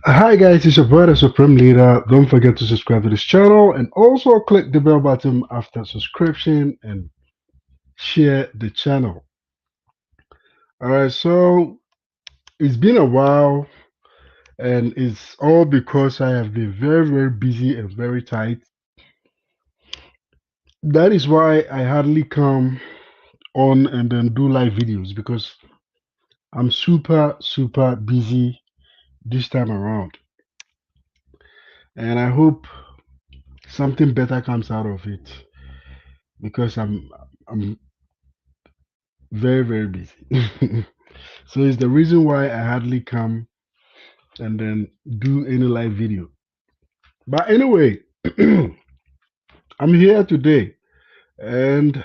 Hi guys, it's your brother Supreme Leader. Don't forget to subscribe to this channel and also click the bell button after subscription and share the channel. Alright, so it's been a while and it's all because I have been very busy and very tight. That is why I hardly come on and then do live videos because I'm super busy this time around. And I hope something better comes out of it because I'm very busy. So it's the reason why I hardly come and then do any live video. But anyway, I'm here today and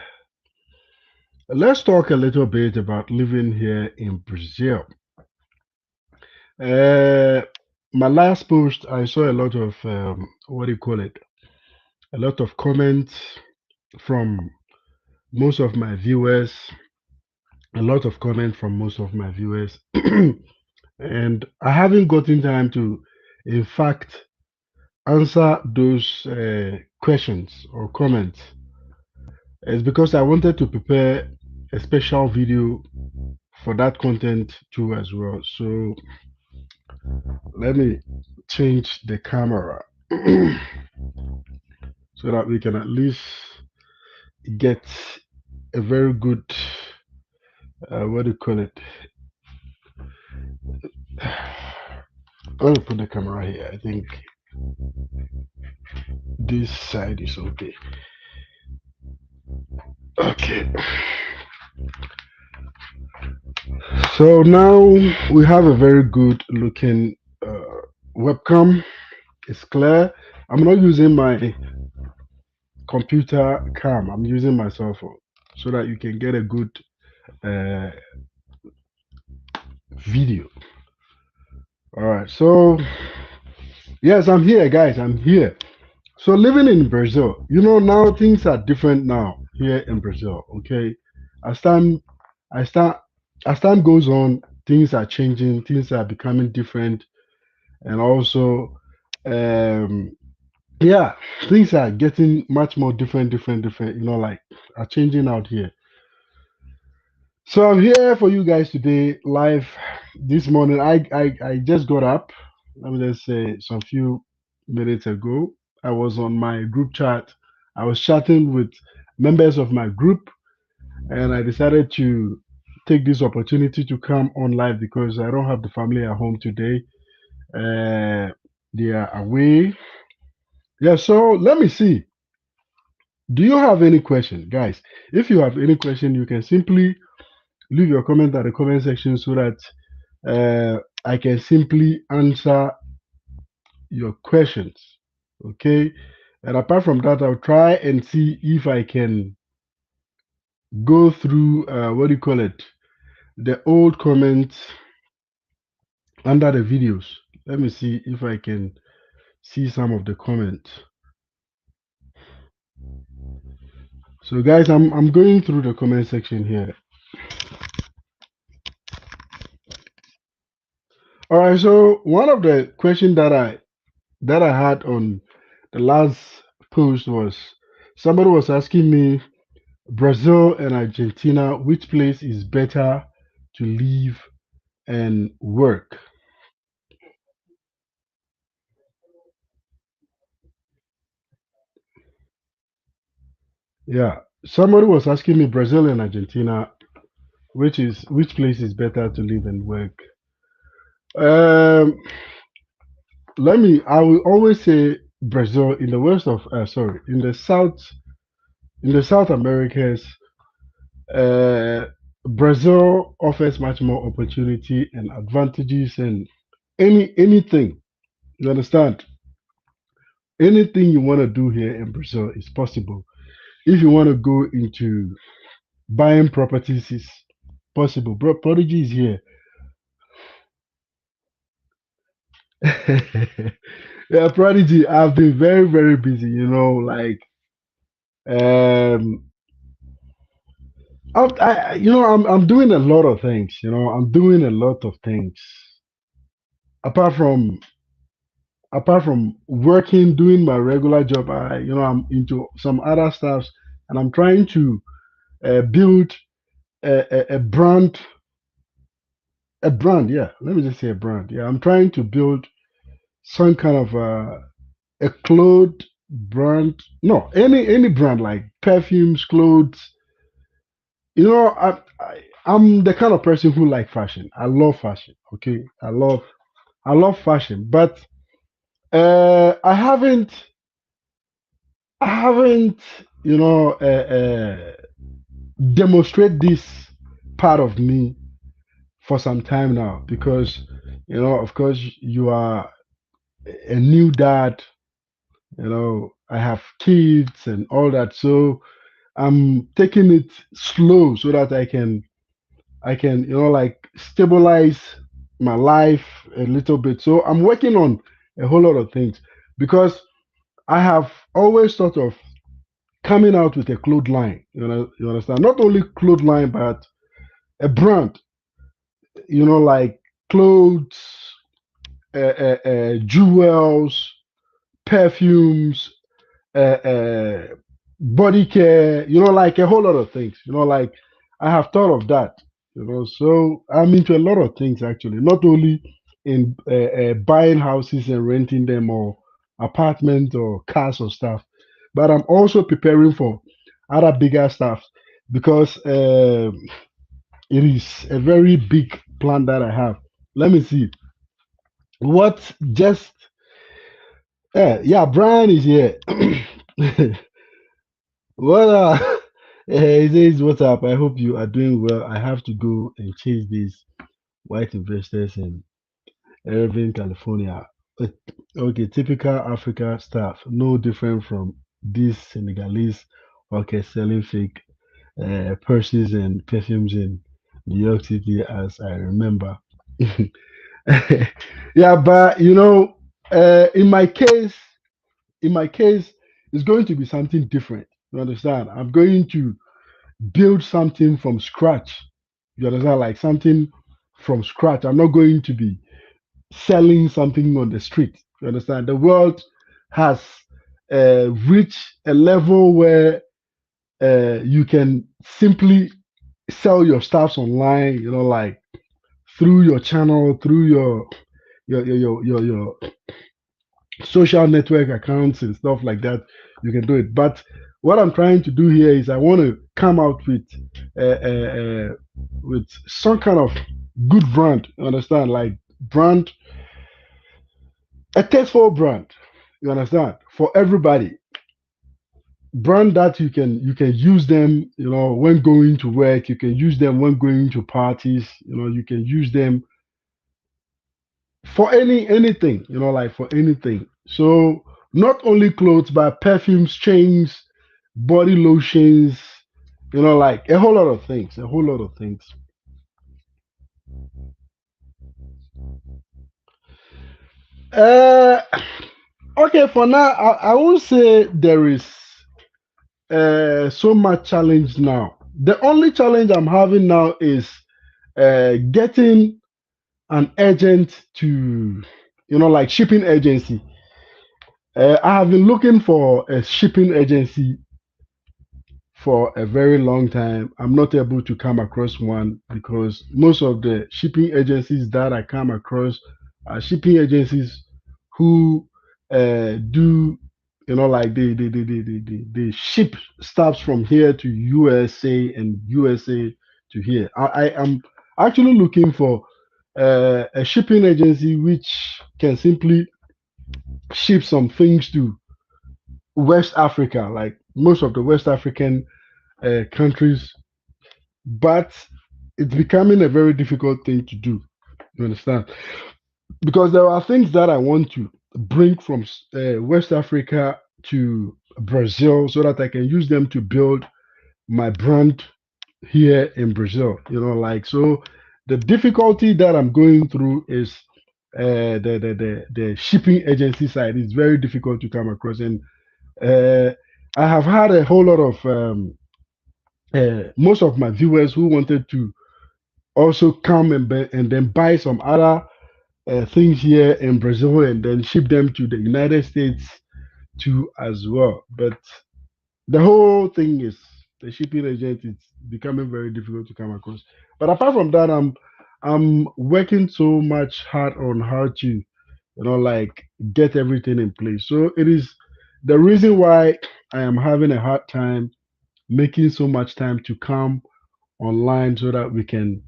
let's talk a little bit about living here in Brazil. Uh, my last post, I saw a lot of what do you call it? A lot of comments from most of my viewers, a lot of comments from most of my viewers, and I haven't gotten time to, in fact, answer those questions or comments. It's because I wanted to prepare a special video for that content too as well. So let me change the camera so that we can at least get a very good what do you call it? Let me put the camera here. I think this side is okay. Okay. So now we have a very good looking webcam. It's clear. I'm not using my computer cam. I'm using my cell phone so that you can get a good uh, video. All right. So yes, I'm here, guys. I'm here. So living in Brazil, now things are different now here in Brazil. Okay, as time, as time, as time goes on, things are changing. Things are becoming different, and also, um, yeah, things are getting much more different. Like are changing out here. So I'm here for you guys today, live this morning. I just got up. Let me just say some few minutes ago. I was on my group chat. I was chatting with members of my group, and I decided to take this opportunity to come on live because I don't have the family at home today. They are away. Yeah, so let me see. Do you have any question, guys? If you have any question, you can simply leave your comment at the comment section so that I can simply answer your questions. Okay. And apart from that, I'll try and see if I can go through what do you call it? The old comments under the videos. Let me see if I can see some of the comments. So guys, I'm going through the comment section here. All right, so one of the questions that I had on the last post was somebody was asking me Brazil and Argentina, which place is better to live and work? Yeah, somebody was asking me Brazil and Argentina, which place is better to live and work? Um, I will always say Brazil in the west of, sorry, in the South Americas, uh, Brazil offers much more opportunity and advantages and anything. You understand? Anything you want to do here in Brazil is possible. If you want to go into buying properties, is possible. Bro, Prodigy is here. Yeah, Prodigy. I've been very busy. Um, I'm doing a lot of things. I'm doing a lot of things apart from. apart from working, doing my regular job, I'm into some other stuff, and I'm trying to build a brand, a brand. Yeah, let me just say a brand. Yeah, I'm trying to build some kind of a cloth brand. No, any brand like perfumes, clothes. I'm the kind of person who like fashion. I love fashion. Okay, I love fashion, but I haven't you know demonstrate this part of me for some time now because of course you are a new dad. I have kids and all that, so I'm taking it slow so that I can like stabilize my life a little bit. So I'm working on a whole lot of things because I have always thought of coming out with a cloth line. You understand? Not only cloth line, but a brand. Like clothes, jewels, perfumes, uh, body care. Like a whole lot of things. Like I have thought of that. So I'm into a lot of things actually. Not only in buying houses and renting them or apartments or cars or stuff, but I'm also preparing for other bigger stuff because it is a very big plan that I have. Let me see. What just yeah, Brian is here. What he says, what's up? I hope you are doing well. I have to go and chase these white investors in Irvine, California. But, okay, typical Africa stuff. No different from these Senegalese okay selling fake purses and perfumes in New York City, as I remember. Yeah, but in my case, it's going to be something different. You understand? I'm going to build something from scratch. You understand? Like something from scratch. I'm not going to be selling something on the street. You understand? The world has reached a level where you can simply sell your stuffs online. Like through your channel, through your social network accounts and stuff like that. You can do it. But what I'm trying to do here is I want to come out with some kind of good brand. You understand? Like brand, a tasteful brand. You understand? For everybody, brand that you can use them. When going to work, you can use them when going to parties. You can use them for anything. Like for anything. So not only clothes, but perfumes, chains, body lotions. Like a whole lot of things. A whole lot of things. Uh, okay. For now, I won't say there is so much challenge now. The only challenge I'm having now is getting an agent to, like shipping agency. I have been looking for a shipping agency for a very long time. I'm not able to come across one because most of the shipping agencies that I come across are shipping agencies who do, like they ship stuff from here to USA and USA to here. I am actually looking for a shipping agency which can simply ship some things to West Africa, like most of the West African countries, but it's becoming a very difficult thing to do. You understand? Because there are things that I want to bring from West Africa to Brazil so that I can use them to build my brand here in Brazil. Like so, the difficulty that I'm going through is the shipping agency side is very difficult to come across, and uh, I have had a whole lot of most of my viewers who wanted to also come and then buy some other things here in Brazil and then ship them to the United States too as well. But the whole thing is the shipping agent is becoming very difficult to come across. But apart from that, I'm working so much hard on how to, like get everything in place. So it is the reason why I am having a hard time making so much time to come online so that we can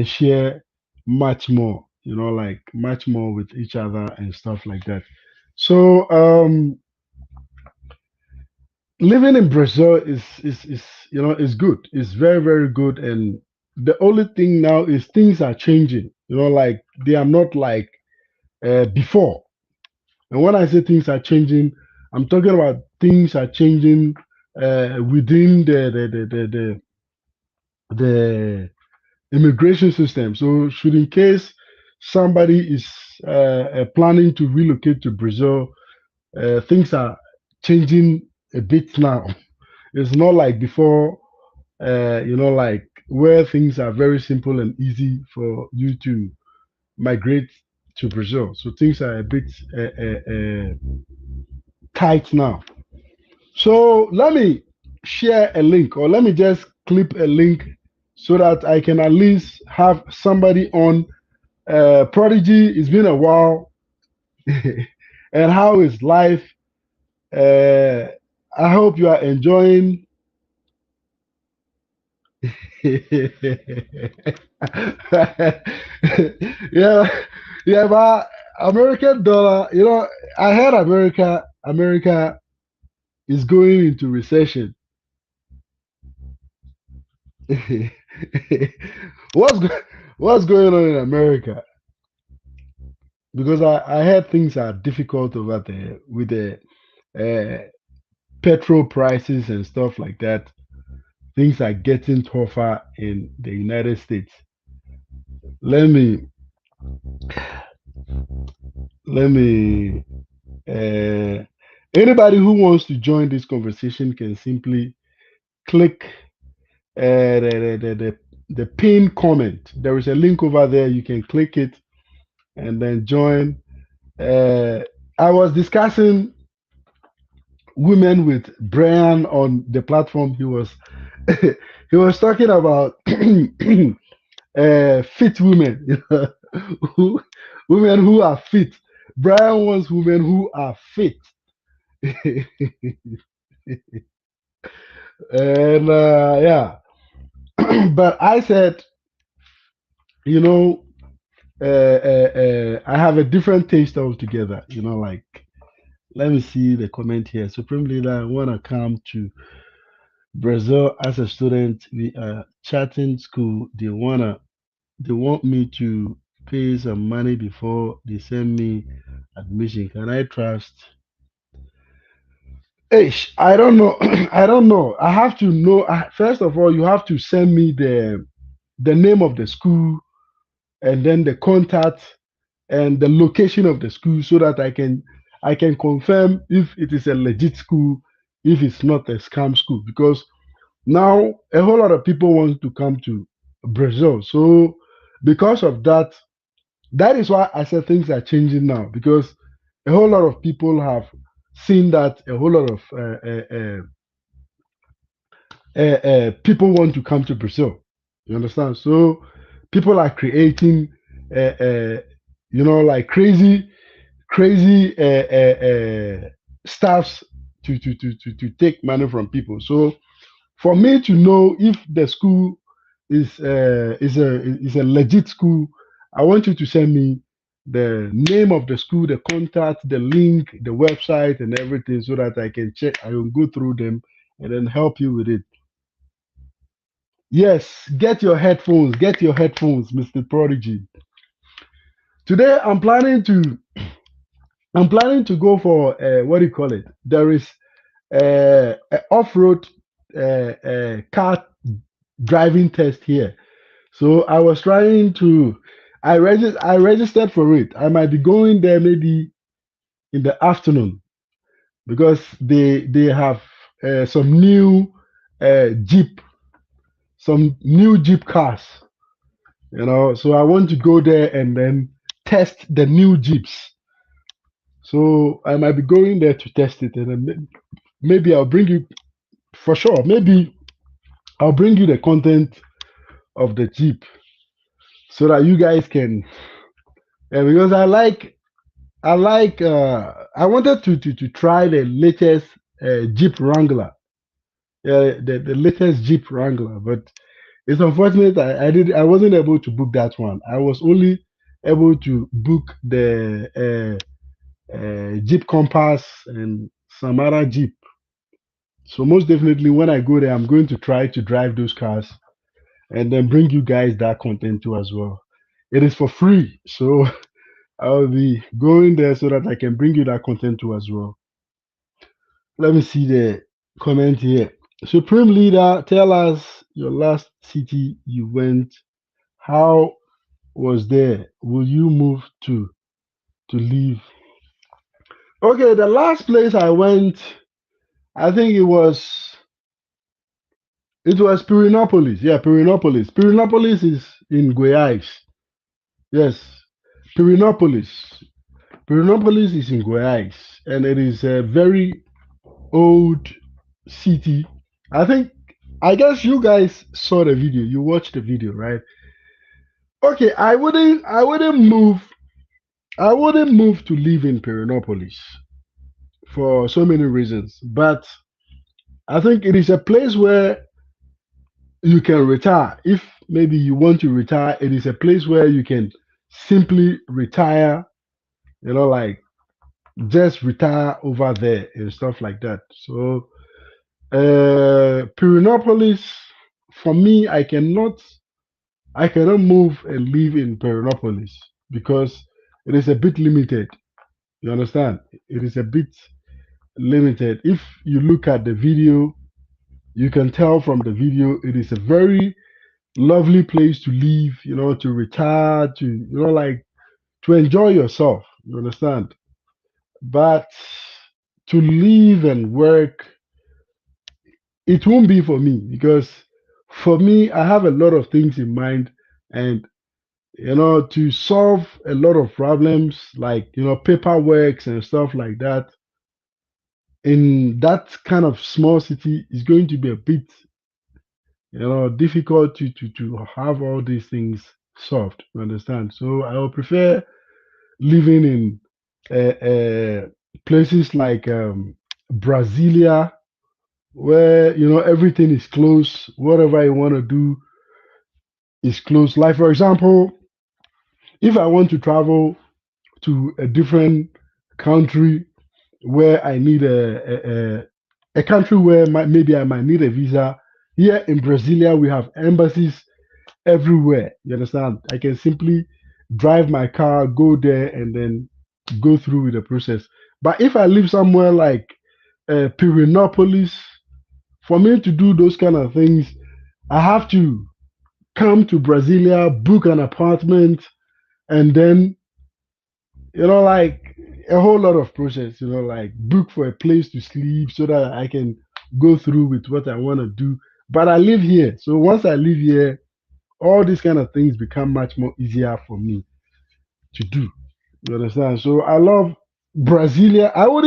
share much more, like much more with each other and stuff like that. So living in Brazil is is good. It's very very good, and the only thing now is things are changing. Like they are not like before. And when I say things are changing, I'm talking about things are changing within the immigration system. So, should in case somebody is planning to relocate to Brazil, things are changing a bit now. It's not like before, like where things are very simple and easy for you to migrate to Brazil. So things are a bit tight now. So let me share a link, or let me just clip a link so that I can at least have somebody on Prodigy. It's been a while, and how is life? Uh, I hope you are enjoying. Yeah, yeah, but American dollar. I heard America is going into recession. what's go- what's going on in America? Because I heard things are difficult over there with the uh, petrol prices and stuff like that. Things are getting tougher in the United States. Let me let me. Uh, Anybody who wants to join this conversation can simply click the pin comment. There is a link over there. You can click it and then join. Uh, I was discussing women with Brian on the platform. He was he was talking about fit women, who, women who are fit. Brian wants women who are fit, and yeah. But I said, you know, I have a different taste altogether. Like let me see the comment here. Supreme Leader, I wanna come to Brazil as a student. We are chatting school. They want me to pay some money before they send me admission. Can I trust? Ish, I don't know. I don't know. I have to know. First of all, you have to send me the name of the school and then the contact and the location of the school so that I can confirm if it is a legit school, if it's not a scam school. Because now a whole lot of people want to come to Brazil. So because of that, that is why I said things are changing now, because a whole lot of people have seen that a whole lot of people want to come to Brazil. You understand? So people are creating, like crazy stuffs to take money from people. So for me to know if the school is a legit school, I want you to send me the name of the school, the contact, the link, the website, and everything, so that I can check. I will go through them and then help you with it. Yes, get your headphones. Get your headphones, Mr. Prodigy. Today, I'm planning to go for what do you call it? There is an off-road car driving test here. So I was trying to. I registered for it. I might be going there maybe in the afternoon because they have some new Jeep, some new Jeep cars. So I want to go there and then test the new Jeeps. So I might be going there to test it, and then maybe I'll bring you for sure. Maybe I'll bring you the content of the Jeep so that you guys can. Because I wanted to try the latest Jeep Wrangler. The latest Jeep Wrangler, but it's unfortunate I wasn't able to book that one. I was only able to book the Jeep Compass and some other Jeep. So most definitely when I go there, I'm going to try to drive those cars and then bring you guys that content too as well. It is for free, so I'll be going there so that I can bring you that content too as well. Let me see the comment here. Supreme Leader, tell us your last city you went. How was there? Will you move to live? Okay, the last place I went, I think it was Purinopolis. Yeah, Purinopolis. Purinopolis is in Guayas. Yes, Purinopolis. Purinopolis is in Guayas, and it is a very old city. I think, I guess you guys saw the video. You watched the video, right? Okay, I wouldn't move to live in Purinopolis for so many reasons. But I think it is a place where you can retire. If maybe you want to retire, it is a place where you can simply retire, like just retire over there and stuff like that. So, Purinopolis, for me, I cannot move and live in Purinopolis because it is a bit limited. You understand? It is a bit limited. If you look at the video, you can tell from the video it is a very lovely place to live, to retire, like to enjoy yourself. You understand? But to live and work, it won't be for me because for me, I have a lot of things in mind, and to solve a lot of problems like paperwork and stuff like that in that kind of small city is going to be a bit difficult to have all these things solved. You understand? So I would prefer living in places like Brasilia, where everything is close. Whatever you want to do is close. Like for example, if I want to travel to a different country where I need a country where maybe I might need a visa. Here in Brasilia, we have embassies everywhere. You understand? I can simply drive my car, go there, and then go through with the process. But if I live somewhere like Purinopolis, for me to do those kind of things, I have to come to Brasilia, book an apartment, and then like a whole lot of process, like book for a place to sleep so that I can go through with what I want to do. But I live here. So once I live here, all these kind of things become much more easier for me to do. You understand? So I love Brasilia. I won't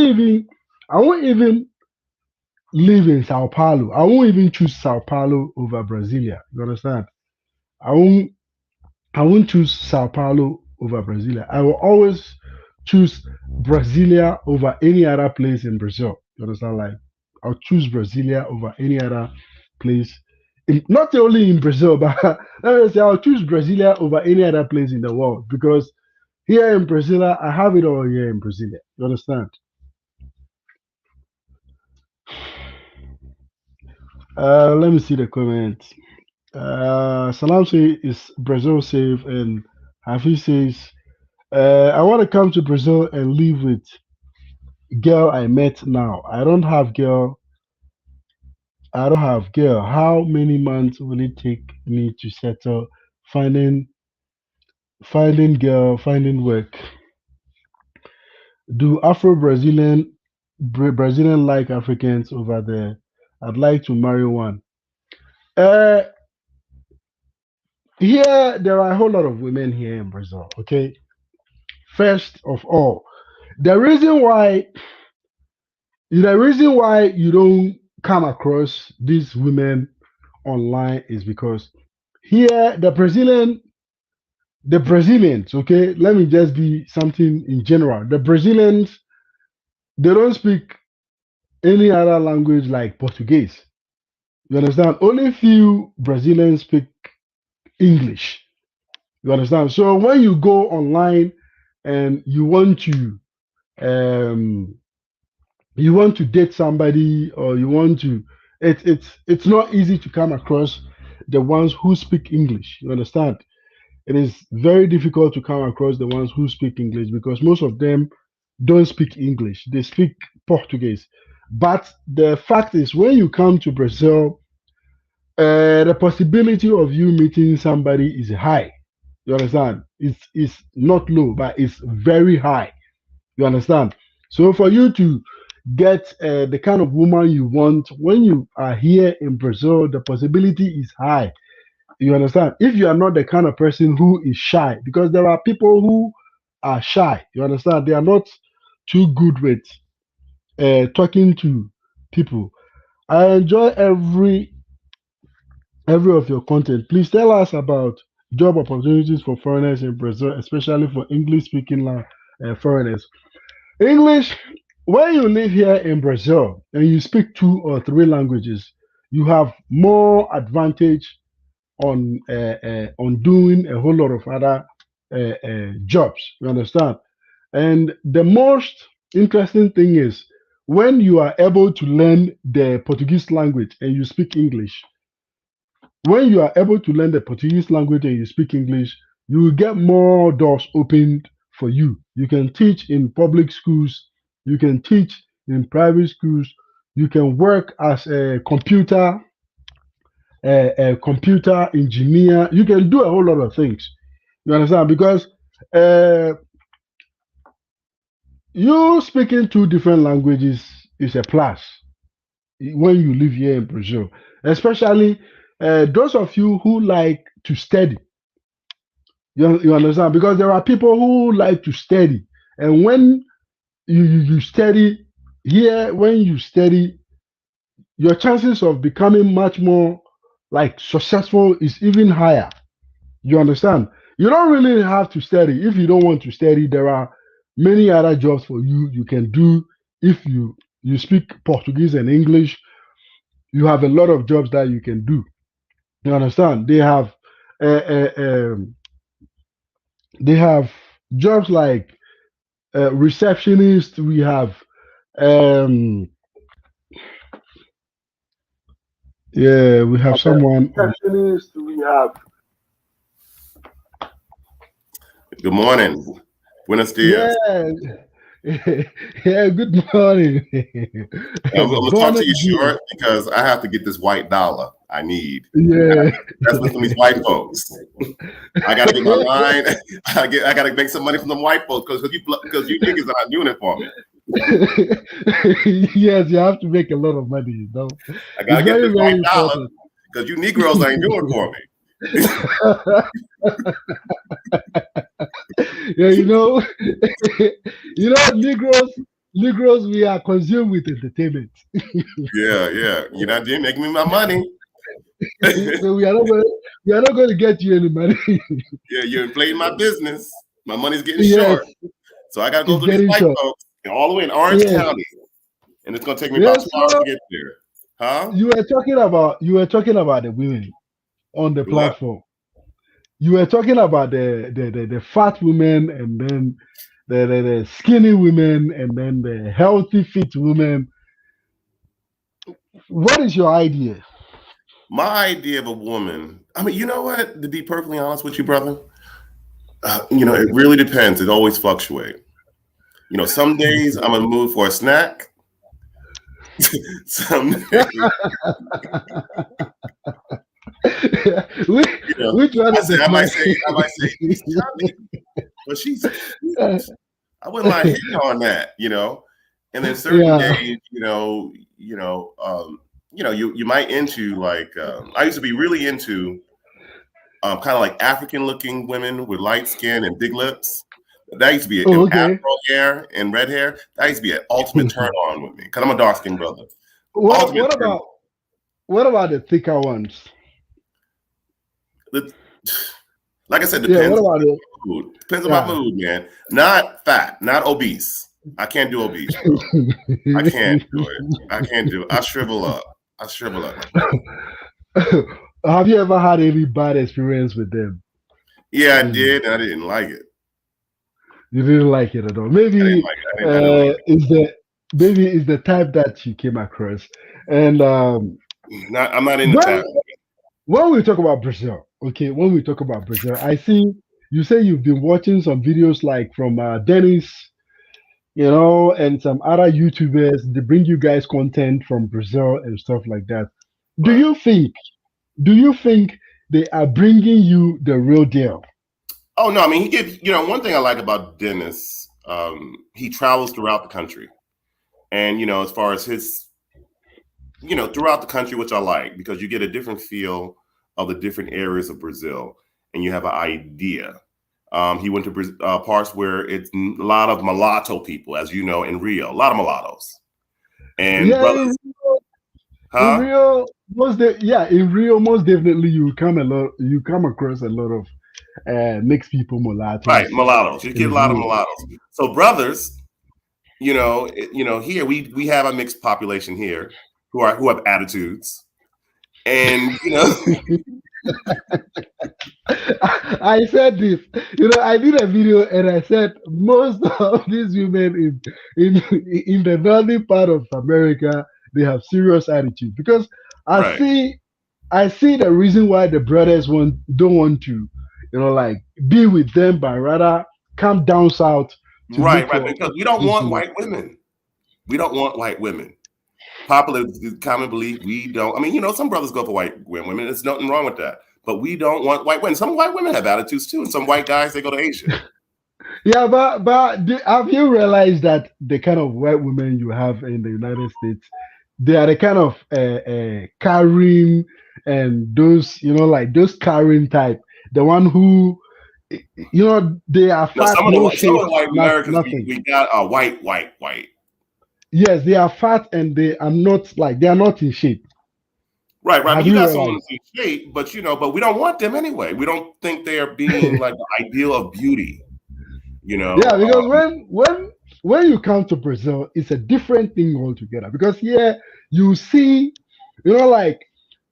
even live in Sao Paulo. I won't even choose Sao Paulo over Brasilia. You understand? I won't I won't choose Sao Paulo over Brasilia. I will always choose Brasilia over any other place in Brazil. You understand? Like I'll choose Brasilia over any other place. Not only in Brazil, but let me say I'll choose Brasilia over any other place in the world because here in Brasilia, I have it all here in Brasilia. You understand? Let me see the comments. Salam say is Brazil safe, and Hafiz says I want to come to Brazil and live with girl I met now. I don't have girl. How many months will it take me to settle? Finding finding girl, finding work. Do Afro Brazilian like Africans over there? I'd like to marry one. Uh Here there are a whole lot of women here in Brazil, okay? first of all, the reason why you don't come across these women online is because here the Brazilians, okay, let me just be something in general. The Brazilians, they don't speak any other language like Portuguese. You understand? Only few Brazilians speak English. You understand? So when you go online and um you want to date somebody, or you want to, it's not easy to come across the ones who speak English. You understand? It is very difficult to come across the ones who speak English because most of them don't speak English. They speak Portuguese. But the fact is, when you come to Brazil, the possibility of you meeting somebody is high. You understand? It's not low, but it's very high. You understand? So for you to get the kind of woman you want when you are here in Brazil, the possibility is high. You understand? If you are not the kind of person who is shy, because there are people who are shy. You understand? They are not too good with talking to people. I enjoy every of your content. Please tell us about job opportunities for foreigners in Brazil, especially for English speaking foreigners. English, when you live here in Brazil and you speak two or three languages, you have more advantage on doing a whole lot of other jobs. You understand? And the most interesting thing is when you are able to learn the Portuguese language and you speak English, when you are able to learn the Portuguese language and you speak English, you will get more doors opened for you. You can teach in public schools, you can teach in private schools, you can work as a computer engineer, you can do a whole lot of things. You understand? Because uh, you speaking two different languages is a plus when you live here in Brazil, especially those of you who like to study. You understand? Because there are people who like to study. And when you study here, when you study, your chances of becoming much more like successful is even higher. You understand? You don't really have to study. If you don't want to study, there are many other jobs for you can do. If you speak Portuguese and English, you have a lot of jobs that you can do. You understand? Uh, uh, um, they have jobs like receptionist. We have um, yeah, we have someone on. Receptionist. We have Good morning. Buenos dias. yeah. Yeah, good morning. I'm gonna talk Bonus to you deal. short because I have to get this white dollar. I need. I gotta Yeah. get investment from these white folks. I gotta get my line. I gotta make some money from them white folks because you niggas are not doing it for me. Yes, you have to make a lot of money, I It's gotta get very, this very white dollar important. because you Negroes ain't doing it for me. Yeah, Negroes, we are consumed with entertainment. Yeah. You're not making me my money. So we are not going to get you any money. Yeah, you're inflating my business. My money's getting Yes, short. So I gotta go it's through these getting white short. folks all the way in Orange Yes, County. And it's gonna take me about yes. 2 hours So to get there. Huh? you were talking about the women on the The what? platform. You were talking about the fat women, and then the skinny women, and then the healthy fit women. What is your idea? My idea of a woman, I mean, you know what? To be perfectly honest with you, brother, it really depends. It always fluctuates. Some days I'm in the mood for a snack. Some days, which, you know, which one I is say, the I might snack? say, I might say, she's chubby, but she's cute. I wouldn't mind hitting on that. And then certain Yeah. days, you might into like I used to be really into kind of like African looking women with light skin and big lips. That used to be Oh, an okay. afro hair and red hair. That used to be an ultimate turn on with me because I'm a dark skinned brother. what Ultimate what turn about what about the thicker ones? on. Like I said, Yeah, what depends on about it? my mood. Depends on my Yeah. mood, man. Not fat, not obese. I can't do obese, bro. I can't do it. I can't do it. I shrivel up. I shrivel up, my brother. Have you ever had any bad experience with them? Yeah, I Mm, did, and I didn't like it. you didn't like it at all. I didn't Maybe like it. I didn't like is the maybe is the type that you came across. And it. Not, I'm not into when fat. when we talk about Brazil, okay, when we talk about Brazil, I see you say you've been watching some videos like from Dennis, and some other YouTubers. They bring you guys content from Brazil and stuff like that. Do Right. you think? Do you think they are bringing you the real deal? Oh no, I mean he gives. One thing I like about Dennis, he travels throughout the country, and as far as his, throughout the country, which I like because you get a different feel of the different areas of Brazil, and you have an idea. He went to parts where it's a lot of mulatto people, as you know, in Rio, a lot of mulattoes and Yeah, brothers, in huh? Rio, in Rio, most definitely you come across a lot of mixed people, Right, mulattoes mulattoes. You in get a lot of Rio. mulattoes. So brothers, here we have a mixed population here who have attitudes, and I said this, I did a video and I said most of these women in the northern part of America, they have serious attitude because I right, see I see the reason why the brothers don't want to, like be with them, but rather come down south to look right, for because we don't this, want white women. We don't want white women. Popular common belief, we don't. I mean, some brothers go for white women. There's nothing wrong with that. But we don't want white women. Some white women have attitudes too, and some white guys they go to Asia. Yeah, but have you realized that the kind of white women you have in the United States, they are the kind of carrying and those, like those carrying type, the one who, they are No, fat, no some shape, of the white not Americans nothing. we got are white, white, white. Yes, they are fat and they are not in shape. Right, right. I Have mean, you you got someone realized? in shape, but we don't want them anyway. We don't think they are being like the ideal of beauty. You Yeah, know, because when you come to Brazil, it's a different thing altogether. Because here you see, like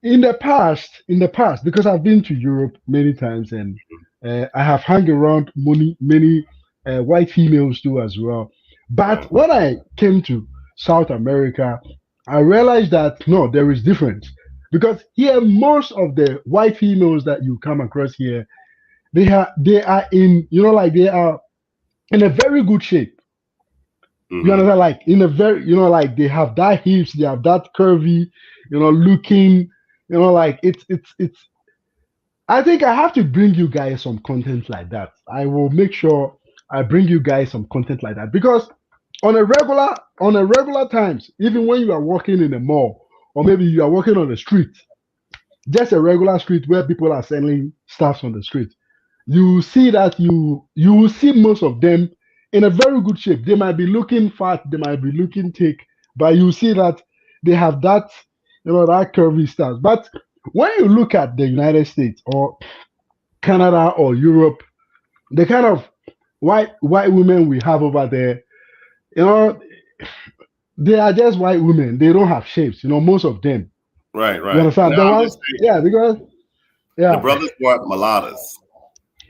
in the past, because I've been to Europe many times and I have hung around many white females too as well. But right, when I came to South America, I realized that no, there is difference. Because here, most of the white females that you come across here, they are in, like they are in a very good shape. You mm-hmm. understand? Like in a very, like they have that hips, they have that curvy, looking, like it's. I think I have to bring you guys some content like that. I will make sure I bring you guys some content like that because on a regular times, even when you are walking in a mall or maybe you are walking on the street, just a regular street where people are selling stuff on the street, you see that you will see most of them in a very good shape. They might be looking fat, they might be looking thick, but you see that they have that curvy stuff. But when you look at the United States or Canada or Europe, the kind of white women we have over there, you know, they are just white women. They don't have shapes, most of them. Right, You right. understand? Now The I'm ones, just saying, yeah, because the yeah, brothers want mulattoes.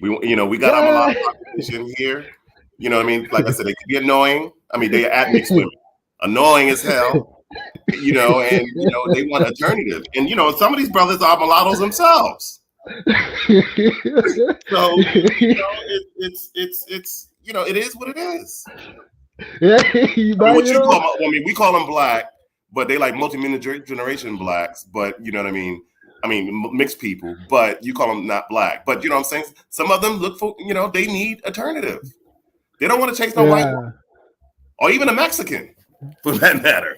We got our mulatto yeah. population here. You know what I mean? Like I said, they could be annoying. I mean, they are mixed women, annoying as hell. And they want alternative. And some of these brothers are mulattoes themselves. So it is what it is. Yeah, I mean, but what you call them? I mean, we call them black, but they like multi-generation blacks. But you know what I mean? I mean, mixed people, but you call them not black. But you know what I'm saying? Some of them look for, they need alternative. They don't want to chase no white woman yeah. or even a Mexican, for that matter.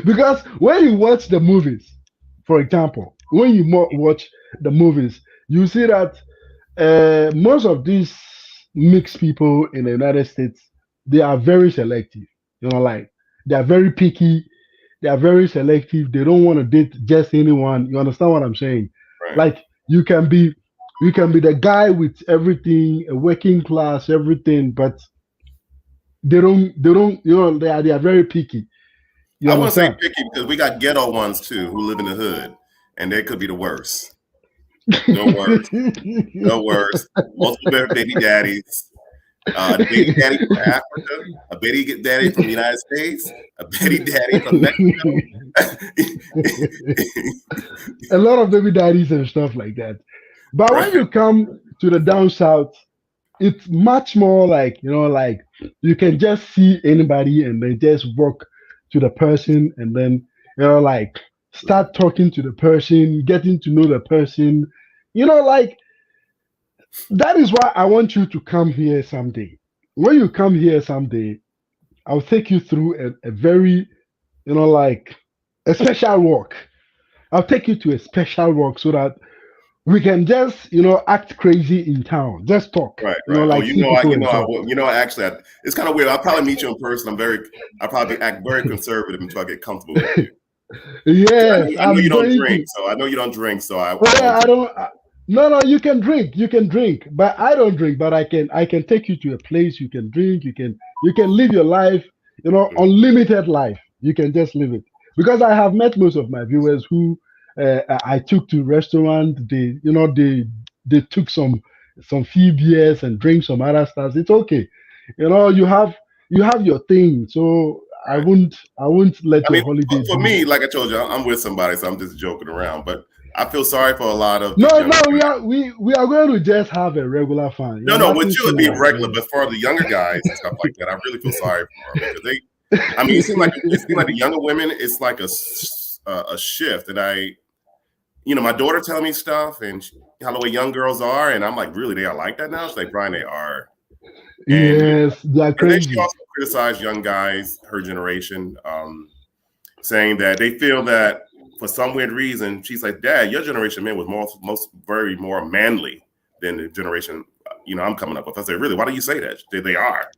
Because when you watch the movies, for example, when you watch the movies, you see that most of these. mixed people in the United States, they are very selective. Like they are very picky. They are very selective. They don't want to date just anyone. You understand what I'm saying? Right. Like you can be, you can be the guy with everything, a working class, everything, but they don't. They are very picky. You I want to say understand? picky because we got ghetto ones too who live in the hood, and they could be the worst. The worst. The worst. Multiple baby daddies. A baby daddy from Africa, a baby daddy from the United States, a baby daddy from Mexico. A lot of baby daddies and stuff like that. But when Right. you come to the down south, it's much more like, like you can just see anybody and then just walk to the person and then, like start talking to the person, getting to know the person. Like that is why I want you to come here someday. When you come here someday, I'll take you through a very, like a special walk. I'll take you to a special walk so that we can just, act crazy in town. Just talk, Right, right. Oh, like see people and talk. actually, it's kind of weird. I'll probably meet you in person. I'll probably act very conservative until I get comfortable with you. 'Cause Yes, I know you I'm don't going drink, to. so I know you don't drink, so Oh, I yeah, won't I drink. don't. No, no, you can drink, but I don't drink. But I can take you to a place you can drink. You can live your life, Mhm. unlimited life. You can just live it because I have met most of my viewers who I took to restaurant. They took some few beers and drink some other stuff. It's okay, you have your thing. So I Right. won't I won't let I mean, your holiday for be. me, like I told you, I'm with somebody, so I'm just joking around. But I feel sorry for a lot of No, these young no, we women. are we are going to just have a regular fun. No, no, with Nothing you it'd be serious. regular, but for the younger guys and stuff like that, I really feel sorry for them because they. I mean, it seems like the younger women, it's like a shift, and my daughter telling me stuff and how the way young girls are, and I'm like, really, they are like that now? She's like, Brian, they are, and Yes, they are and then she crazy. also criticized young guys, her generation, saying that they feel that for some weird reason, she's like, Dad, your generation man was most very more manly than the generation I'm coming up with. I said, really? Why do you say that? They are.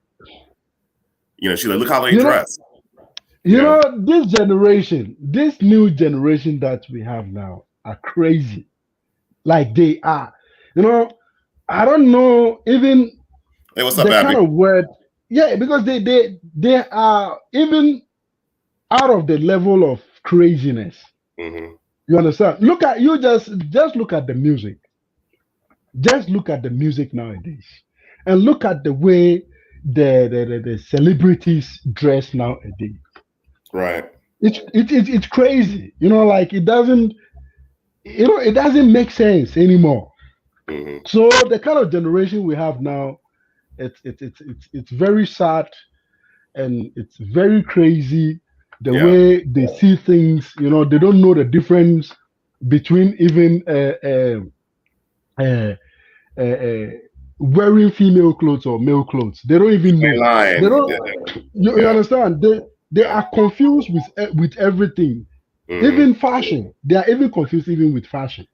She's like, look how they You know, dress. You know, this generation, this new generation that we have now are crazy. Like they are. You know, I don't know even hey, what's up, the kind Abby? of word. Yeah, because they are even out of the level of craziness. Hmm. You understand? Look at you just look at the music. Just look at the music nowadays, and look at the way the celebrities dress nowadays. Right. It's crazy. Like it doesn't make sense anymore. Hmm. So the kind of generation we have now, it's very sad and it's very crazy the Yeah. way they see things. They don't know the difference between even uh, uh, wearing female clothes or male clothes. They don't even They know. They lying. don't. You Yeah. understand? They Yeah. are confused with everything, Hmm. even fashion. They are even confused even with fashion.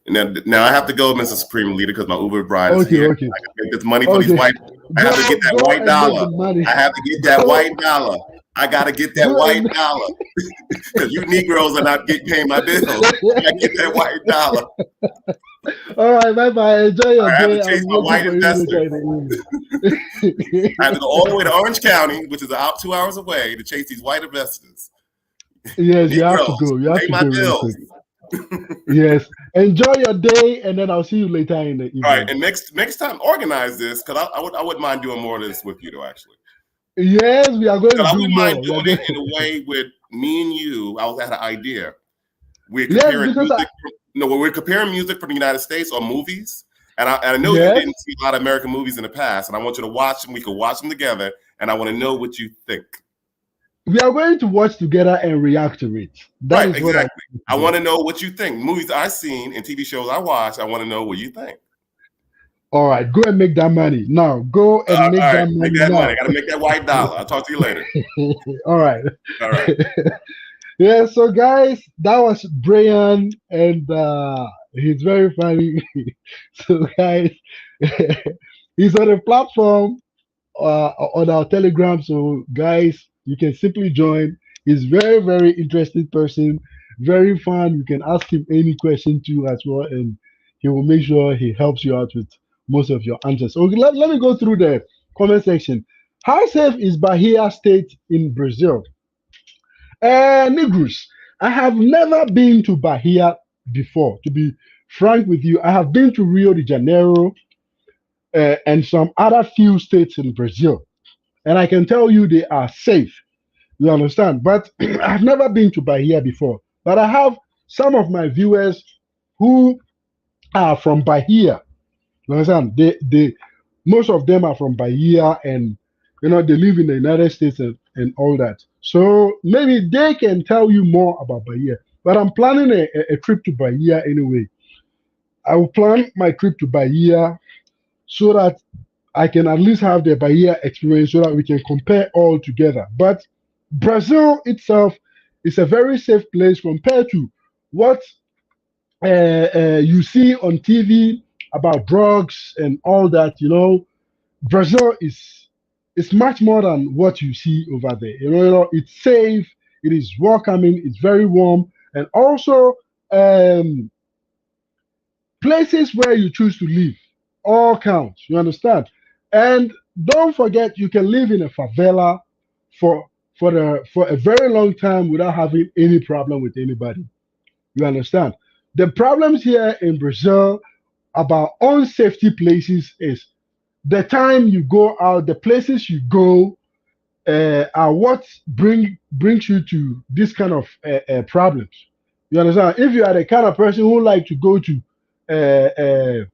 Now I have to go, Mr. Supreme Leader, because my Uber ride is Okay, here. okay, I got to make this money for these okay. white. I have to get that Go white and make dollar. the money. I have to get that Go white dollar. I got to get that go white and. dollar because you Negroes are not paying my bills. I got to get that white dollar. All right, bye bye. Enjoy your I have to day. chase I'm my waiting white for you later investors. in the I have to evening. go all the way to Orange County, which is out 2 hours away, to chase these white investors. Yes, you have to Negroes, go. You have pay to my go real bills. quick. Yes. Enjoy your day, and then I'll see you later in the All right, evening. and next time, organize this because I wouldn't mind doing more of this with you though. Actually, Yes, we are going to because I do wouldn't mind more. We are doing going. it in a way with me and you. I was had an idea. We're Yes, comparing because music. No, we're comparing music from the United States or movies. And I know you yes, didn't see a lot of American movies in the past, and I want you to watch them. We could watch them together, and I want to know what you think. we are going to watch together and react to it. That Right, is what I want exactly. to I want do. to know what you think. Movies I've seen and TV shows I watch, I want to know what you think. All right, go and make that money now. Go and make All right, that make money that money. I now. got to make that white dollar. I'll talk to you later. All right. All right. Yeah. So, guys, that was Brian, and he's very funny. So, guys, He's on a platform on our Telegram. So, guys, you can simply join. He's very, very interesting person, very fun. You can ask him any question too as well, and he will make sure he helps you out with most of your answers. Okay, let me go through the comment section. How safe is Bahia State in Brazil? Negrus, I have never been to Bahia before. To be frank with you, I have been to Rio de Janeiro and some other few states in Brazil, and I can tell you they are safe. You understand? But I've never been to Bahia before. But I have some of my viewers who are from Bahia. You understand? They most of them are from Bahia, and they live in the United States and all that. So maybe they can tell you more about Bahia. But I'm planning a trip to Bahia anyway. I will plan my trip to Bahia so that I can at least have the Bahia experience so that we can compare all together. But Brazil itself is a very safe place compared to what you see on TV about drugs and all that. Brazil is much more than what you see over there. It's safe, it is welcoming, it's very warm, and also um, places where you choose to live all counts. You understand? And don't forget, you can live in a favela for for a very long time without having any problem with anybody. You understand? The problems here in Brazil about unsafety places is the time you go out, the places you go are what brings you to this kind of problems. You understand? If you are the kind of person who like to go to uh,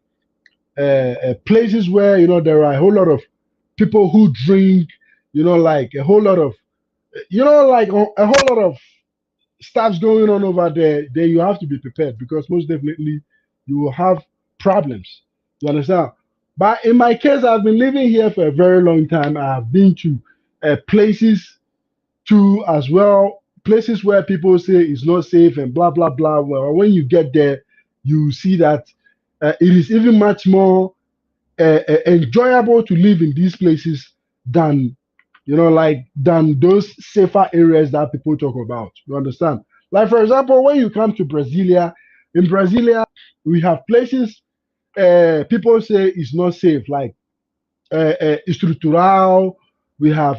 uh, places where there are a whole lot of people who drink, like a whole lot of, like a whole lot of stuff's going on over there, then you have to be prepared because most definitely you will have problems. You understand? But in my case, I've been living here for a very long time. I have been to places too as well, places where people say it's not safe and blah blah blah. Well, when you get there, you see that it is even much more enjoyable to live in these places than than those safer areas that people talk about. You understand? Like for example, when you come to Brasilia, in Brasilia we have places people say it's not safe, like Estrutural, we have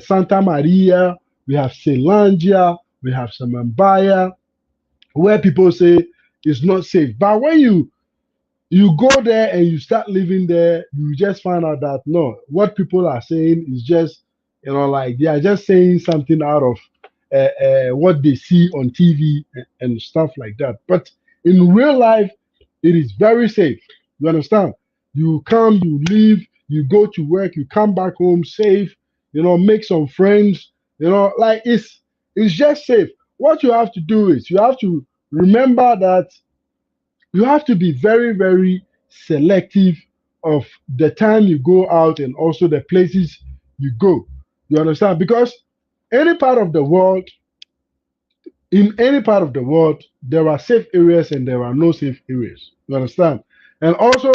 Santa Maria, we have Ceilândia, we have Samambaia, where people say it's not safe. But when you go there and you start living there, you just find out that no, what people are saying is just, like they are just saying something out of what they see on TV and stuff like that. But in real life, it is very safe. You understand? You come, you leave, you go to work, you come back home safe. Make some friends. Like it's just safe. What you have to do is you have to remember that you have to be very, very selective of the time you go out and also the places you go. You understand? Because any part of the world, in any part of the world, there are safe areas and there are no safe areas. You understand? And also,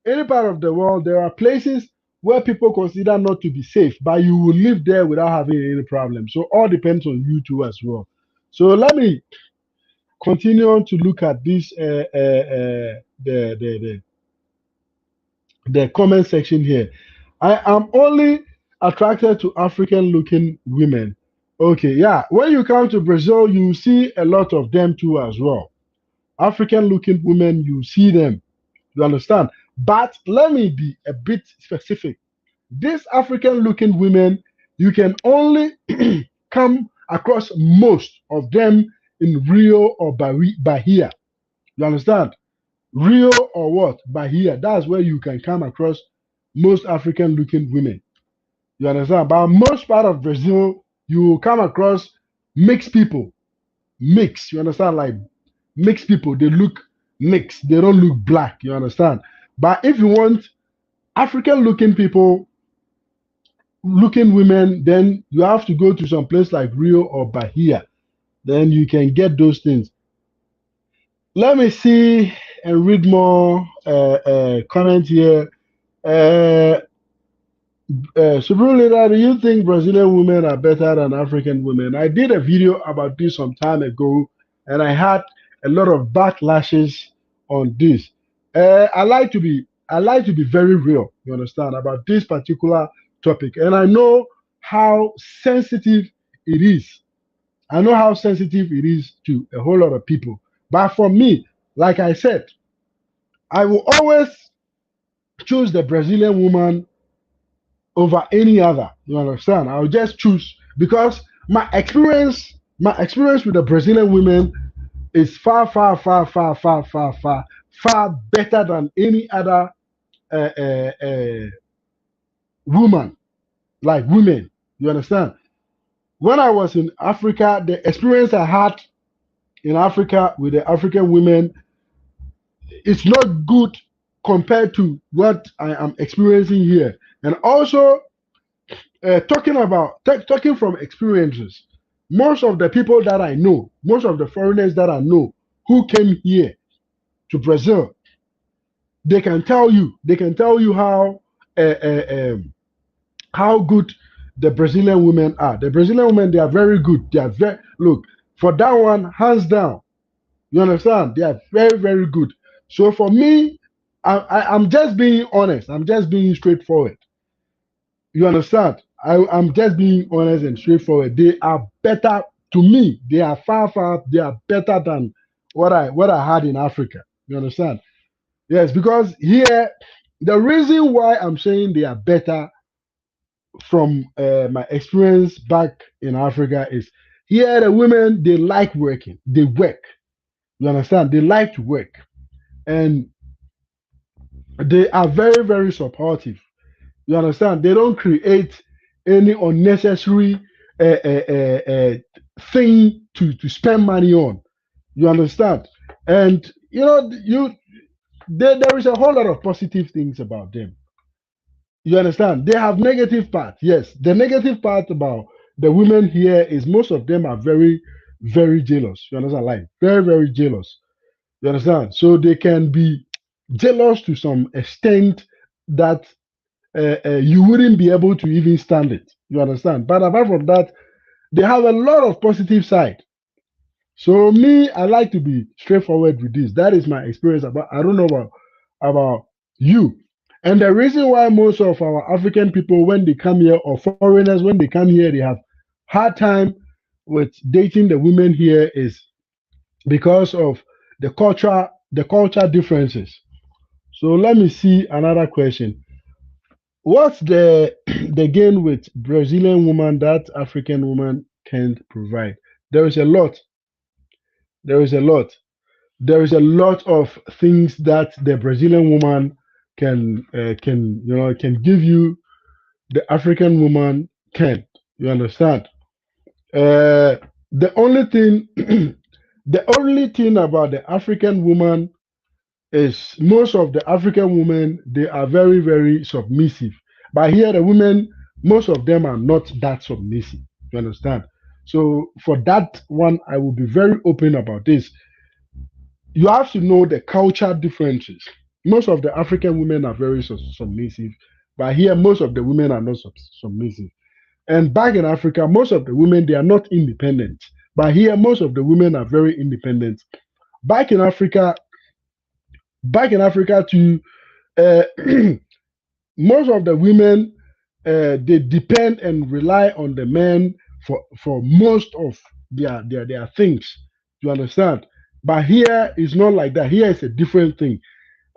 any part of the world, there are places where people consider not to be safe, but you will live there without having any problem. So all depends on you too as well. So let me continue on to look at this the comment section here. I am only attracted to African looking women. Okay, yeah. When you come to Brazil, you see a lot of them too as well. African looking women, you see them. You understand? But let me be a bit specific. These African looking women, you can only come across most of them in Rio or Bahia. You understand? Rio or what? Bahia. That's where you can come across most African looking women. You understand? But most part of Brazil, you will come across mixed people. Mixed. You understand? Like mixed people. They look mixed. They don't look black. You understand? But if you want African looking people, looking women, then you have to go to some place like Rio or Bahia. Then you can get those things. Let me see and read more comments here. Uh, Supreme Leader, do you think Brazilian women are better than African women? I did a video about this some time ago, and I had a lot of backlashes on this. I like to be very real. You understand about this particular topic, and I know how sensitive it is. I know how sensitive it is to a whole lot of people. But for me, like I said, I will always choose the Brazilian woman over any other. You understand? I'll just choose because my experience with the Brazilian women is far, far, far, far, far, far, far, far better than any other uh, uh, uh, woman, like women. You understand? When I was in Africa, the experience I had in Africa with the African women, it's not good compared to what I am experiencing here. And also, talking from experiences, most of the people that I know, most of the foreigners that I know who came here to Brazil, they can tell you uh, uh, um, how good the Brazilian women are. The Brazilian women, they are very good. They are very look for that one, hands down. You understand? They are very, very good. So for me, I'm just being honest. I'm just being straightforward. You understand? I'm just being honest and straightforward. They are better to me. They are far, far. They are better than what I had in Africa. You understand? Yes, because here the reason why I'm saying they are better from my experience back in Africa is here the women they like working. They work. You understand? They like to work, and they are very, very supportive. You understand? They don't create any unnecessary thing to spend money on. You understand? And there is a whole lot of positive things about them. You understand? They have negative part. Yes, the negative part about the women here is most of them are very, very jealous. You understand? Like very, very jealous. You understand? So they can be jealous to some extent that you wouldn't be able to even stand it. You understand? But apart from that, they have a lot of positive side. So me, I like to be straightforward with this. That is my experience. About I don't know about you. And the reason why most of our African people, when they come here, or foreigners, when they come here, they have hard time with dating the women here is because of the culture differences. So let me see another question. What's the gain with Brazilian woman that African woman can't provide? There is a lot. There is a lot. There is a lot of things that the Brazilian woman can give you. The African woman can't. You understand? The only thing the only thing about the African woman is most of the African women they are very, very submissive. But here the women, most of them are not that submissive. You understand? So for that one, I will be very open about this. You have to know the culture differences. Most of the African women are very submissive, but here most of the women are not submissive. And back in Africa, most of the women they are not independent, but here most of the women are very independent. Back in Africa, back in Africa too, uh, most of the women they depend and rely on the men for most of their things. You understand? But here it's not like that. Here is a different thing.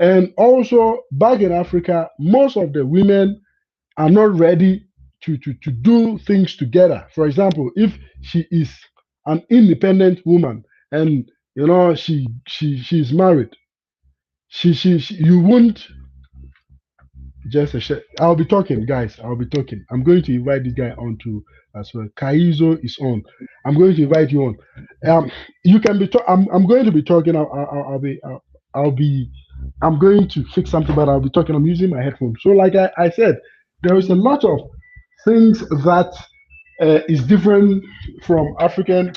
And also back in Africa, most of the women are not ready to do things together. For example, if she is an independent woman and she's married, she you won't just a share. I'll be talking, guys. I'll be talking. I'm going to invite this guy on to as well. Kaizo is on. I'm going to invite you on. You can be. I'm going to be talking. I'll be. I'm going to fix something, but I'll be talking. I'm using my headphones. So, like I said, there is a lot of things that is different from African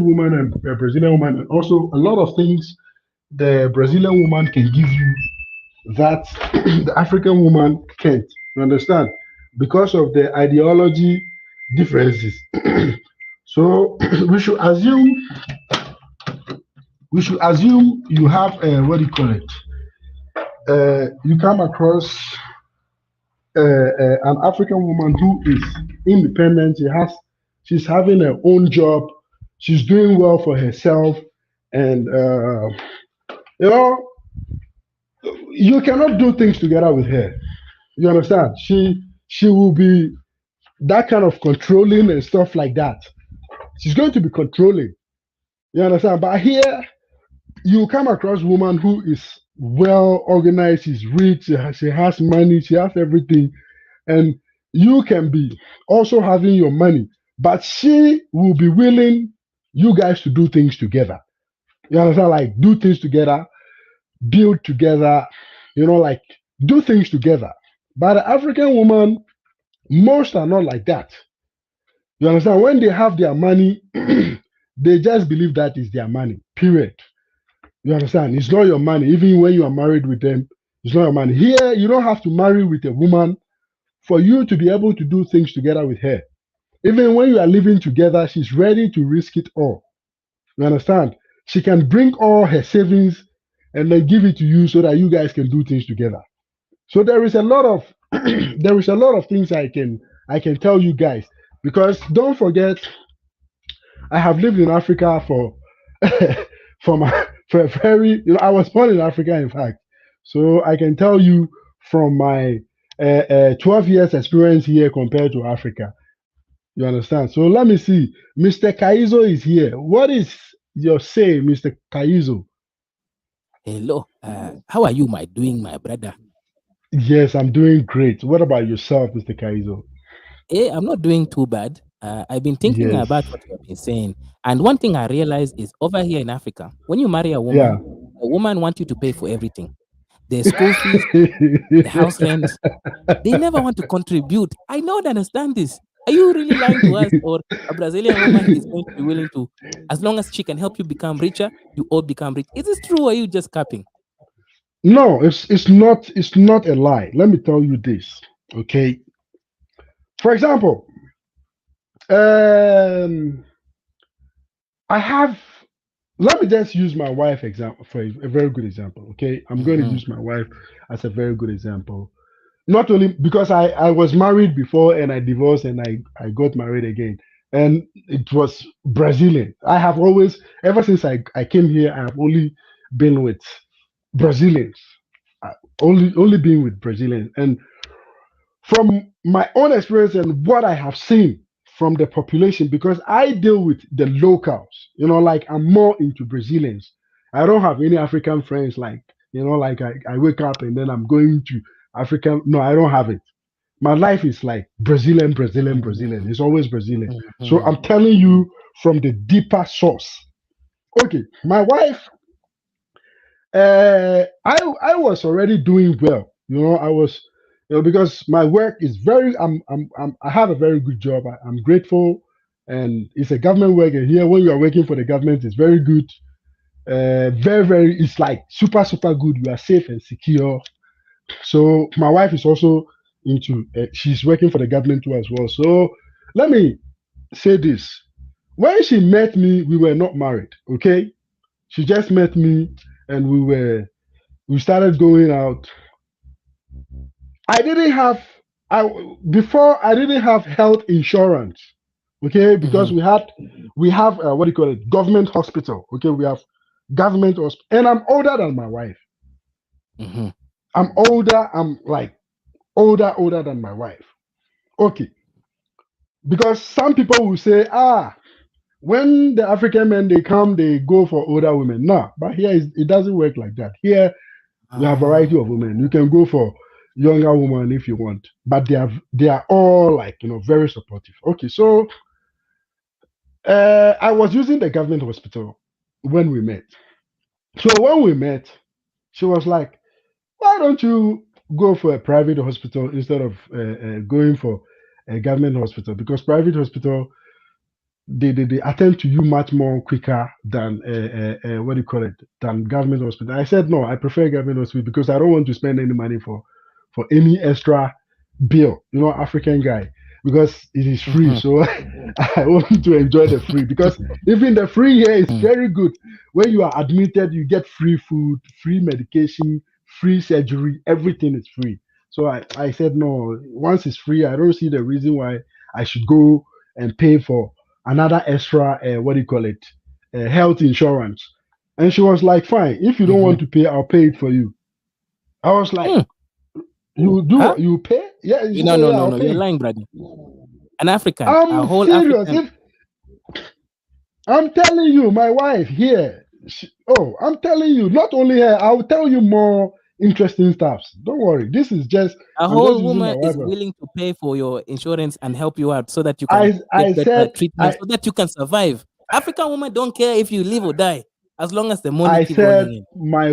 woman and Brazilian woman, and also a lot of things the Brazilian woman can give you that the African woman can't. You understand? Because of the ideology differences. So we should assume you have what do you call it? You come across an African woman who is independent. She's having her own job. She's doing well for herself, and you know you cannot do things together with her. You understand? She will be that kind of controlling and stuff like that. She's going to be controlling. You understand? But here you come across woman who is well organized, she's rich, she has money, she has everything, and you can be also having your money, but she will be willing you guys to do things together. You understand? Like do things together, build together, like do things together. But the African woman, most are not like that. You understand? When they have their money, they just believe that is their money. Period. You understand? It's not your money. Even when you are married with them, it's not your money. Here, you don't have to marry with a woman for you to be able to do things together with her. Even when you are living together, she's ready to risk it all. You understand? She can bring all her savings and then give it to you so that you guys can do things together. So there is a lot of there is a lot of things I can tell you guys, because don't forget I have lived in Africa for for a very, I was born in Africa, in fact. So I can tell you from my 12 years experience here compared to Africa. You understand? So let me see. Mr. Kaizo is here. What is your say, Mr. Kaizo? Hello. How are you, my doing, my brother? Yes, I'm doing great. What about yourself, Mr. Kaizo? I'm not doing too bad. I've been thinking Yes. about what you have been saying. And one thing I realized is over here in Africa, when you marry Yeah. a woman wants you to pay for everything. The school fees, the house rent, they never want to contribute. I don't understand this. Are you really lying to us? Or a Brazilian woman is going to be willing to, as long as she can help you become richer, you all become rich. Is this true or are you just capping? No, it's not a lie. Let me tell you this. Okay. For example, um I have let me just use my wife example for a very good example. Okay. I'm going to Mm-hmm. use my wife as a very good example. Not only because I was married before and I divorced and I got married again. And it was Brazilian. I have always, ever since I came here, I have only been with Brazilians. I only been with Brazilians. And from my own experience and what I have seen from the population, because I deal with the locals, like I'm more into Brazilians. I don't have any African friends, like, like I wake up and then I'm going to African. No, I don't have it. My life is like Brazilian, Brazilian, Brazilian. It's always Brazilian. So Mm-hmm. I'm telling you from the deeper source. Okay, my wife, I was already doing well. I was, because my work is very. I have a very good job. I'm grateful, and it's a government work. And here, when you are working for the government, it's very good. Very, very. It's like super, super good. You are safe and secure. So my wife is also into. She's working for the government too as well. So let me say this: when she met me, we were not married. Okay, she just met me, and we started going out. I didn't have I before I didn't have health insurance. Okay, because Mm-hmm. we have what do you call it? Government hospital. Okay, we have government hospital, and I'm older than my wife. Mm-hmm. I'm older. I'm like older than my wife. Okay, because some people will say, when the African men they come, they go for older women. No, but here it doesn't work like that. Here we have a variety Ah. of women. You can go for younger women if you want, but they are all like very supportive. Okay, so I was using the government hospital when we met. So when we met, she was like, "Why don't you go for a private hospital instead of going for a government hospital? Because private hospital they attend to you much more quicker than what do you call it, than government hospital. I said no, I prefer government hospital because I don't want to spend any money for any extra bill. You know, African guy, because it is free. Mhm. So I want to enjoy the free because even the free here is Mm. very good. When you are admitted, you get free food, free medication, free surgery. Everything is free. So I said no. Once it's free, I don't see the reason why I should go and pay for another extra what do you call it, health insurance. And she was like, fine, if you don't Mhm. want to pay, I'll pay it for you. I was like, Mm. you do Huh? what? You pay? Yeah. She No, said, no, yeah, no, I'll no. You're pay. lying, brother. An African, a I'm whole serious. African. If I'm telling you, my wife here, oh, I'm telling you, not only her, I'll tell you more interesting stuffs. Don't worry. This is just, A I'm just whole using my woman wife. is willing to pay for your insurance and help you out so that you can I get better said, treatment, so that you can survive. African women don't care if you live or die, as long as the money I keep rolling said, in. my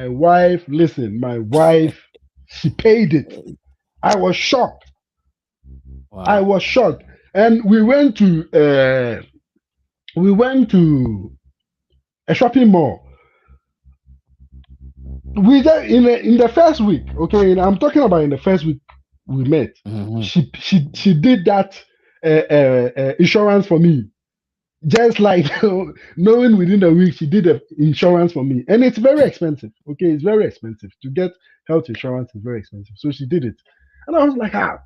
wife, listen, my wife, she paid it. Eh, I was shocked. I Wow. was shocked. And we went to a shopping mall. We just in the first week, okay. And I'm talking about in the first week we met. Mhm. She did that insurance for me. Just like knowing within the week she did the insurance for me, and it's very expensive. Okay, it's very expensive to get health insurance. Is very expensive, so she did it, and I was like, ah.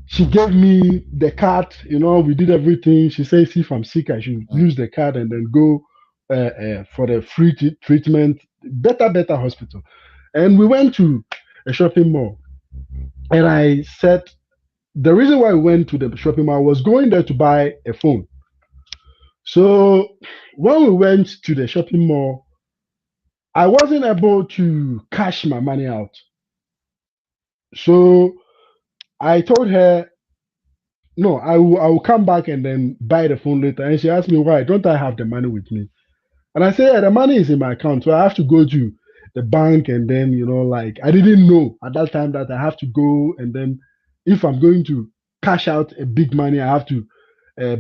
She gave me the card. You know, we did everything. She says if I'm sick, I should Mm. use the card and then go for the free treatment, better hospital. And we went to a shopping mall, and I said the reason why we went to the shopping mall was going there to buy a phone. So when we went to the shopping mall, I wasn't able to cash my money out. So I told her, no, I will come back and then buy the phone later. And she asked me why don't I have the money with me? And I said, yeah, the money is in my account, so I have to go to the bank and then like I didn't know at that time that I have to go and then if I'm going to cash out a big money, I have to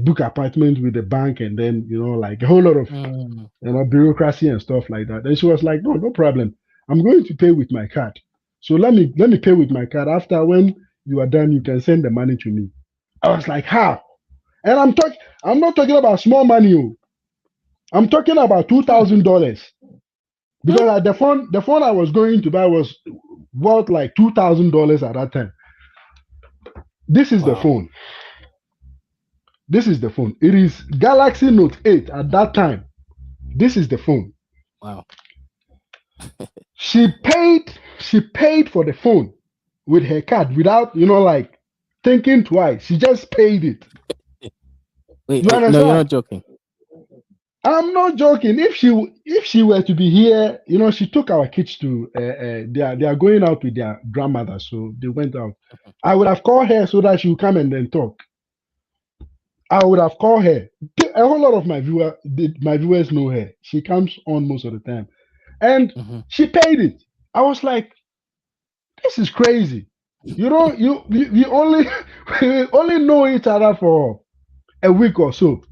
book appointment with the bank and then like a whole lot of Mm. bureaucracy and stuff like that. And she was like, no problem. I'm going to pay with my card. So let me pay with my card. After when you are done, you can send the money to me. I was like, how? And I'm not talking about small money. Oh. I'm talking about two Mm. thousand dollars. Mm. Because the phone I was going to buy was worth like $2,000 at that time. This is the Wow. phone. This is the phone. It is Galaxy Note 8 at that time. This is the phone. Wow. She paid for the phone with her card without like thinking twice. She just paid it. Wait, You no, you're understand? not joking. I'm not joking. If she were to be here, she took our kids to they are going out with their grandmother, so they went out. I would have called her so that she would come and then talk. I would have called her. A whole lot of my viewers know her. She comes on most of the time, and Mhm. she paid it. I was like, this is crazy. We only we only know each other for a week or so.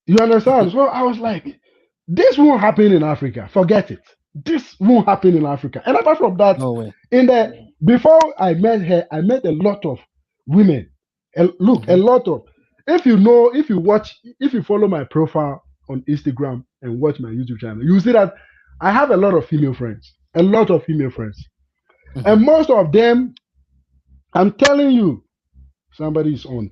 You understand? So I was like, this won't happen in Africa. Forget it. This won't happen in Africa. And apart from that, No way. before I met her, I met a lot of women. Look, a Mhm. lot of. If you follow my profile on Instagram and watch my YouTube channel, you see that I have a lot of female friends. A lot of female friends. Mhm. And most of them, I'm telling you, somebody is on.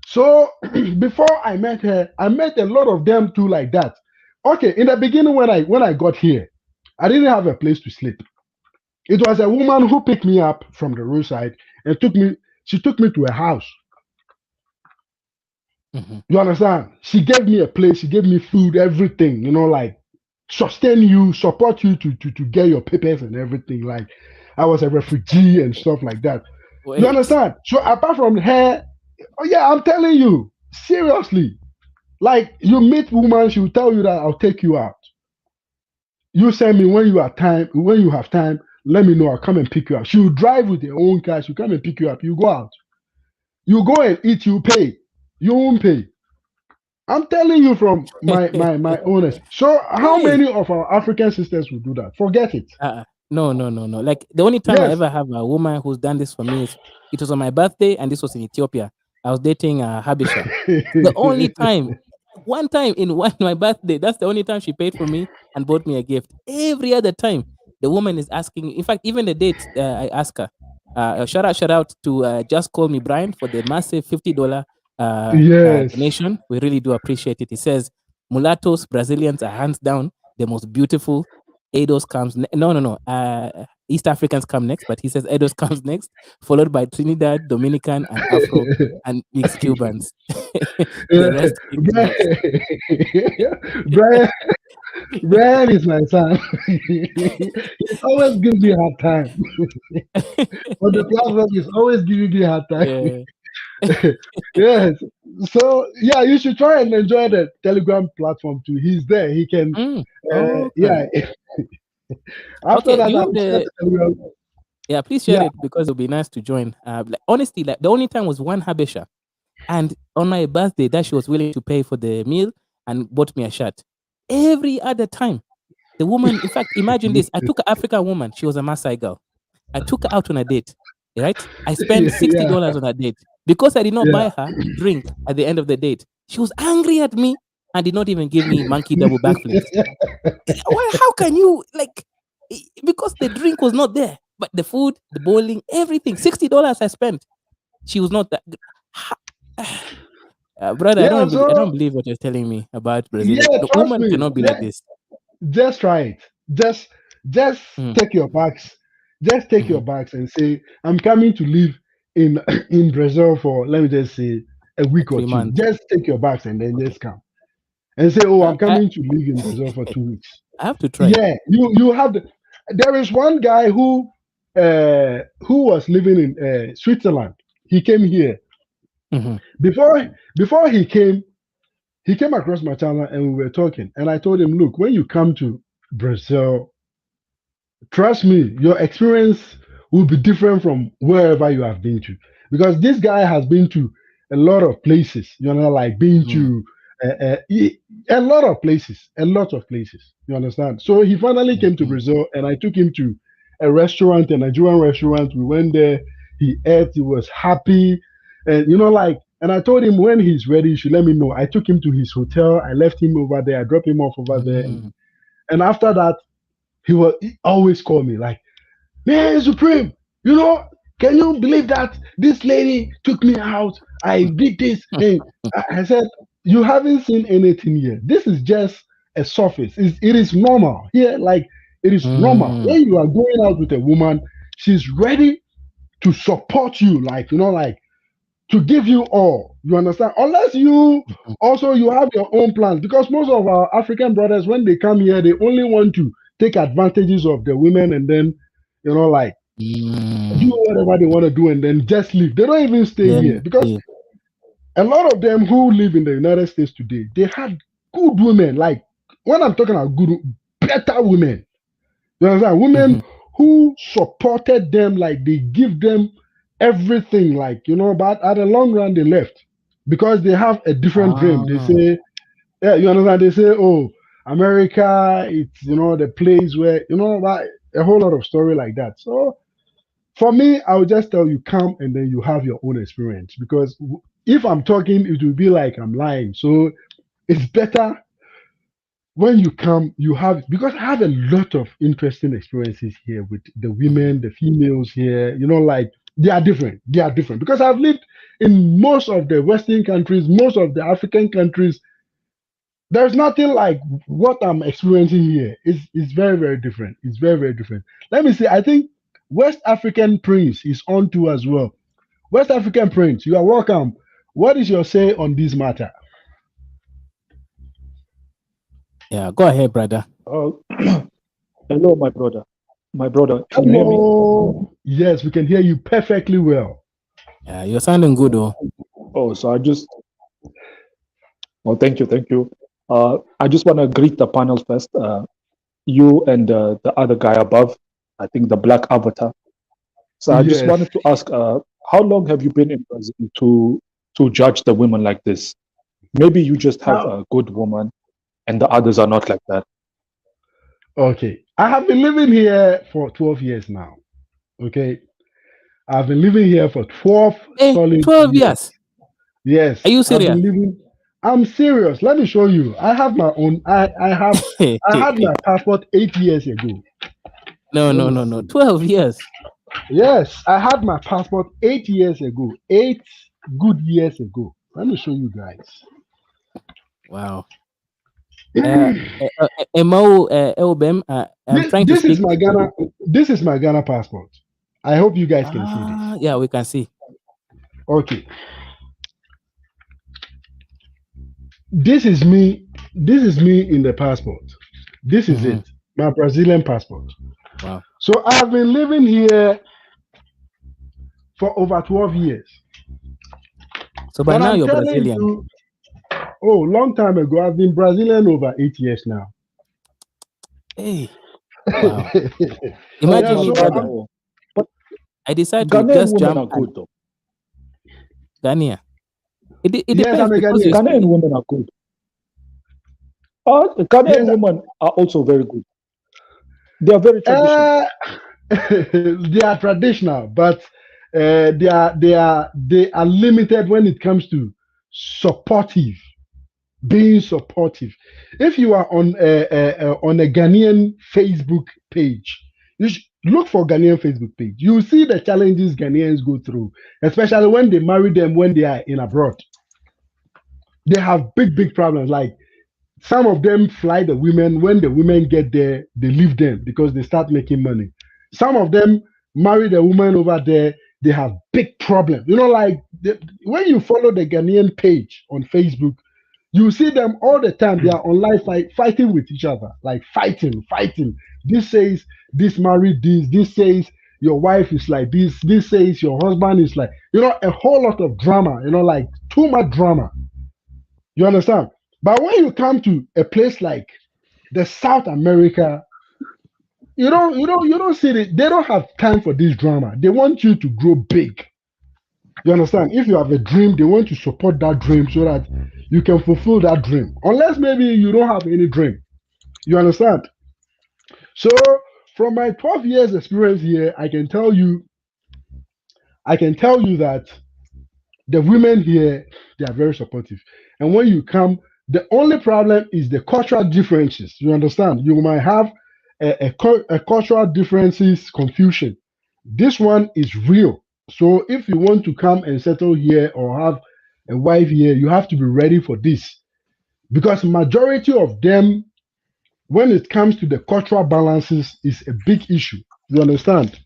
So before I met her, I met a lot of them too, like that. Okay, in the beginning when I got here, I didn't have a place to sleep. It was a woman who picked me up from the roadside and took me. She took me to a house. Mhm. You understand? She gave me a place. She gave me food, everything. Like sustain you, support you to get your papers and everything. Like I was a refugee and stuff like that. You Wait. understand? So apart from her, oh yeah, I'm telling you, seriously. Like you meet woman, she will tell you that I'll take you out. You send me when you have time, let me know. I'll come and pick you up. She will drive with her own car, she'll come and pick you up. You go out. You go and eat, you pay. You won't pay. I'm telling you from my own. So how Hey, many of our African sisters will do that? Forget it. no, no, no, no. Like the only time I Yes. ever have a woman who's done this for me is it was on my birthday, and this was in Ethiopia. I was dating Habisha. The only time, one time in one my birthday, that's the only time she paid for me and bought me a gift. Every other time, the woman is asking. In fact, even the date, I ask her. Shout out to Just Call Me Brian for the massive $50 Yes. donation. We really do appreciate it. He says mulattoes, Brazilians are hands down the most beautiful. Edos comes no. East Africans come next, but he says Edos comes next, followed by Trinidad, Dominican, and Afro, and mixed Cubans. The rest came next. Brian, Brian is my son. He always gives me a hard time. On the platform, he's always giving me a hard time. Yeah. Yes. So yeah, you should try and enjoy the Telegram platform too. He's there. He can. Okay. Yeah. After Okay. Do that, you I have will share the? Telegram. Yeah, please share Yeah. it because it'll be nice to join. Honestly, like the only time was one Habesha, and on my birthday, that she was willing to pay for the meal and bought me a shirt. Every other time, the woman. In fact, imagine this: I took an African woman. She was a Maasai girl. I took her out on a date, right? I spent sixty Yeah. dollars on a date because I did not Yeah. buy her drink at the end of the date. She was angry at me and did not even give me monkey double backflips. Why? How can you like? Because the drink was not there, but the food, the bowling, everything. $60 I spent. She was not that. Brother, Yeah. I don't So believe what you're telling me about Brazilian. yeah, The trust woman me. cannot be like this. Just try it. Just Mm, take your bags. Just take your mhm. bags and say, I'm coming to live in in Brazil for, let me just say, a Like week or three two. months. Just take your bags and then just come and say, oh, I, I'm I coming to live in Brazil for 2 weeks. I have to try. Yeah, you have the, there is one guy who was living in Switzerland. He came here. Mhm. Before he came across my channel and we were talking. And I told him, look, when you come to Brazil, trust me, your experience will be different from wherever you have been to. Because this guy has been to a lot of places, you know, like been Mm, to a lot of places, a lot of places. You understand? So he finally came to mhm, Brazil and I took him to a restaurant, a Nigerian restaurant. We went there, he ate, he was happy. And, you know, like, and I told him when he's ready, he should let me know. I took him to his hotel, I left him over there, I dropped him off over there. mm, And after that, he always called me like, man, Supreme, you know, can you believe that this lady took me out? I did this. And I said, you haven't seen anything here. This is just a surface. It is normal here. Like, it is normal. mm. When you are going out with a woman, she's ready to support you. Like, you know, like to give you all. You understand? Unless you Mhm. also you have your own plans. Because most of our African brothers, when they come here, they only want to take advantages of the women and then, you know, like do Mm. whatever they want to do and then just leave. They don't even stay Yeah, here because yeah. a lot of them who live in the United States today, they had good women. Like when I'm talking about good, better women. You understand? Women Mhm. who supported them, like they give them everything, like you know. But at the long run, they left because they have a different dream. They Ah. say, yeah, you understand? They say, oh, America, it's you know the place where you know that a whole lot of story like that. So for me, I would just tell you come and then you have your own experience because if I'm talking, it will be like I'm lying. So it's better when you come, you have because I have a lot of interesting experiences here with the Mhm. women, the females here. You know, like they are different. They are different because I've lived in most of the Western countries, most of the African countries. There's nothing like what I'm experiencing here. It's very, very different. It's very, very different. Let me see. I think West African Prince is on too as well. West African Prince, you are welcome. What is your say on this matter? Yeah, go ahead, brother. Oh, hello, my brother. My brother, can you hear me? Hello. Yes, we can hear you perfectly well. Yeah, you're sounding good, oh. Oh, so I just, oh, thank you. I just want to greet the panel first. You and the other guy above, I think the black avatar. So I just Yes. wanted to ask, how long have you been in Brazil to to judge the women like this. Maybe you just have Now, a good woman and the others are not like that. okay, I have been living here for 12 years now. Okay, I've been living here for 12 Hey, solid 12 years. years. Yes, Are you I've serious? been living. I'm serious. Let me show you. I have my own. I had my passport 8 years ago. No, Let no, me no, no. see. 12 years. Yes, I had my passport 8 years ago. 8 good years ago. Let me show you guys. Wow. Mo, Elbem, I'm This, trying to this is speak. my Ghana. This is my Ghana passport. I hope you guys can see this. Yeah, we can see. Okay, this is me. This is me in the passport. This is Mhm. it. My Brazilian passport. Wow. So I've been living here for over 12 years. So by But now I'm you're telling Brazilian. you, oh, long time ago, I've been Brazilian over 8 years now. Hey, wow. Oh, Yeah, Imagine me, so brother. but I decide to Ghanaian just women jump are and good though. Ghanaian. It yes, depends I'm a because you Ghanaian. Ghanaian see, women are good. Ghanaian Yes, women are also very good. They are very traditional. uh, they are traditional, but they are limited when it comes to supportive, being supportive. If you are on a Ghanaian Facebook page, you should look for Ghanaian Facebook page. You will see the challenges Ghanaians go through, especially when they marry them when they are in abroad. They have big problems. Like some of them fly the women. When the women get there, they leave them because they start making money. Some of them marry the woman over there. They have big problems. You know, like when you follow the Ghanaian page on Facebook, you see them all the time. They are online fighting with each other, like fighting. This says this married this. This says your wife is like this. This says your husband is like, a whole lot of drama. Like too much drama. You understand? But when you come to a place like the South America, you don't see it. They don't have time for this drama. They want you to grow big. You understand? If you have a dream, they want to support that dream so that you can fulfill that dream. Unless maybe you don't have any dream. You understand? So from my 12 years experience here, I can tell you that the women here, they are very supportive. And when you come, the only problem is the cultural differences. You understand? You might have a cultural differences confusion. This one is real. So if you want to come and settle here or have a wife here, you have to be ready for this. Because majority of them, when it comes to the cultural balances, is a big issue. You understand?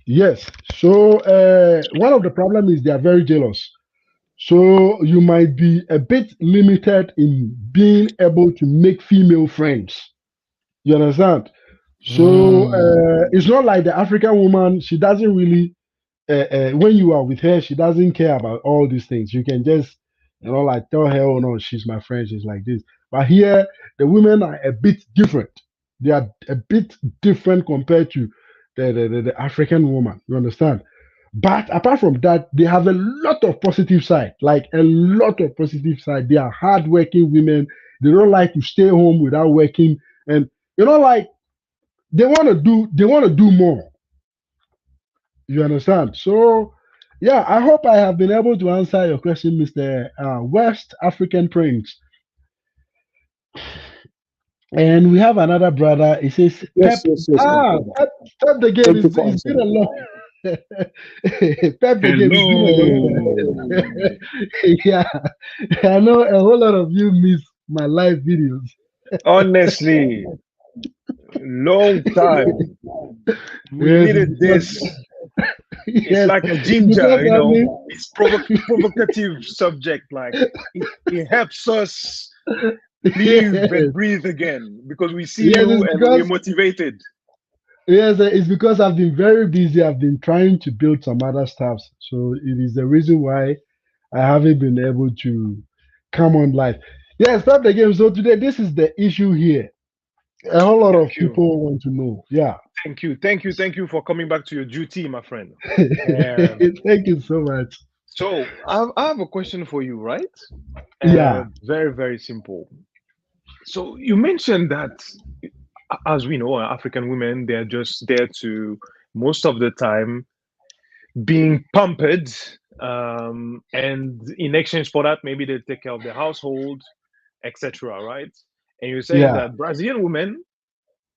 Yes. So one of the problem is they are very jealous. So you might be a bit limited in being able to make female friends. You understand? So Mm. it's not like the African woman. She doesn't really. When you are with her, she doesn't care about all these things. You can just, like tell her, oh no, she's my friend. She's like this. But here, the women are a bit different. They are a bit different compared to the African woman. You understand? But apart from that, they have a lot of positive side, like a lot of positive side. They are hardworking women. They don't like to stay home without working, and like they want to do more. You understand? So, yeah, I hope I have been able to answer your question, Mister West African Prince. And we have another brother. He says, Yes, Pep. yes, yes, my brother. Pep the game. Thank you It's, for it's been answering. a long. Pep the game. It's been a long Hello. time. Yeah, I know a whole lot of you miss my live videos. Honestly, long time. We Yes, it's needed because this. It's yes, like a it's because ginger, I It's provocative subject. Like it helps us live yes, and breathe again because we see yes, you it's and we're because motivated. yes, it's because I've been very busy. I've been trying to build some other stuff, so it is the reason why I haven't been able to come on live. Yeah, start the game. So today, this is the issue here. A whole lot of Thank you. people want to know. Yeah. Thank you for coming back to your duty, my friend. Um, Thank you so much. So I have a question for you, right? Yeah, Very, very simple. So you mentioned that, as we know, African women, they're just there to, most of the time, being pampered. And in exchange for that, maybe they take care of the household, etc. Right? And you're saying yeah. that Brazilian women,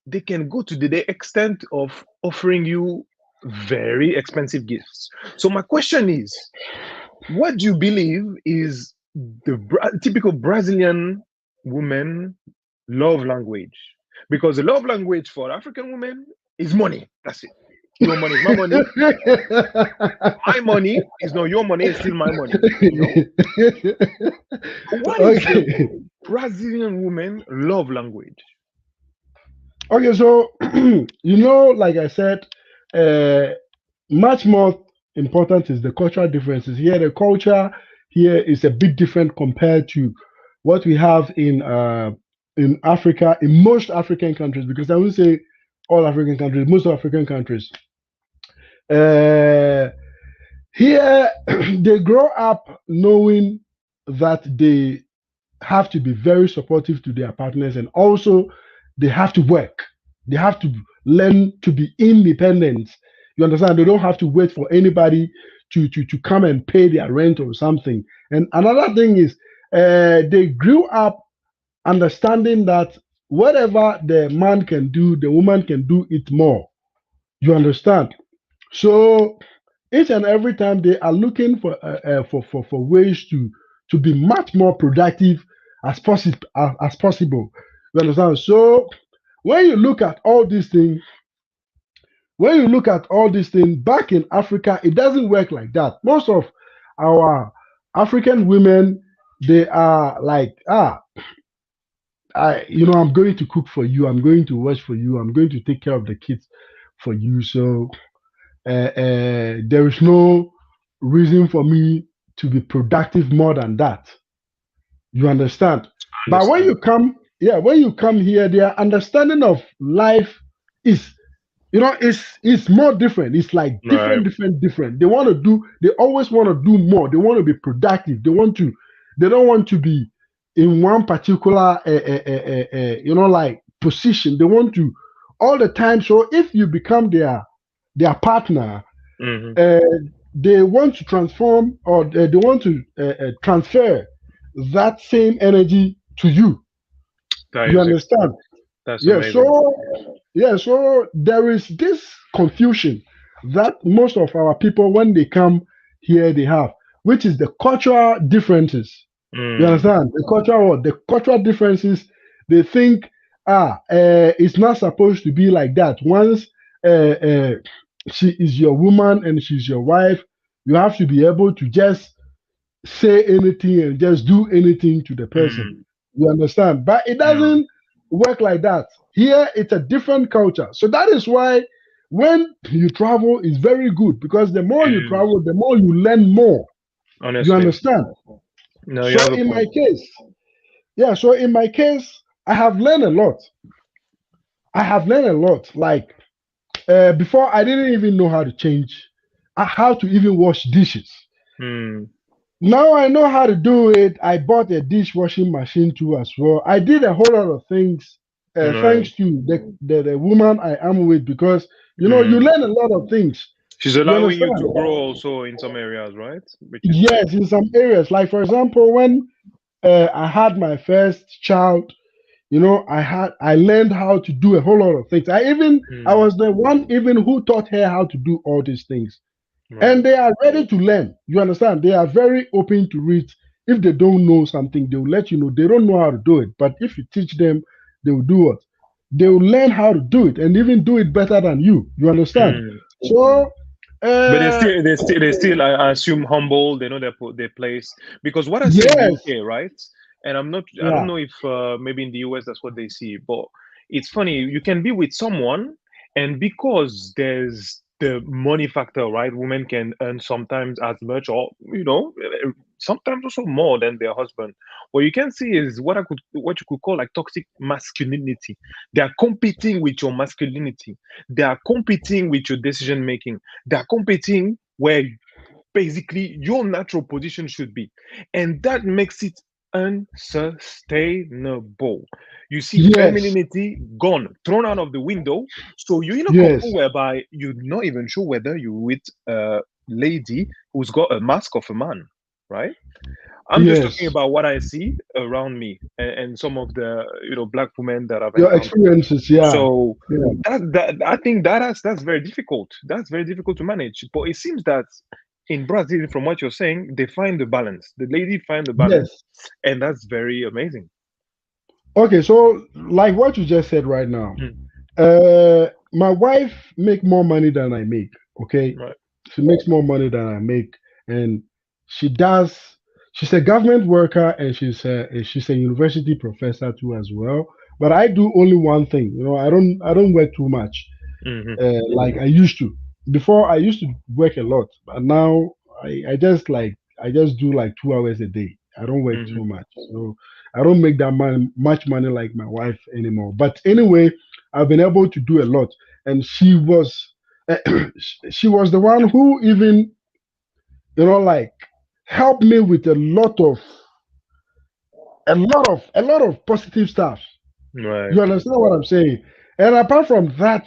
they can go to the extent of offering you very expensive gifts. So my question is, what do you believe is the typical Brazilian woman love language? Because the love language for African women is money. That's it. Your money is my money. My money is not your money. It's still my money. What is the Okay. Brazilian woman love language? Okay, so like I said, uh, much more important is the cultural differences. Here, the culture here is a bit different compared to what we have in Africa, in most African countries, because I would say all African countries, most African countries. Uh, Here, they grow up knowing that they have to be very supportive to their partners, and also they have to work. They have to learn to be independent. You understand? They don't have to wait for anybody to come and pay their rent or something. And another thing is, they grew up understanding that whatever the man can do, the woman can do it more. You understand? So each and every time they are looking for ways to be much more productive as possible. You understand? So when you look at all these things, when you look at all these things back in Africa, it doesn't work like that. Most of our African women, they are like, I'm going to cook for you, I'm going to wash for you, I'm going to take care of the kids for you. So there is no reason for me to be productive more than that. You understand? But when Understand? you come, yeah, when you come here, their understanding of life is, it's more different. It's like Right. different. They always want to do more. They want to be productive. They don't want to be in one particular, like position. They want to all the time. So if you become their partner, Hmm. uh, they want to transform, or they want to transfer that same energy to you. That You is understand? that's Yeah. amazing. So there is this confusion that most of our people, when they come here, they have, which is the cultural differences. You Mm. understand? The cultural differences. They think, it's not supposed to be like that. Once uh, uh, she is your woman and she's your wife, you have to be able to just say anything and just do anything to the person. Mm. You understand? But it Yeah. doesn't work like that. Here, it's a different culture. So that is why when you travel, it's very good, because the more It you is, travel, the more you learn more. You honestly. understand? No, you So have a in my point. case, yeah, so in my case, I have learned a lot. I have learned a lot. Like, before, I didn't even know how to change, how to even wash dishes. Mm. Now I know how to do it. I bought a dishwashing machine too as well. I did a whole lot of things, Right. thanks to the woman I am with, because you Mm. learn a lot of things. She's You allowing you understand? to grow also in some areas, right? Which is nice. Yes, in some areas, like for example, when I had my first child, I learned how to do a whole lot of things. I Mm. was the one even who taught her how to do all these things. Right. And they are ready to learn. You understand? They are very open to read. If they don't know something, they will let you know. They don't know how to do it. But if you teach them, they will do what? They will learn how to do it and even do it better than you. You understand? Mm. So, But uh, they still, I assume, humble. They know their place. Because what I see in the yes, UK, right? And I don't yeah, know if maybe in the US that's what they see, but it's funny. You can be with someone, and because there's the money factor, right? Women can earn sometimes as much, or sometimes also more than their husband. What you can see is what you could call like toxic masculinity. They are competing with your masculinity. They are competing with your decision making. They are competing where basically your natural position should be. And that makes it unsustainable. You see Yes, femininity gone, thrown out of the window. So you're in a yes, couple whereby you're not even sure whether you're with a lady who's got a mask of a man, right? I'm just talking yes. about what I see around me and some of the black women that I've Your encountered. experiences, yeah. So Yeah. that I think that's very difficult. That's very difficult to manage. But it seems that in Brazil, from what you're saying, they find the balance. The lady find the balance, Yes. and that's very amazing. Okay, so like what you just said right now, Mm, my wife make more money than I make. Okay, right. she makes more money than I make, and she does. She's a government worker, and she's a university professor too as well. But I do only one thing. I don't work too much, Hmm. like I used to. Before I used to work a lot, but now I just do like 2 hours a day. I don't work Hmm. too much, so I don't make that much money like my wife anymore. But anyway, I've been able to do a lot, and she was the one who even like helped me with a lot of positive stuff. Right. You understand what I'm saying? And apart from that,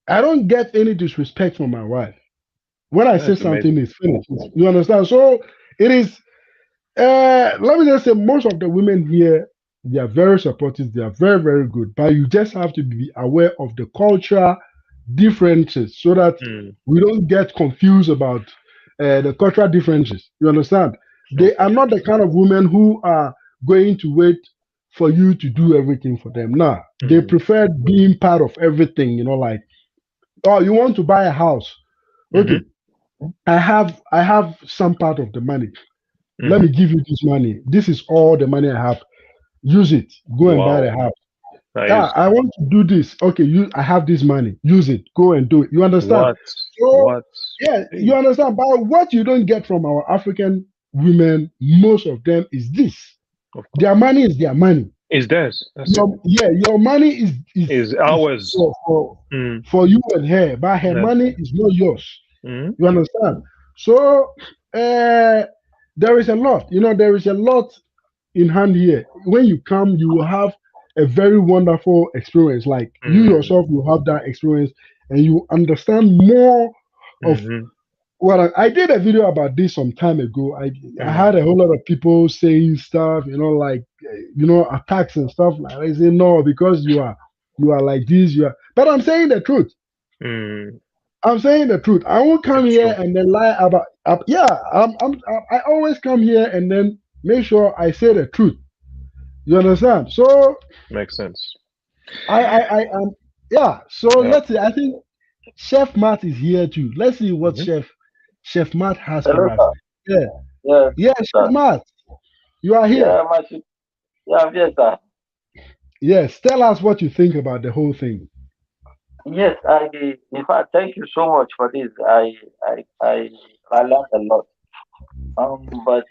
I don't get any disrespect from my wife. When I say That's something amazing. is finished. You understand? So it is. Let me just say, most of the women here, they are very supportive. They are very, very good. But you just have to be aware of the cultural differences so that Mm, we don't get confused about the cultural differences. You understand? They okay. are not the kind of women who are going to wait for you to do everything for them. Nah, they Hmm. prefer being part of everything. Like, oh, you want to buy a house? Hmm. Okay, I have some part of the money. Let me Hmm. give you this money. This is all the money I have. Use it. Go and buy the Wow. house. Yeah, Nice. I want to do this. Okay, I have this money. Use it. Go and do it. You understand? What? So What? yeah, you Hey. understand. But what you don't get from our African women, most of them is this. Of Their course. money is their money. It's theirs. That's it. Your money is Is is ours. for for Mm. for you and her, but her That's money is not yours. mm. You understand? So uh, there is a lot. There is a lot in hand here. When you come, you will have a very wonderful experience. Like you Mm. yourself, you have that experience, and you understand more of Hmm. what I did a video about this some time ago. I Mm. had a whole lot of people saying stuff, like attacks and stuff like that. I say no, because you are like this, but I'm saying the truth. Mm. I'm saying the truth. I won't come It's here true. and then lie about. Yeah, I always come here and then make sure I say the truth. You understand? So Makes sense. I am. Yeah. So Yeah. let's see. I think Chef Matt is here too. Let's see what Hmm. Chef Matt has Hello, for us. sir. Yeah. Yes, Yeah, Chef sir. Matt, you are here. Yeah, yeah, yes, sir. Yes. Tell us what you think about the whole thing. Yes, in fact, thank you so much for this. I learned a lot. But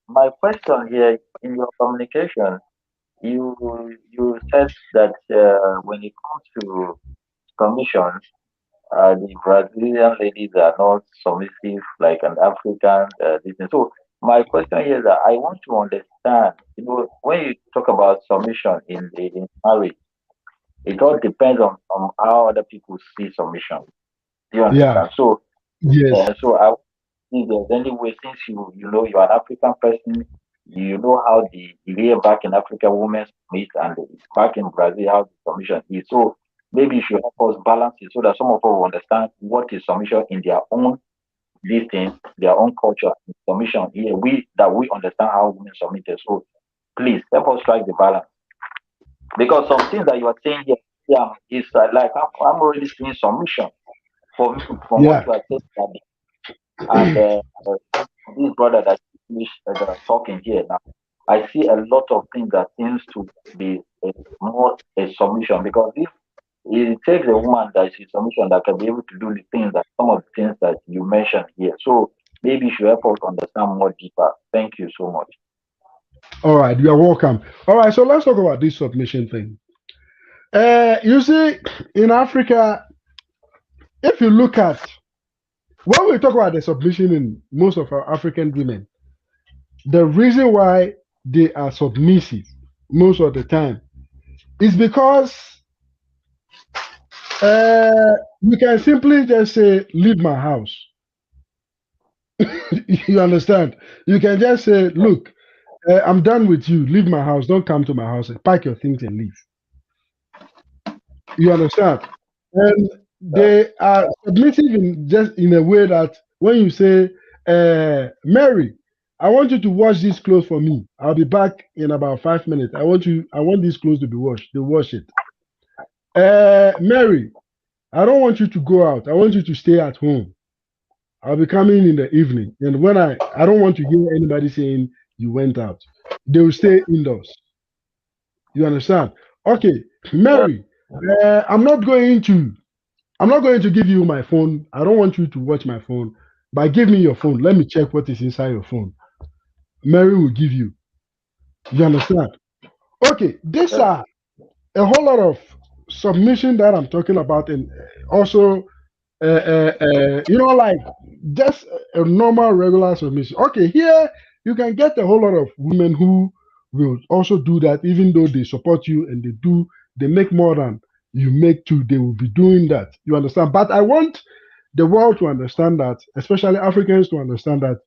my question here in your communication, you said that when it comes to submission, the Brazilian ladies are not submissive like an African. This thing. So my question here is that I want to understand. When you talk about submission in marriage, it all depends on how other people see submission. Do you Yeah. understand? So, Yes. so I want to see if there's any way, since you're an African person, you know how the here back in Africa women submit, and back in Brazil how the submission is. So maybe you should help us balance it so that some of us will understand what is submission in their own this thing, their own culture. Submission here, we understand how women submit it. So please help us strike the balance, because some things that you are saying here, yeah, is like I'm already seeing submission from what Yeah. you are saying, and this brother that is talking here now, I see a lot of things that seems to be more a submission, because if it takes a woman that is in submission that can be able to do the things that some of the things that you mentioned here. So maybe you should help us understand more deeper. Thank you so much. All right. You are welcome. All right. So let's talk about this submission thing. You see, in Africa, if you look at when we talk about the submission in most of our African women, the reason why they are submissive most of the time is because you can simply just say, "Leave my house." You understand? You can just say, "Look, I'm done with you. Leave my house. Don't come to my house. Pack your things and leave." You understand? And Yeah. they are submissive in just in a way that when you say, Mary, I want you to wash these clothes for me. I'll be back in about 5 minutes. I want these clothes to be washed. They wash it. Mary, I don't want you to go out. I want you to stay at home. I'll be coming in the evening. And when I don't want to hear anybody saying you went out. They will stay indoors. You understand? Okay, Yeah. Mary, I'm not going to give you my phone. I don't want you to watch my phone. But give me your phone. Let me check what is inside your phone. Mary will give you. You understand? Okay, these Yeah. are a whole lot of submission that I'm talking about, and also, like just a normal, regular submission. Okay, here you can get a whole lot of women who will also do that, even though they support you and they make more than you make too. They will be doing that. You understand? But I want the world to understand that, especially Africans to understand that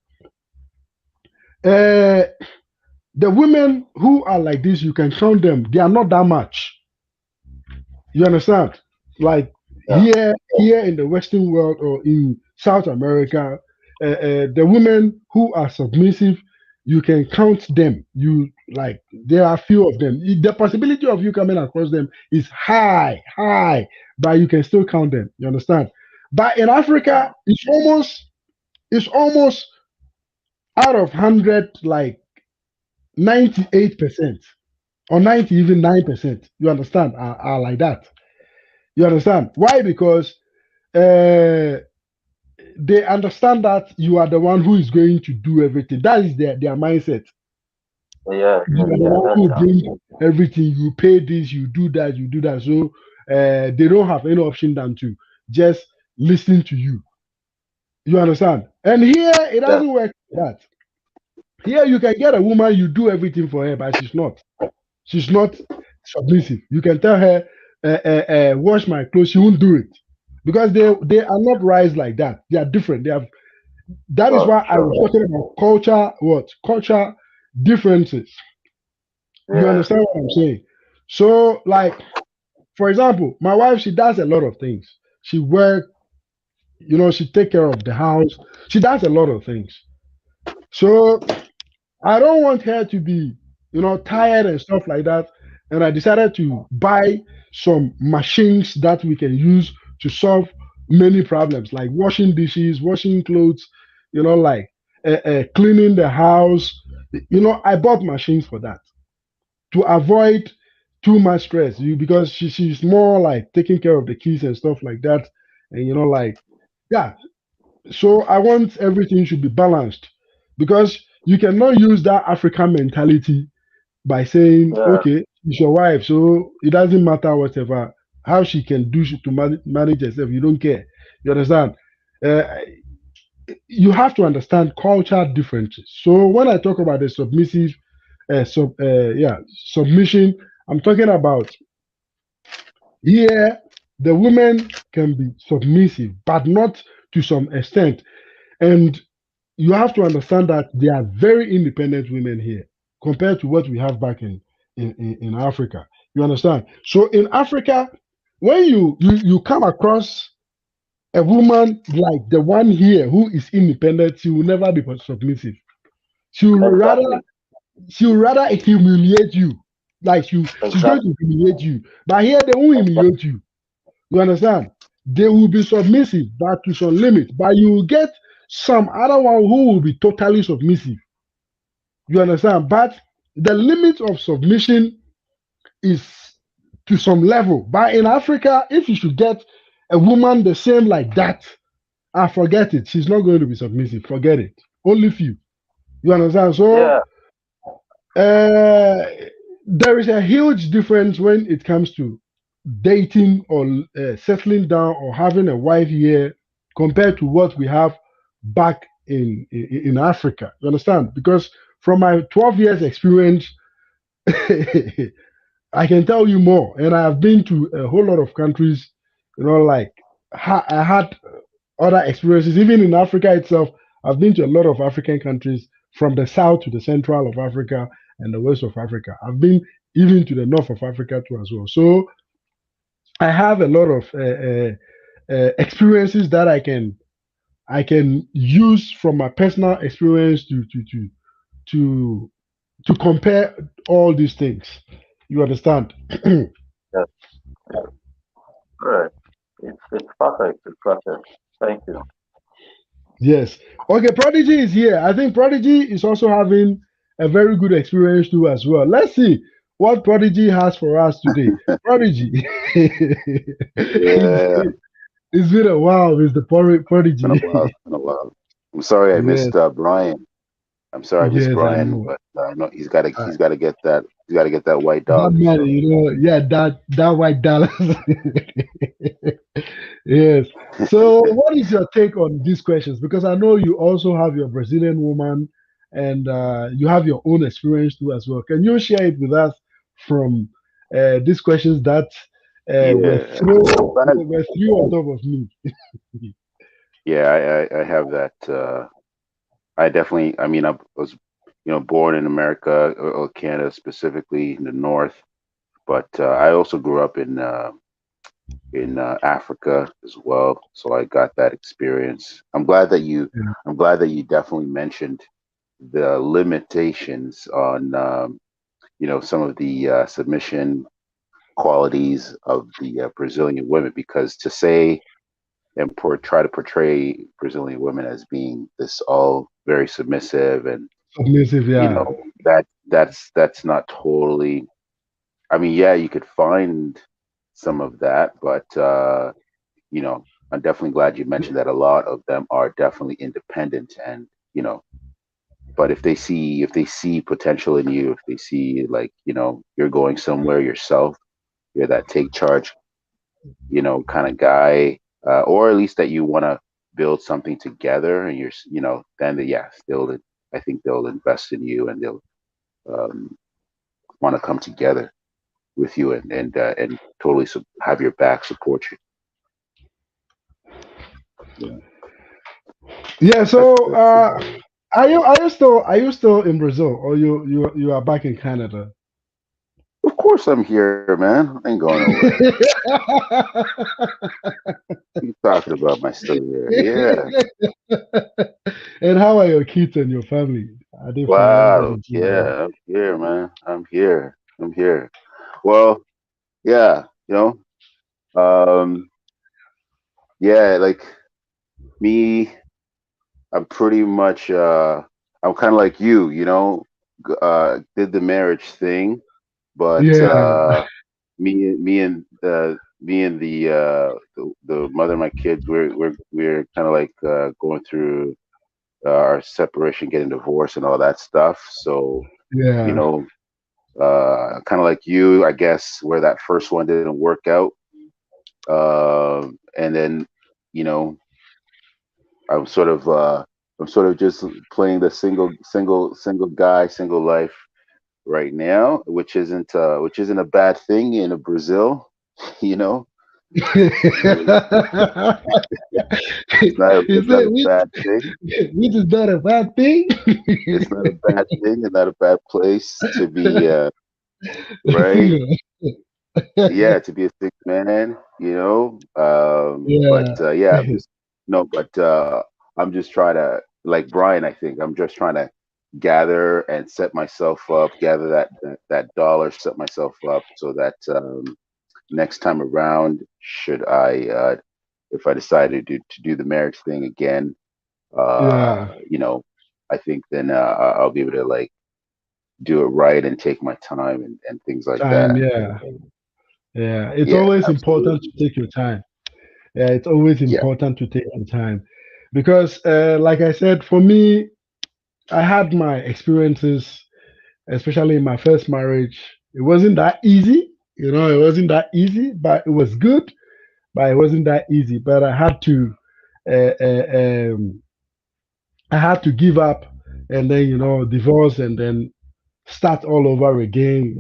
the women who are like this, you can count them. They are not that much. You understand? Like Yeah. here in the Western world or in South America, the women who are submissive, you can count them. You like there are few of them. The possibility of you coming across them is high, but you can still count them. You understand? But in Africa, it's almost out of 100, like 98% or 90, even 9%. You understand? Are like that. You understand? Why? Because uh, they understand that you are the one who is going to do everything. That is their mindset. Yeah. You are the Yeah. one That's who how. bring everything. You pay this, you do that, you do that. So they don't have any option than to just listen to you. You understand? And here it Yeah. doesn't work like that. Here you can get a woman, you do everything for her, but she's not. She's not submissive. You can tell her, wash my clothes. She won't do it because they are not raised like that. They are different. They have. That is Sure. why I was Sure. talking about culture. What culture differences? You Yeah. understand what I'm saying? So, like for example, my wife, she does a lot of things. She work. She take care of the house. She does a lot of things. So I don't want her to be, tired and stuff like that. And I decided to buy some machines that we can use to solve many problems, like washing dishes, washing clothes, like cleaning the house. I bought machines for that to avoid too much stress. Because she's more like taking care of the kids and stuff like that. And yeah, so I want everything should be balanced because you cannot use that African mentality by saying, Yeah. okay, she's your wife, so it doesn't matter whatever, how she can do to manage herself. You don't care. You understand? Uh, you have to understand culture differences. So when I talk about the submission, I'm talking about here the women can be submissive, but not to some extent. And you have to understand that they are very independent women here compared to what we have back in Africa. You understand? So in Africa, when you come across a woman like the one here who is independent, she will never be submissive. She will rather Exactly. she will rather humiliate you. Like she's going Exactly. to humiliate you. But here they won't humiliate you. You understand? They will be submissive, but to some limit. But you will get some other one who will be totally submissive. You understand? But the limit of submission is to some level. But in Africa, if you should get a woman the same like that, forget it. She's not going to be submissive. Forget it. Only few. You understand? So Yeah. uh, there is a huge difference when it comes to dating or settling down or having a wife here compared to what we have back in Africa. You understand? Because from my 12 years experience, I can tell you more, and I have been to a whole lot of countries. Like I had other experiences, even in Africa itself. I've been to a lot of African countries, from the south to the central of Africa and the west of Africa. I've been even to the north of Africa too as well. So I have a lot of experiences that I can use from my personal experience to to compare all these things. You understand? Yes, yes. Right. It's perfect. It's perfect. Thank you. Yes. Okay, Prodigy is here. I think Prodigy is also having a very good experience too as well. Let's see what Prodigy has for us today. Prodigy. Yeah, It's been a while with the been a Prodigy. while. It's been a while. I'm sorry I Yes, missed Brian. I'm sorry I missed yes, I Brian, know. but I know he's got to Uh, he's got to get that white that dollar. man, So yeah, that white Dallas. Yes. So, what is your take on these questions? Because I know you also have your Brazilian woman, and you have your own experience too as well. Can you share it with us from these questions that yeah, I'm glad. were threw on top of me? Yeah, I have that. I definitely. I mean, I was born in America or Canada, specifically in the north, but I also grew up in Africa as well. So I got that experience. Yeah. I'm glad that you definitely mentioned the limitations on some of the submission qualities of the Brazilian women, because to say and try to portray Brazilian women as being this all very submissive and Submissive, yeah. that's not totally. I mean, yeah, you could find some of that, but you know, I'm definitely glad you mentioned that a lot of them are definitely independent and, but if they see potential in you, if they see like, you're going somewhere yourself, you're that take charge, kind of guy, or at least that you want to build something together and then yes, I think they'll invest in you and they'll um, want to come together with you and totally have your back, support you. Yeah, Yeah. that's So, that's are you still in Brazil, or you are back in Canada? Of course I'm here, man. I ain't going nowhere. You talking about my still here? Yeah. And how are your kids and your family? Are they fine? Wow. Everybody doing well? Yeah, I'm here, man. I'm here. I'm here. Well, yeah, yeah, like me, I'm pretty much I'm kind of like you, did the marriage thing, but Yeah. me and the mother of my kids, we're kind of like going through our separation, getting divorced, and all that stuff. So, you Yeah. know, kind of like you, I guess, where that first one didn't work out, and then, you know, I'm sort of uh, I'm sort of just playing the single guy, single life right now, which isn't a bad thing in a Brazil, you know. It's not a, Is it's not a it bad thing. which is not a bad thing? It's not a bad thing and not a bad place to be, right? Single. Yeah, to be a sick man, but Yeah. yeah, I'm just no, but I'm just trying to, like Brian, I think I'm just trying to gather and set myself up, gather that dollar, set myself up so that next time around, should I if I decide to do the marriage thing again, uh, Yeah. you know, I think then I'll be able to like do it right and take my time and things like Time. that. Yeah. Yeah. It's Yeah, always important to absolutely. take your time. Yeah. It's always Yeah, important to take your time because, like I said, for me, I had my experiences, especially in my first marriage. It wasn't that easy. It wasn't that easy, but it was good. But it wasn't that easy. But I had to. I had to give up and then divorce and then start all over again.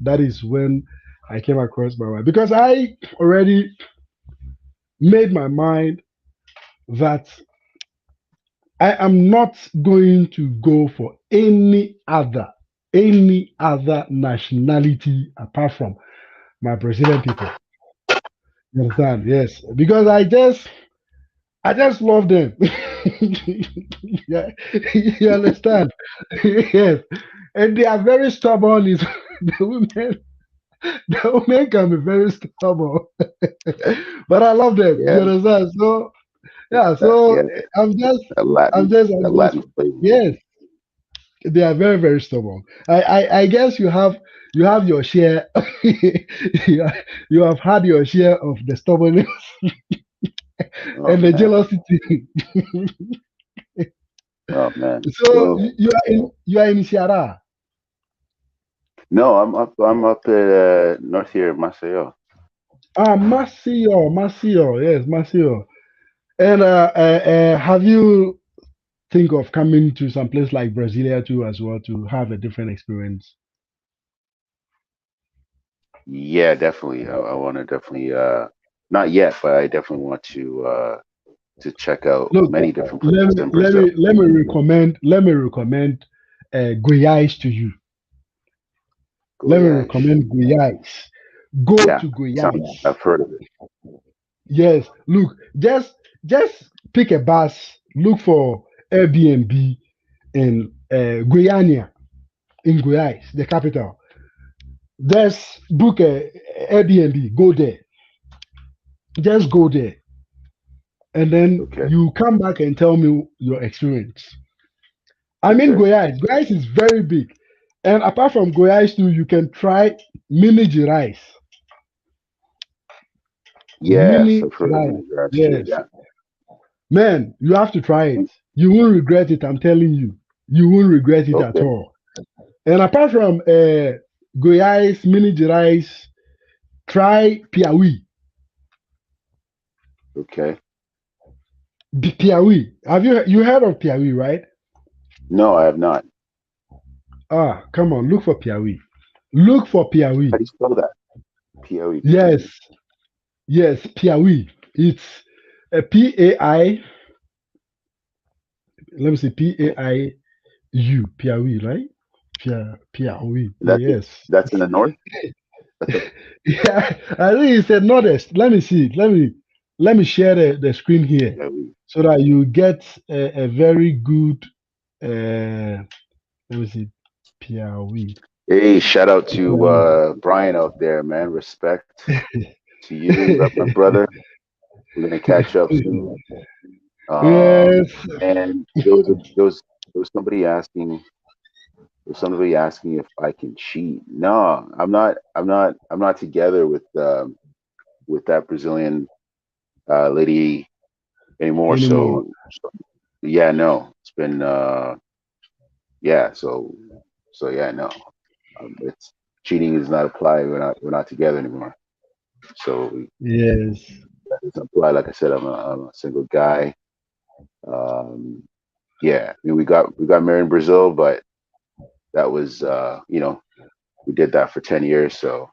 That is when I came across my wife because I already made my mind that I am not going to go for any other nationality apart from my Brazilian people. You understand? Yes, because I just love them. Yeah, you understand? Yes, and they are very stubborn. Is the women? The women can be very stubborn, but I love them. You Yeah, understand? So yeah, so yeah, I'm just, that I'm Latin, just, that I'm just. Latin flavor. Yes, they are very, very stubborn. I guess you have your share. you, you have had your share of the stubbornness Oh and the man, jealousy. oh man. So Well, you are in Ceará. no, I'm up at north here, Maceió. Ah, Maceió, yes, Maceió. And have you think of coming to some place like Brasilia too as well to have a different experience? Yeah, definitely. I want to definitely not yet, but I definitely want to check out Look, many different let places me in let Brazil. me let me recommend Goiás to you. Let me Goiás. recommend Goiás. Go Yeah, to some Goiás. I've heard of it. Yes, look, just pick a bus, look for Airbnb in Goiânia, in Goiás, the capital. Just book a Airbnb, go there. Just go there, and then Okay, you come back and tell me your experience. I mean, okay. Goiás. Goiás is very big, and apart from Goiás too, you can try mini rice. Yes, Mini I've heard of rice. mini grass too. Yes, Yeah. man, you have to try it. You won't regret it. I'm telling you, you won't regret it at Okay, all. And apart from Goiás, mini rice, try Piauí. okay. Piauí. Have you heard of Piauí, right? No, I have not. Ah, come on, look for Piauí. Look for How Piauí. do you spell that? P-O-E. Yes, yes, Piauí. It's a P-A-I. Let me see, P-A-I-U. Piauí, right? Piauí. That's Yes. that's in the north. That's a Yeah, I think he said noticed. Let me see. Let me share the screen here P-O-E. so that you get a very good. Let me see. Piauí. Hey, shout out to Piauí. Brian out there, man. Respect to you, my brother. We're gonna catch up soon. Yes. And there was somebody asking if I can cheat. No, I'm not together with that Brazilian lady anymore. Anymore. So yeah, no, it's been yeah. So yeah, no, it's cheating does not apply. We're not together anymore. So Yes. that doesn't apply. Like I said, I'm a single guy. Um, yeah, I mean, we got married in Brazil, but that was we did that for 10 years. So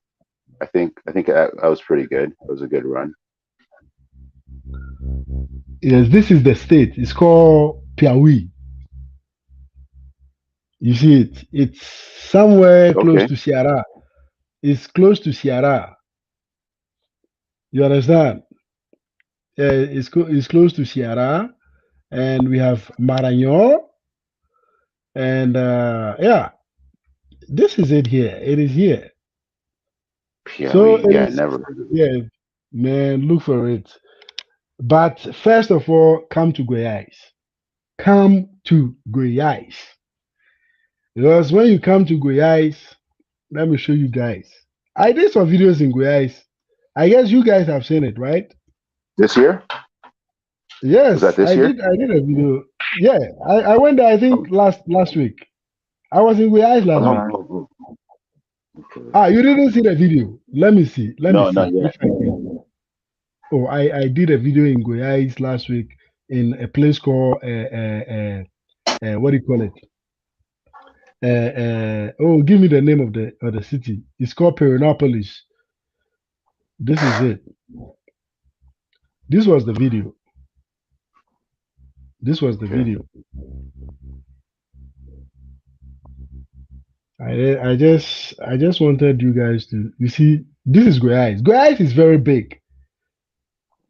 I think that was pretty good. It was a good run. Yes. This is the state. It's called Piauí. You see it. It's somewhere close Okay. to Ceará. It's close to Ceará. You understand? It's close to Ceará, and we have Maranhão, and yeah, this is it here. It is here. So PLE. it Yeah, is. never heard of it. Yeah, man, look for it. But first of all, come to Goiás. Come to Goiás. Because when you come to Goiás, let me show you guys. I did some videos in Goiás. I guess you guys have seen it, right? This year? Was that Yes, this I year? did. I did a video. Yeah, I went there. I think Oh, last week. I was in Goiás last week. oh, okay. Ah, you didn't see the video. Let me see. Let me No, not see yet. if I can. Oh, I did a video in Goiás last week. in a place called what do you call it? Oh, give me the name of the city. It's called Perinopolis. This is it. This was the video. This was the Okay. video. I just wanted you guys to, you see, this is Goiás. Goiás is very big.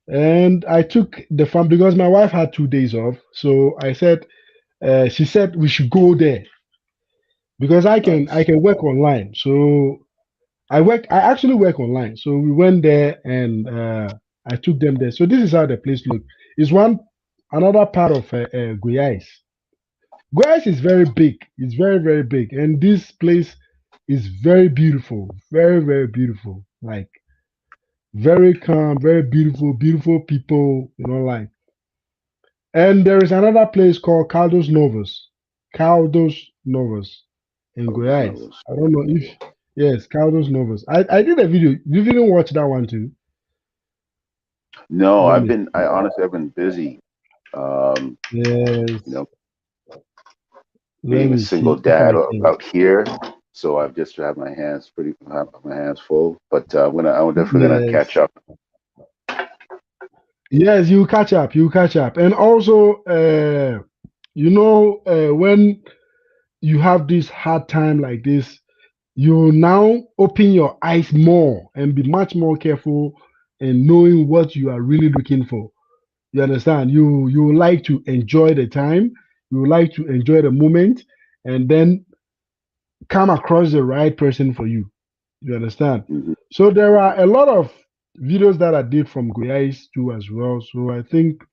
And I took the farm because my wife had 2 days off. So I said, she said we should go there because I Nice. can work online. So I actually work online. So we went there and I took them there. So this is how the place looks. It's another part of Goiás. Goiás is very big. It's very, very big. And this place is very beautiful. Very, very beautiful. Like very calm, very beautiful, beautiful people, like. And there is another place called Caldos Novos. Caldos Novos in Oh, there's no Goiás. those. I don't know if yes, Caldos Novos. I did a video. You didn't watch that one too? No, Let me I honestly, I've been busy. Um, yes, you know, let being a me single see if dad I can. out here, so I've just had my hands full. But I'm definitely gonna catch Yes. up. Yes, you catch up, you catch up. And also when you have this hard time like this, you now open your eyes more and be much more careful in knowing what you are really looking for. You understand? You like to enjoy the time, you like to enjoy the moment, and then come across the right person for you. You understand? Hmm. So there are a lot of videos that I did from Goiás too as well. So I think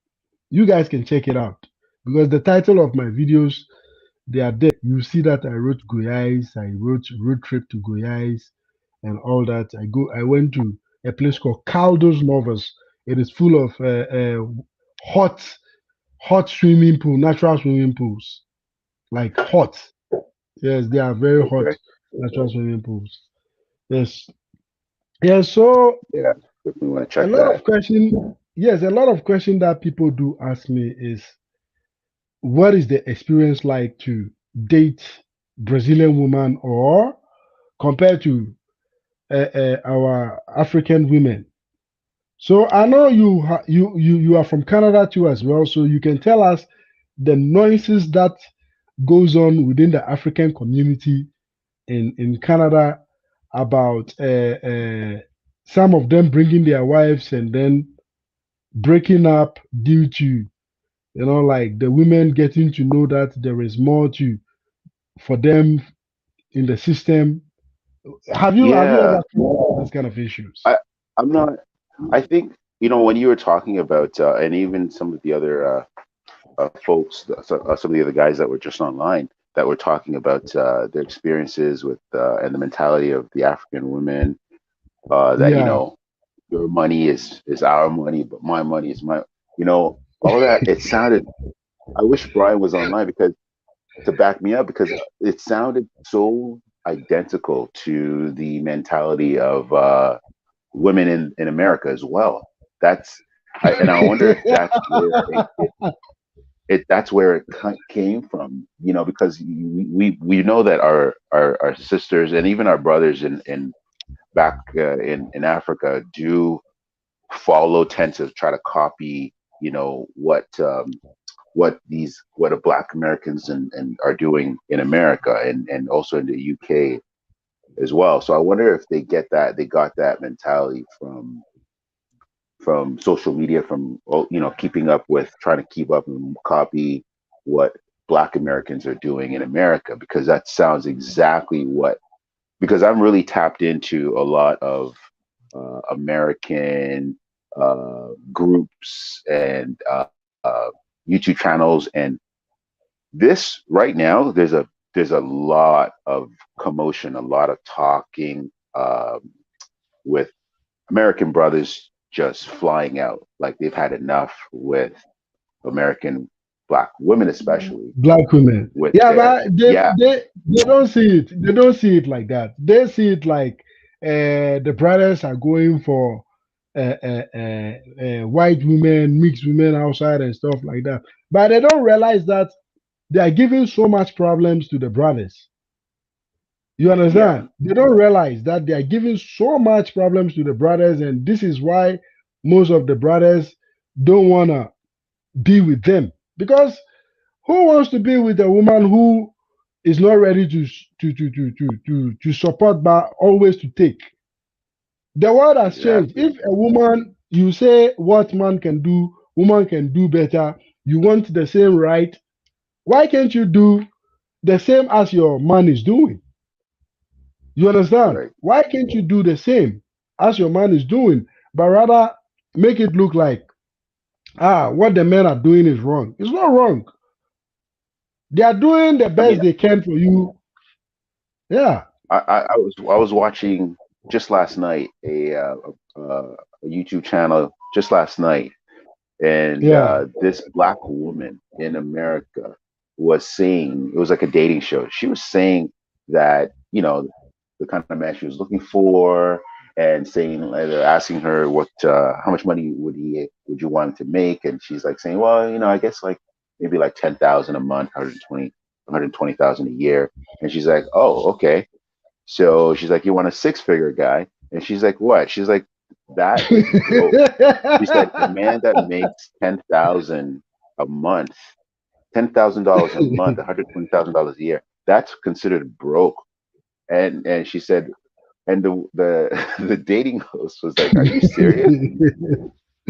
you guys can check it out because the title of my videos, they are there. You see that I wrote Goiás, I wrote road trip to Goiás and all that. I went to a place called Caldos Novas. It is full of hot hot swimming pool, natural swimming pools, like hot. Yes, they are very hot Okay. natural swimming pools. Yes, yes. So Yeah, definitely want to a check lot that. of question. Yes, a lot of question that people do ask me is, what is the experience like to date Brazilian woman or compared to our African women? So I know you are from Canada too as well, so you can tell us the noises that goes on within the African community in Canada about some of them bringing their wives and then breaking up due to like the women getting to know that there is more to for them in the system. Have you Yeah, ever come across this kind of issues? I I'm not. I think when you were talking about and even some of the other folks, some of the other guys that were just online that were talking about their experiences with and the mentality of the African women, that Yeah. your money is our money, but my money is my, all that. It sounded. I wish Brian was online because to back me up because it sounded so identical to the mentality of women in America as well. That's and I wonder if that's where that's where it came from, because we know that our sisters and even our brothers in back in Africa do tend to try to copy, what Black Americans and are doing in America and also in the UK as well. So I wonder if they got that mentality from social media, from keeping up with trying to keep up and copy what Black Americans are doing in America, because that sounds exactly because I'm really tapped into a lot of American groups and YouTube channels, and this right now there's a lot of commotion, a lot of talking, with American brothers just flying out like they've had enough with American Black women, especially Black women. with Yeah, their but they, yeah. they they don't see it. They don't see it like that. They see it like the brothers are going for white women, mixed women outside and stuff like that. But they don't realize that they are giving so much problems to the brothers. You Yeah. understand? They don't realize that they are giving so much problems to the brothers, and this is why most of the brothers don't wanna be with them. Because who wants to be with a woman who is not ready to support but always to take? The world has changed. Exactly. If a woman, you say what man can do, woman can do better, you want the same right, why can't you do the same as your man is doing? You understand? Right. Why can't you do the same as your man is doing, but rather make it look like what the men are doing is wrong? It's not wrong. They are doing the I mean, best they can for you. Yeah, I was watching just last night a YouTube channel just last night, and yeah. this black woman in America was saying, it was like a dating show. She was saying that, the kind of man she was looking for, and saying, like, they're asking her what how much money would you want to make, and she's like saying, well, I guess like maybe like 10,000 a month, 120,000 a year. And she's like, oh, okay. So she's like, you want a six-figure guy? And she's like, what? She's like, that is broke. She's like, a man that makes 10,000 a month, $10,000 a month, $120,000 a year, that's considered broke. And she said, and the the dating host was like, are you serious?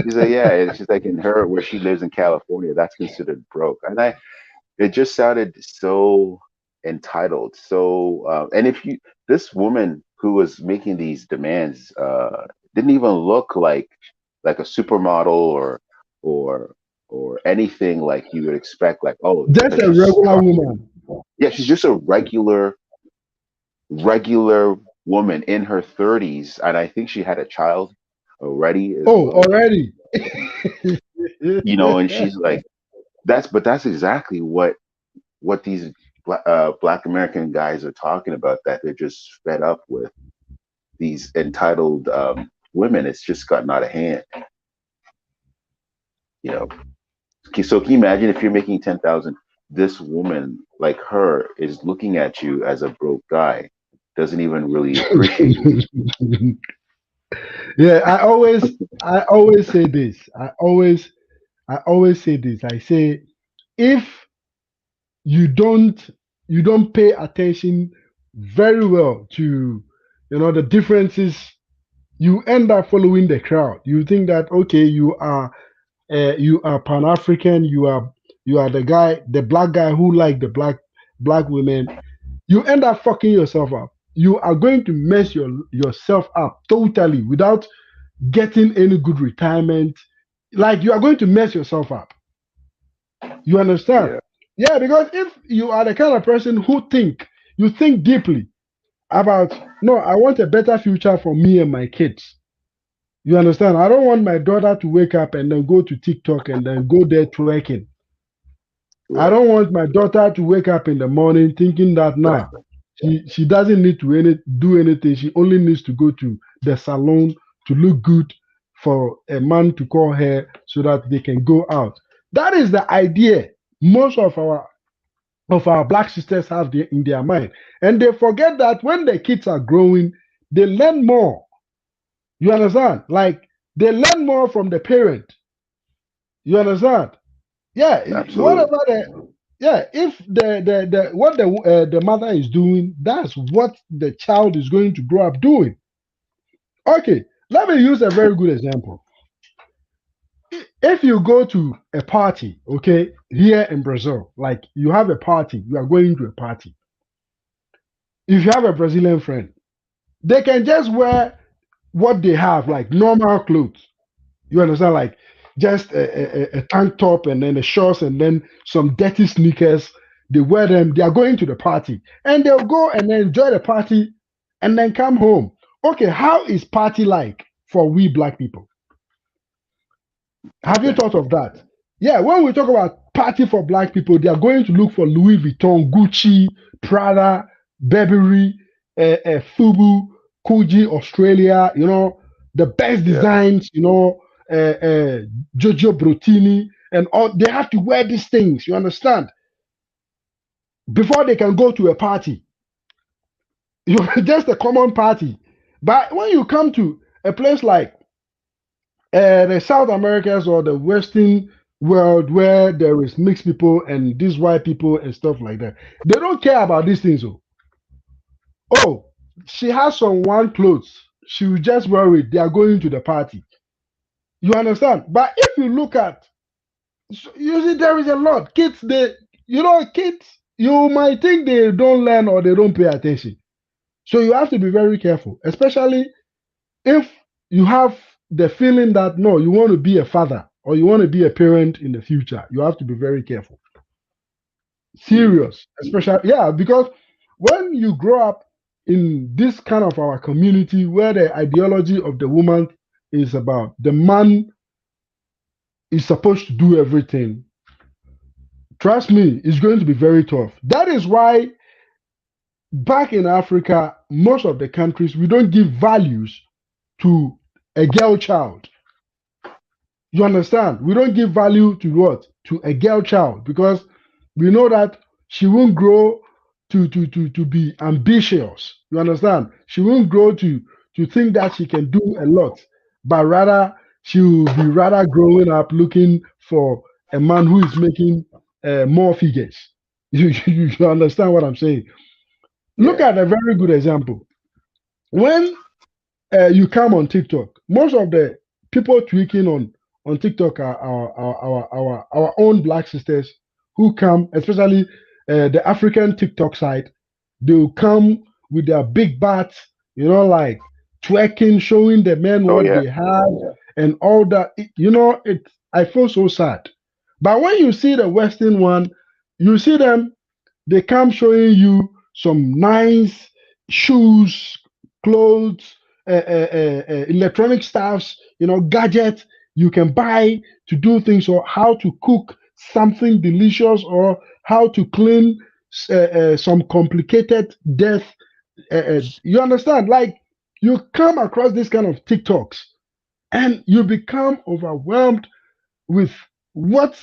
She's like, yeah. And she's like, in her, where she lives in California, that's considered broke. And it just sounded so entitled. So, and if you, this woman who was making these demands, didn't even look like a supermodel or or anything like you would expect. Like, oh, Just because a she's regular strong. woman. Yeah, she's just a regular woman in her 30s, and I think she had a child already as Oh, well. already. And she's like, that's exactly what these black American guys are talking about, that they're just fed up with these entitled women. It's just gotten out of hand. You know. So can you imagine if you're making 10,000, this woman like her is looking at you as a broke guy, doesn't even really appreciate you. Yeah, I always say this. I always say this. I say if you don't you don't pay attention very well to the differences, you end up following the crowd. You think that okay, you are Pan African, you are the black guy who like the black women. You end up fucking yourself up. You are going to mess yourself up totally without getting any good retirement. Like you are going to mess yourself up. You understand? Yeah, Yeah, because if you are the kind of person you think deeply about, no, I want a better future for me and my kids. You understand? I don't want my daughter to wake up and then go to TikTok and then go there twerking. I right. don't want my daughter to wake up in the morning thinking that nah, Exactly. she doesn't need to do anything. She only needs to go to the salon to look good for a man to call her so that they can go out. That is the idea most of our black sisters have in their mind. And they forget that when the kids are growing, they learn more. You understand? Like they learn more from the parent. You understand? Yeah, Absolutely. whatever if the what the mother is doing, that's what the child is going to grow up doing. Okay, let me use a very good example. If you go to a party, okay, here in Brazil, like you have a party, you are going to a party. If you have a Brazilian friend, they can just wear what they have, like normal clothes. You understand? Like just a tank top and then a shorts and then some dirty sneakers. They wear them. They are going to the party and they'll go and then enjoy the party and then come home. Okay, how is party like for we black people? Have you Okay. thought of that? Yeah, when we talk about party for black people, they are going to look for Louis Vuitton, Gucci, Prada, Burberry, Fubu, Coogee, Australia, the best Yeah. designs, Giorgio Brutini, and all. They have to wear these things, you understand, before they can go to a party. You're just a common party. But when you come to a place like the South Americas or the Western world where there is mixed people and these white people and stuff like that, they don't care about these things. Oh, she has some one clothes. She will just wear it. They are going to the party. You understand? But if you look at, you see, there is a lot. Kids, kids, you might think they don't learn or they don't pay attention. So you have to be very careful, especially if you have the feeling that no, you want to be a father or you want to be a parent in the future. You have to be very careful. Serious, especially, yeah, because when you grow up in this kind of our community where the ideology of the woman is about the man is supposed to do everything, trust me, it's going to be very tough. That is why back in Africa, most of the countries, we don't give values to a girl child. You understand? We don't give value to what? To a girl child because we know that she won't grow to be ambitious. You understand? She won't grow to think that she can do a lot, but rather she will be rather growing up looking for a man who is making more figures. You understand what I'm saying? Look Yeah. at a very good example. When you come on TikTok, most of the people tweaking on TikTok are our own black sisters who come, especially the African TikTok side. They'll come with their big butts, like twerking, showing the men Oh what yeah. they have and all that. I feel so sad. But when you see the Western one, you see them, they come showing you some nice shoes, clothes, electronic stuffs, gadgets you can buy to do things, or how to cook something delicious, or how to clean some complicated death. You understand? Like you come across this kind of TikToks and you become overwhelmed with what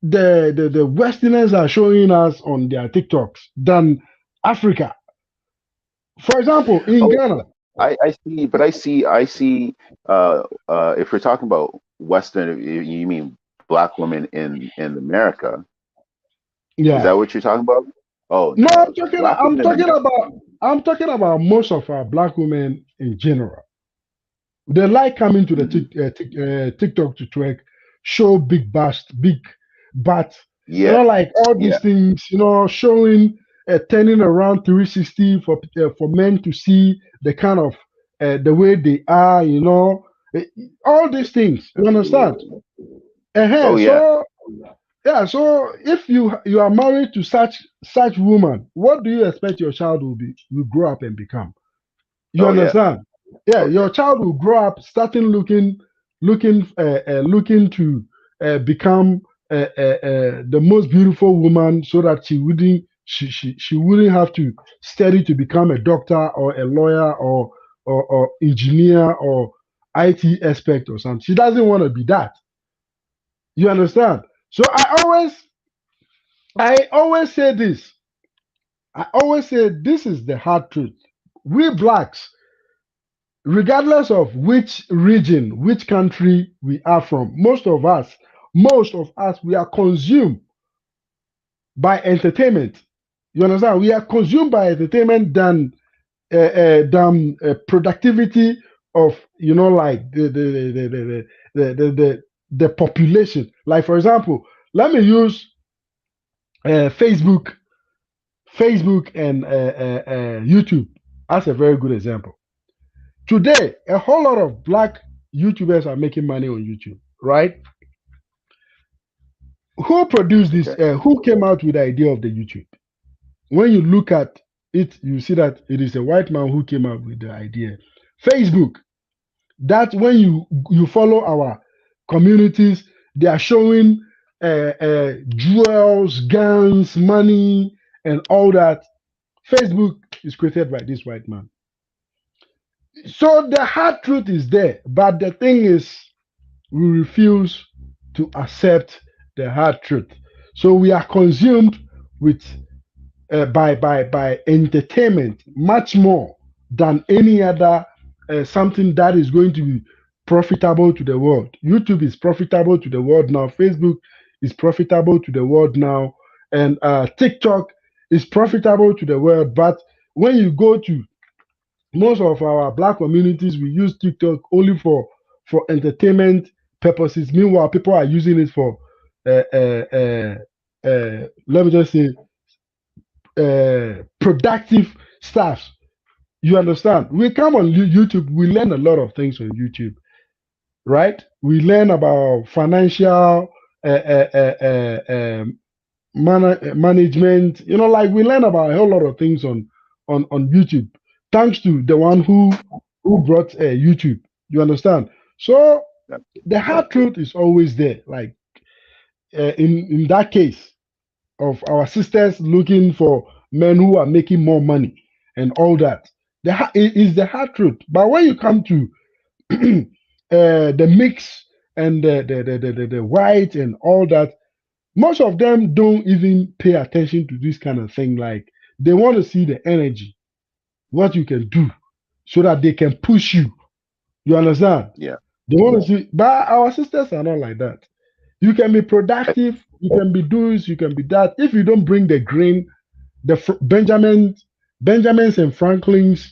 the Westerners are showing us on their TikToks than Africa. For example, in Oh, Ghana, I see, but I see. If we're talking about Western, you mean black women in America? Is yeah. that what you're talking about? Oh No, no, black women in America. I'm talking about most of our black women in general. They like coming to the Mhm. TikTok to twerk, show big bust, big butt, Yeah, like all these yeah. things, showing, turning around 360 for men to see the kind of the way they are, eh, all these things. You understand? Oh yeah. So yeah, so if you are married to such woman, what do you expect your child will grow up and become? You Oh yeah. understand? Yeah, Oh yeah. your child will grow up starting looking to become the most beautiful woman, so that she wouldn't have to study to become a doctor or a lawyer or engineer or IT expert or something. She doesn't want to be that. You understand? So I always say this. I always say this is the hard truth. We blacks, regardless of which region, which country we are from, most of us, we are consumed by entertainment. You understand? We are consumed by entertainment than productivity of, like the population. Like for example, let me use Facebook and YouTube as a very good example. Today, a whole lot of black YouTubers are making money on YouTube, right? Who produced this? Okay. Who came out with the idea of the YouTube? When you look at it, you see that it is a white man who came up with the idea. Facebook, that when you follow our communities, they are showing jewels, guns, money, and all that. Facebook is created by this white man. So the hard truth is there, but the thing is, we refuse to accept the hard truth. So we are consumed with by entertainment much more than any other something that is going to be profitable to the world. YouTube is profitable to the world now. Facebook is profitable to the world now, and TikTok is profitable to the world. But when you go to most of our black communities, we use TikTok only for entertainment purposes. Meanwhile, people are using it for let me just say productive stuff. You understand? We come on YouTube, we learn a lot of things on YouTube, right? We learn about financial management. You know, like we learn about a whole lot of things on YouTube, thanks to the one who brought YouTube. You understand? So Yeah. the hard truth is always there. Like in that case of our sisters looking for men who are making more money and all that. It is the hard truth. But when you come to the mix and the white and all that, most of them don't even pay attention to this kind of thing. Like they want to see the energy, what you can do, so that they can push you. You understand? Yeah. They want to see, but our sisters are not like that. You can be productive, you can be this, you can be that. If you don't bring the grain, Benjamins and Franklins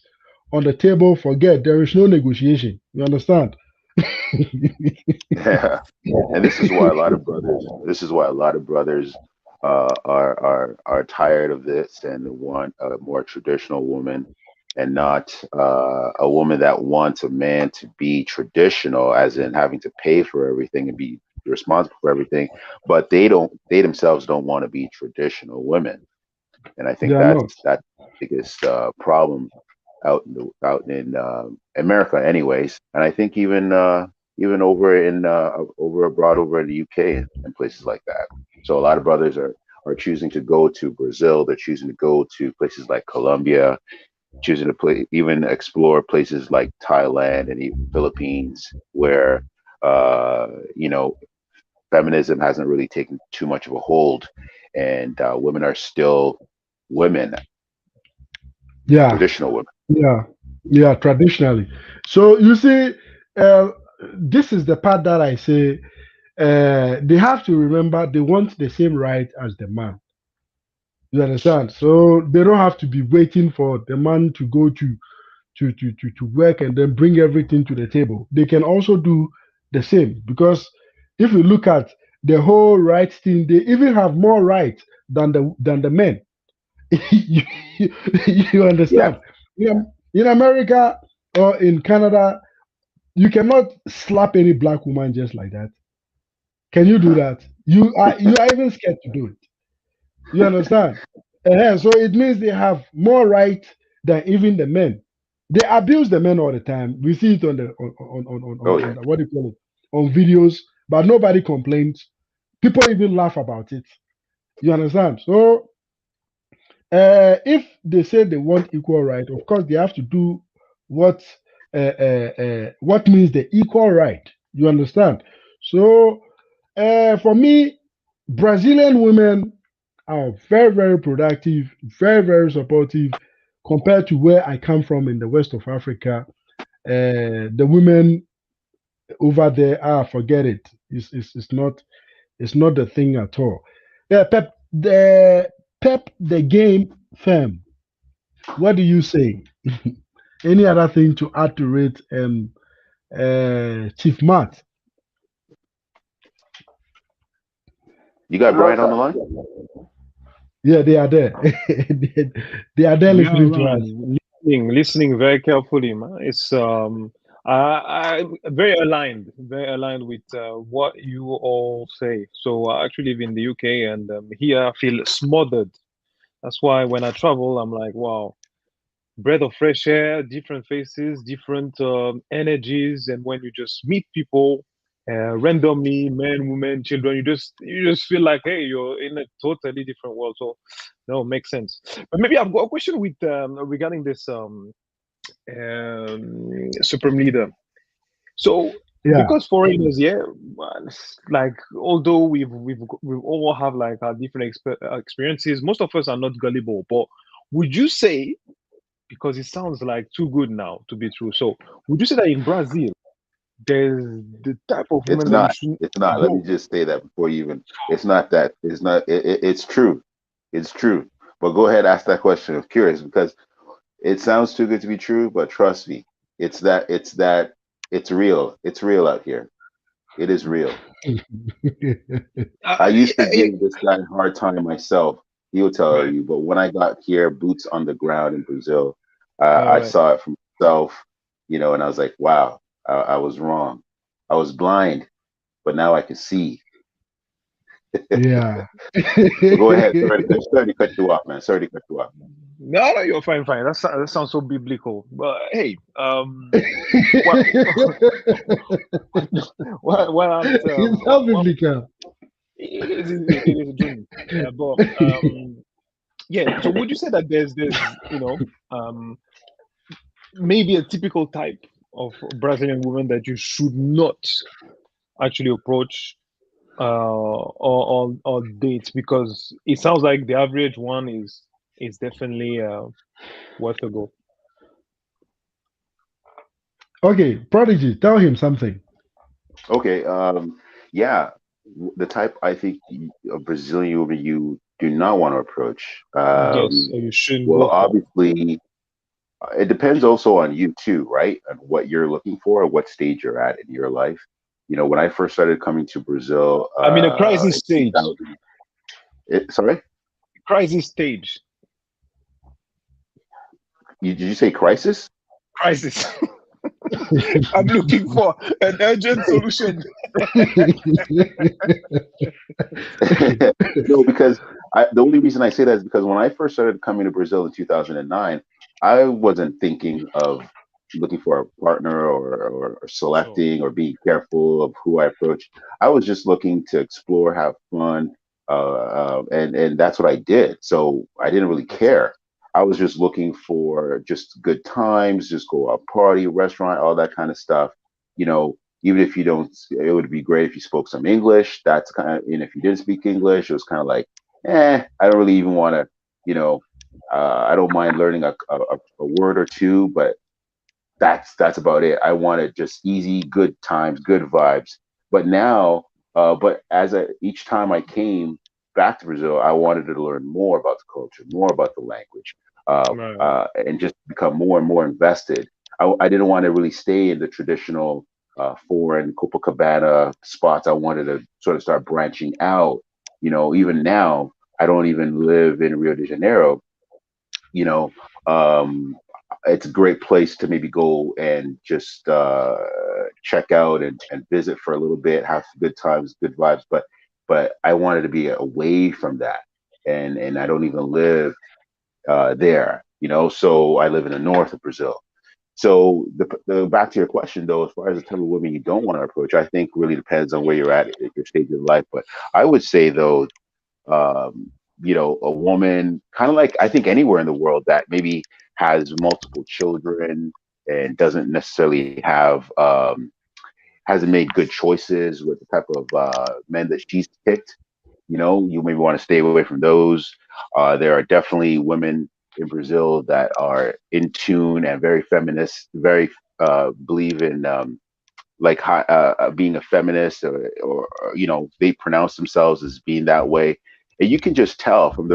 on the table, forget there is no negotiation. You understand? Yeah. And this is why a lot of brothers. This is why a lot of brothers are tired of this and want a more traditional woman, and not a woman that wants a man to be traditional, as in having to pay for everything and be responsible for everything. But they themselves don't want to be traditional women, and I They think are not. that's the biggest problem out in America, anyways. And I think even over abroad, over in the UK and places like that. So a lot of brothers are choosing to go to Brazil. They're choosing to go to places like Colombia, choosing to play, even explore places like Thailand and even Philippines, where uh, you know feminism hasn't really taken too much of a hold, and women are still women, Yeah, traditional women. yeah, yeah, traditionally. So you see, uh, this is the part that I say they have to remember they want the same right as the man. You understand? So they don't have to be waiting for the man to go to work and then bring everything to the table. They can also do the same because if you look at the whole rights thing, they even have more rights than the men. you, you Yeah. understand? In America or in Canada, you cannot slap any black woman just like that. Can you do that? You are even scared to do it. You understand? So it means they have more right than even the men. They abuse the men all the time. We see it on the Oh on yeah. the, what do you call it, on videos, but nobody complains. People even laugh about it. You understand? So if they say they want equal right, of course they have to do what what means the equal right. You understand? So for me, Brazilian women are very, very productive, very, very supportive compared to where I come from in the west of Africa. The women over there, forget it. It's not the thing at all. The game firm. What do you say? Any other thing to add to it? Chief Matt. You got No, Brian on sir. the line? Yeah, they are there. They are there We are listening to us. around, listening very carefully, man. It's I very aligned with what you all say. So I actually live in the UK, and here I feel smothered. That's why when I travel, I'm like, wow, breath of fresh air, different faces, different energies, and when you just meet people randomly, men, women, children, you just feel like, hey, you're in a totally different world. So, no, makes sense. But maybe I've got a question with regarding this. supreme leader. So Yeah, because foreigners, yeah, like although we've all have like our different experiences, most of us are not gullible. But would you say, because it sounds like too good now to be true, so would you say that in Brazil there's the type of It's woman that you not. should It's not. Let me go? just say that before you even. It's not that. It's not. It's true. It's true. But go ahead, ask that question. I'm curious because it sounds too good to be true. But trust me, it's that. It's that. It's real. It's real out here. It is real. I used to Yeah, give this guy a hard time myself. He'll tell right, you. But when I got here, boots on the ground in Brazil, all I right. saw it for myself. And I was like, wow, I was wrong. I was blind, but now I can see. yeah. But go ahead. Sorry to cut you off, man. Sorry to cut you off. No, no, you're fine, fine. That sounds so biblical. But hey, what, what aren't It's not what biblical. it is a dream. But yeah. So would you say that there's maybe a typical type of Brazilian woman that you should not actually approach or date, because it sounds like the average one is definitely worth a go. Okay, Prodigy, tell him something. Okay. Yeah. The type I think a Brazilian woman you do not want to approach. Yes, or you shouldn't Well, go for. obviously, it depends also on you too, right? And what you're looking for, what stage you're at in your life. When I first started coming to Brazil, I mean, a crisis in stage. 2000, sorry, Crisis stage. did you say crisis? Crisis. I'm looking for an urgent solution. No, because the only reason I say that is because when I first started coming to Brazil in 2009, I wasn't thinking of looking for a partner or Sure. selecting or being careful of who I approach. I was just looking to explore, have fun, and that's what I did. So I didn't really That's it. care. I was just looking for just good times, just go out party, restaurant, all that kind of stuff. You know, Even if you don't, it would be great if you spoke some English. That's kind of, and if you didn't speak English, it was kind of like, I don't really even want to, you know, I don't mind learning a word or two, but that's about it. I wanted just easy, good times, good vibes. But now, but each time I came back to Brazil, I wanted to learn more about the culture, more about the language, Right. and just become more and more invested. I didn't want to really stay in the traditional foreign Copacabana spots. I wanted to sort of start branching out. Even now, I don't even live in Rio de Janeiro. you know um it's a great place to maybe go and just check out and visit for a little bit, have some good times, good vibes, but I wanted to be away from that, and I don't even live there, so I live in the north of Brazil. So the back to your question though, as far as the type of women you don't want to approach, I think really depends on where you're at your stage of life. But I would say though, um, a woman, kind of like I think anywhere in the world that maybe has multiple children and doesn't necessarily hasn't made good choices with the type of men that she's picked. You maybe want to stay away from those. There are definitely women in Brazil that are in tune and very feminist, very believe in like being a feminist, or they pronounce themselves as being that way, and you can just tell from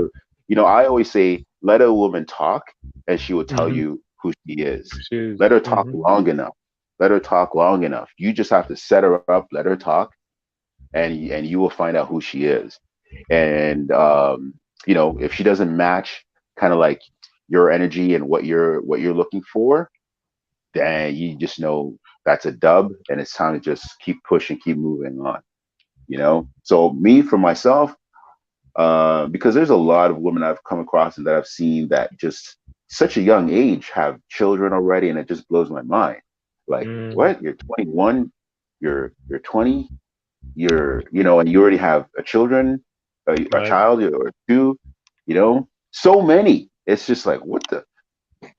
I always say, let a woman talk and she will tell Mm-hmm. you who she is. She is. Let her talk Mm-hmm. long enough. Let her talk long enough. You just have to set her up, let her talk, and you will find out who she is. And if she doesn't match kind of like your energy and what you're looking for, then you just know that's a dub, and it's time to just keep pushing, keep moving on. So me, for myself, because there's a lot of women I've come across and that I've seen that just such a young age have children already, and it just blows my mind. Like, Mm, what? You're 21, you're 20, and you already have a children, a right. child or two, so many. It's just like, what the?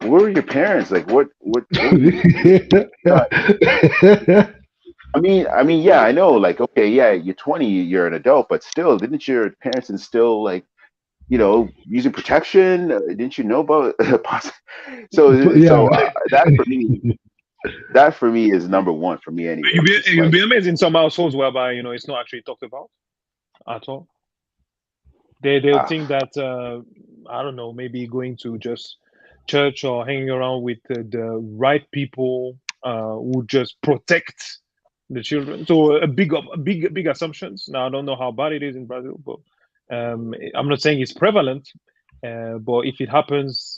where were your parents? Like, what were you not? I mean, yeah, I know. Like, okay, yeah, you're 20, you're an adult, but still, didn't your parents instill like, using protection? Didn't you know about? Yeah. That for me is number one for me, You'll anyways. be It's you'll like, be amazed in some households whereby it's not actually talked about at all. They'll ah, think that I don't know, maybe going to just church or hanging around with the right people who just protect the children. So big assumptions. Now I don't know how bad it is in Brazil, but I'm not saying it's prevalent. But if it happens,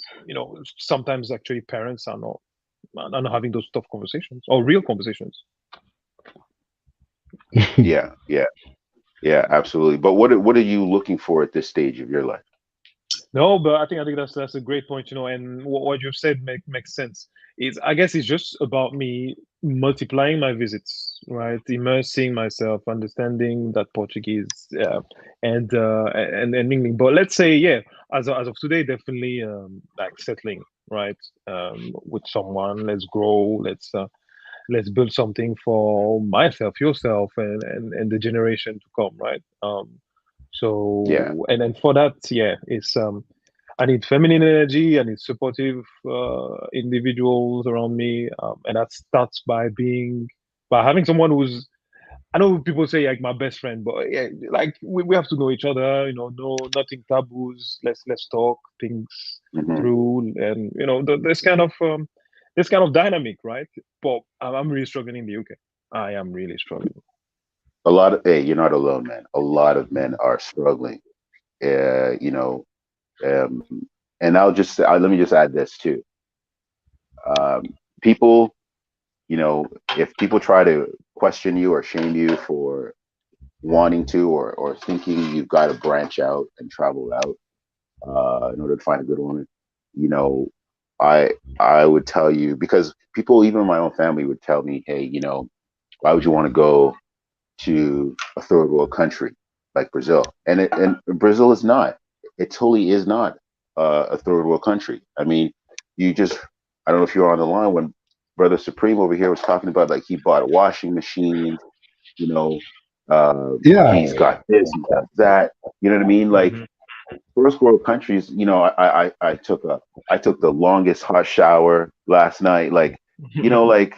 sometimes actually parents are not having those tough conversations or real conversations. yeah, yeah, yeah, absolutely. But what are you looking for at this stage of your life? No, but I think that's a great point, and what you've said makes sense. I guess it's just about me multiplying my visits, right? Immersing myself, understanding that Portuguese, and English. But let's say, yeah, as of today, definitely like settling, right? With someone, let's grow, let's build something for myself, yourself, and the generation to come, right? Yeah, So and for that, yeah, it's I need feminine energy. I need supportive individuals around me, and that starts by having someone who's. I know people say like my best friend, but yeah, like we have to know each other. No nothing taboos. Let's talk things hmm through, and this kind of dynamic, right? But I'm really struggling in the UK. I am really struggling. a lot of hey, you're not alone, man. A lot of men are struggling. Uh, you know, um, and let me just add this too. People, if people try to question you or shame you for wanting to or thinking you've got to branch out and travel out in order to find a good woman, you know, I would tell you, because people, even in my own family, would tell me, hey, why would you want to go to a third world country like Brazil? And Brazil is not. It totally is not a third world country. I mean, you just I don't know if you were on the line when Brother Supreme over here was talking about, like, he bought a washing machine. You know, Yeah. he's got this, he's got that. You know what I mean? Like, Hmm. first world countries. I took the longest hot shower last night. Like, like,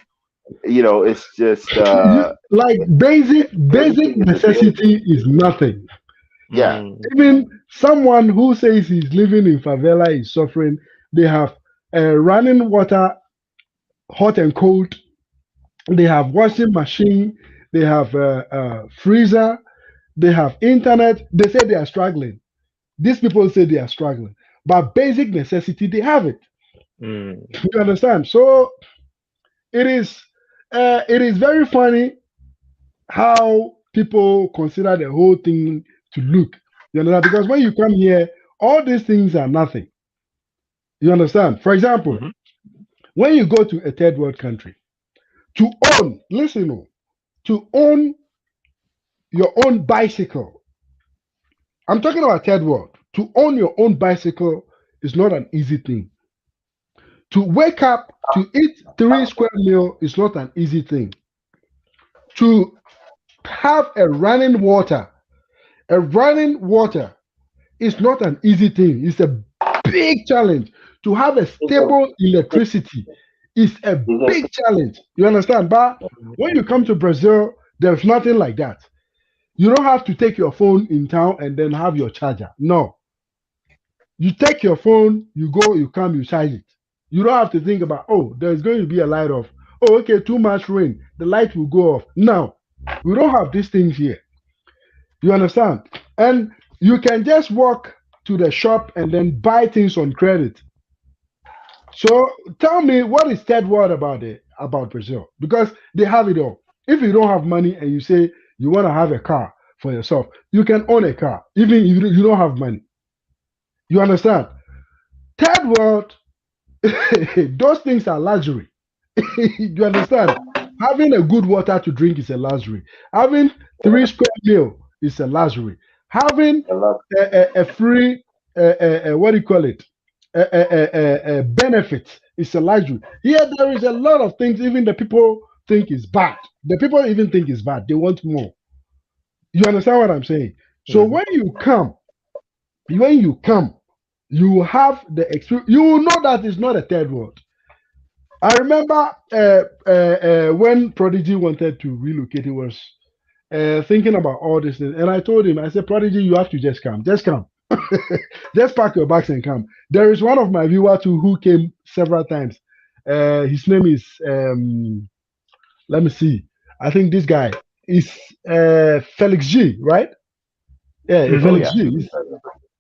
it's just Like basic everything is available. necessity is nothing. Yeah. Even someone who says he's living in favela is suffering. They have running water, hot and cold. They have washing machine. They have freezer. They have internet. They say they are struggling. These people say they are struggling, but basic necessity they have it. Mm. You understand? So it is. It is very funny how people consider the whole thing to look. You understand? Because when you come here, all these things are nothing. You understand? For example, Hmm. when you go to a third world country, to own, listen, to own your own bicycle, I'm talking about third world. To own your own bicycle is not an easy thing. To wake up to eat 3 square meal is not an easy thing. To have a running water is not an easy thing. It's a big challenge. To have a It's a, stable electricity is a it's big challenge. You understand? But when you come to Brazil, there's nothing like that. You don't have to take your phone in town and then have your charger. No. You take your phone, you go, you come, you charge it. You don't have to think about, oh, there's going to be a light off. Oh, okay, too much rain. The light will go off. No, we don't have these things here. You understand? And you can just walk to the shop and then buy things on credit. So tell me, what is third world about Brazil? Because they have it all. If you don't have money and you say you want to have a car for yourself, you can own a car, even if you don't have money. You understand? Third world, those things are luxury. You understand? Having a good water to drink is a luxury. Having 3 square meal is a luxury. Having a lot. a free, what do you call it? benefits. It's a luxury. Here, there is a lot of things. Even the people think is bad. The people even think is bad. They want more. You understand what I'm saying? So Mhm. when you come, you have the experience. You will know that it's not a third world. I remember when Prodigy wanted to relocate, he was thinking about all this thing. And I told him, I said, Prodigy, you have to just come. Just come. Just pack your bags and come. There is one of my viewers too who came several times. His name is, let me see. I think this guy is Felix G, right? Yeah, Oh Mhm. Felix yeah. G.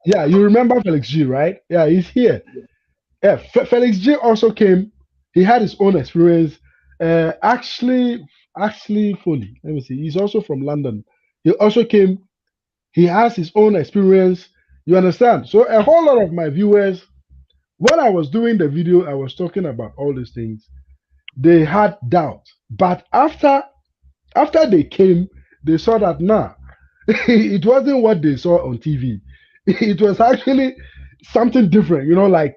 Yeah, you remember Felix G, right? Yeah, he's here. Yeah, Felix G also came. He had his own experience. Actually, Foley. Let me see. He's also from London. He also came. He has his own experience. You understand? So a whole lot of my viewers, when I was doing the video, I was talking about all these things. They had doubt, but after they came, they saw that nah, it wasn't what they saw on TV. It was actually something different. Like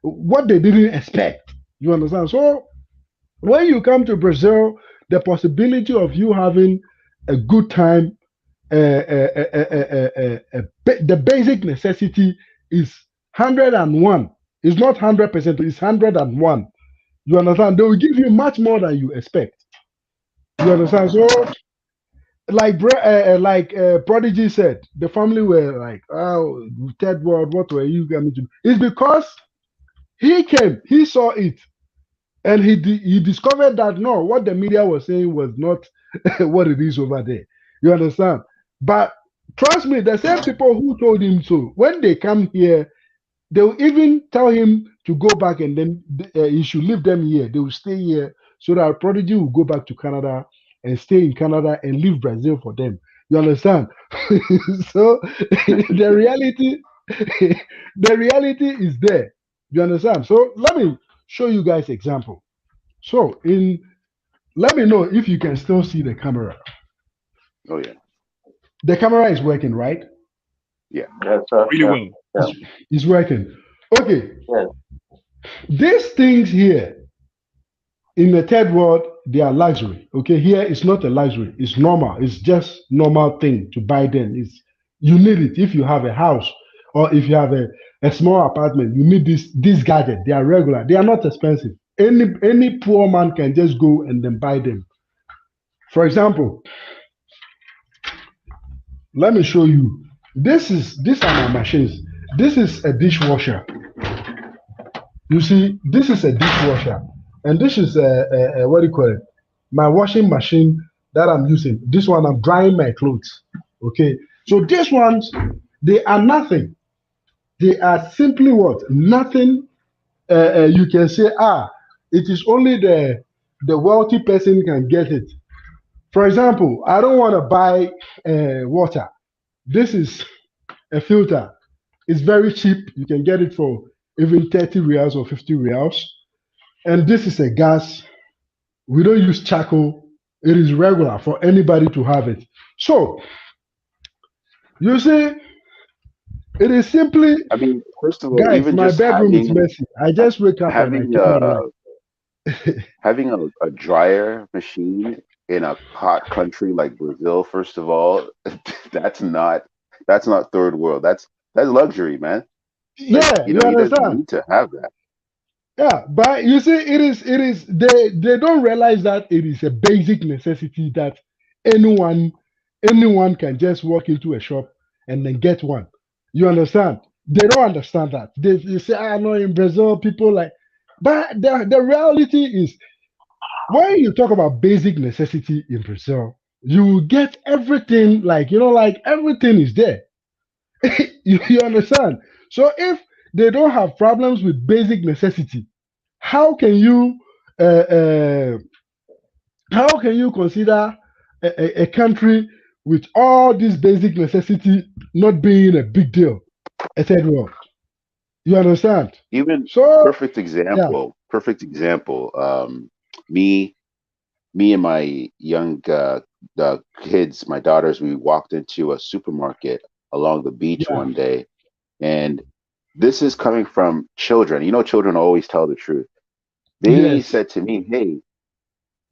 what they didn't expect. You understand? So when you come to Brazil, the possibility of you having a good time, the basic necessity is 101. It's not 100%. It's 101. You understand? They will give you much more than you expect. You understand? So, like Prodigy said, the family were like, "Oh, third world, what were you coming to do?" It's because he came, he saw it, and he discovered that no, what the media was saying was not what it is over there. You understand? But trust me, the same people who told him so, when they come here, they will even tell him to go back and then he should leave them here. They will stay here so that Prodigy will go back to Canada and stay in Canada and leave Brazil for them. You understand? So the reality, the reality is there. You understand? So let me show you guys example. So let me know if you can still see the camera. Oh yeah. The camera is working, right? Yeah. Yes, sir. Really Yeah. well. Yeah. It's working. Okay, Yes. these things here in the third world, they are luxury. Okay, here it's not a luxury, it's normal. It's just normal thing to buy them. It's You need it if you have a house or if you have a small apartment. You need this gadget. They are regular, they are not expensive. Any poor man can just go and then buy them. For example, let me show you. These are my machines. This is a dishwasher. You see, this is a dishwasher, and this is a what do you call it? My washing machine that I'm using. This one I'm drying my clothes. Okay, so these ones, they are nothing. They are simply what? Nothing. You can say, it is only the wealthy person can get it. For example, I don't want to buy water. This is a filter. It's very cheap. You can get it for even 30 reals or 50 reals. And this is a gas. We don't use charcoal. It is regular for anybody to have it. So you see, it is simply, I mean, first of all, guys, even my just bedroom is messy. I just wake up and I having turn the light. having a dryer machine in a hot country like Brazil, first of all, that's not third world. That's luxury, man. Like, Yeah, you you know, he doesn't understand? need to have that. Yeah, but you see, it is they don't realize that it is a basic necessity that anyone anyone can just walk into a shop and then get one. You understand? They don't understand that. They say, no, in Brazil, people like, but the reality is, when you talk about basic necessity in Brazil, you get everything, like, like everything is there. You understand? So if they don't have problems with basic necessity, how can you uh, uh, how can you consider a country with all these basic necessity not being a big deal, a third world? You understand? Even So perfect yeah, example, perfect example. Me, me and my young kids, my daughters, we walked into a supermarket along the beach yeah, one day, and this is coming from children. You know, children always tell the truth. They Yes. said to me, "Hey,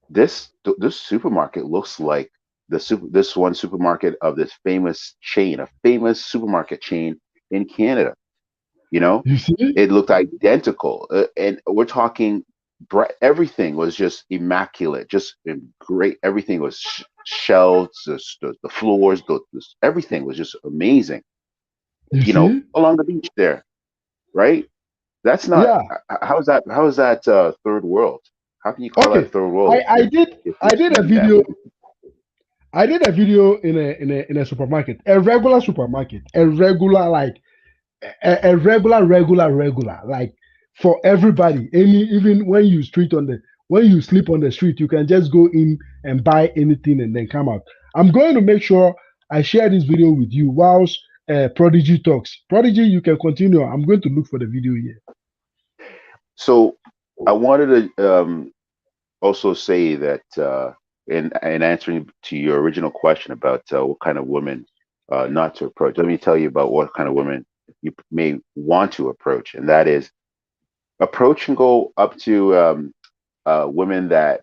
this supermarket looks like this one supermarket of this famous chain, a famous supermarket chain in Canada. You know, You see? it looked identical, and we're talking everything was just immaculate, just great. Everything was shelves, the floors, everything was just amazing. You You know, see? along the beach there, right? That's not Yeah. how is that third world? How can you call that Okay. third world I if I did you're I did a seeing that? video. I did a video in a supermarket, a regular supermarket, a regular like a regular like for everybody. Any even when you street on the when you sleep on the street, you can just go in and buy anything and then come out. I'm going to make sure I share this video with you whilst Prodigy talks. Prodigy, you can continue. I'm going to look for the video here. So I wanted to also say that in answering to your original question about what kind of women not to approach, let me tell you about what kind of women you may want to approach, and that is approach and go up to women that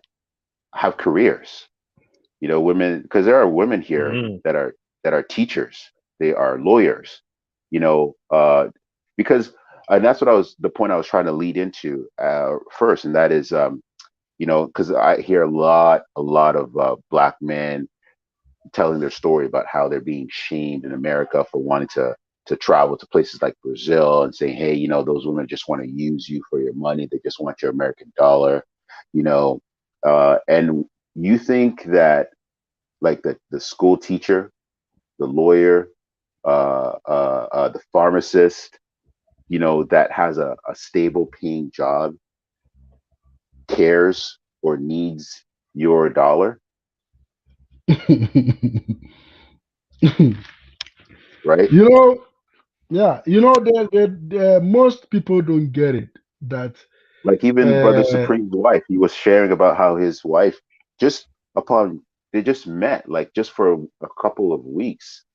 have careers. You know, women, because there are women here Mm. that are teachers, they are lawyers. You know, because and that's what the point I was trying to lead into first, and that is you know, because I hear a lot of black men telling their story about how they're being shamed in America for wanting to travel to places like Brazil and saying, hey, you know, those women just want to use you for your money. They just want your American dollar, you know. And you think that like the school teacher, the lawyer, the pharmacist, you know, that has a stable paying job cares or needs your dollar, right? You know, yeah, you know, most people don't get it that Like even Brother uh Supreme's wife, he was sharing about how his wife just upon they just met like just for a couple of weeks,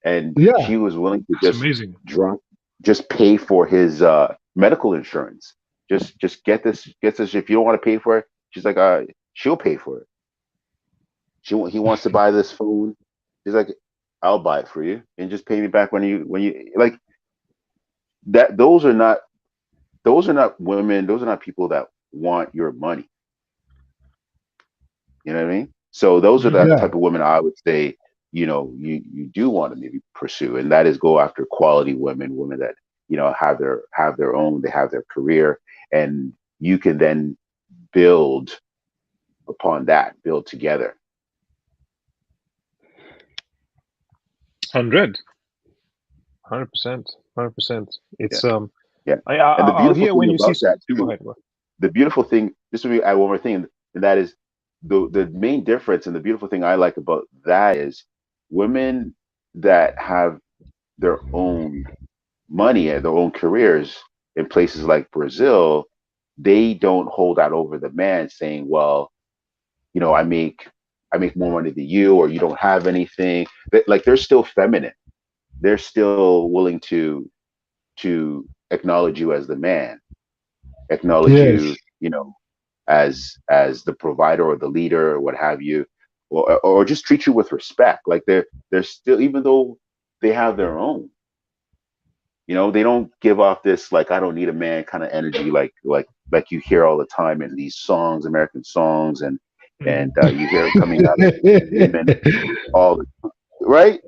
and yeah. she was willing to That's amazing. drop just pay for his medical insurance. Just get this. If you don't want to pay for it, she's like, she'll pay for it. He wants to buy this phone. He's like, I'll buy it for you and just pay me back when you like that. Those are not women. Those are not people that want your money. You know what I mean? So those are the Mhm. Yeah. type of women I would say, you know, you do want to maybe pursue, and that is go after quality women, women that, you know, have their own, they have their career, and you can then build upon that, build together. 100%, 100%. Yeah, It's yeah. And the I'll beautiful hear when thing you see. about that Go too, ahead. Go ahead. the beautiful thing, just to add one more thing, and that is the main difference, and the beautiful thing I like about that is women that have their own money and their own careers in places like Brazil, they don't hold that over the man saying, well, you know, I make more money than you, or you don't have anything. Like they're still feminine. They're still willing to acknowledge you as the man, acknowledge Yes. you, you know, as the provider or the leader or what have you, or just treat you with respect. Like they're still, even though they have their own, you know, they don't give off this like I don't need a man kind of energy, like you hear all the time in these songs, American songs, and Mhm. you hear it coming out of women all the right.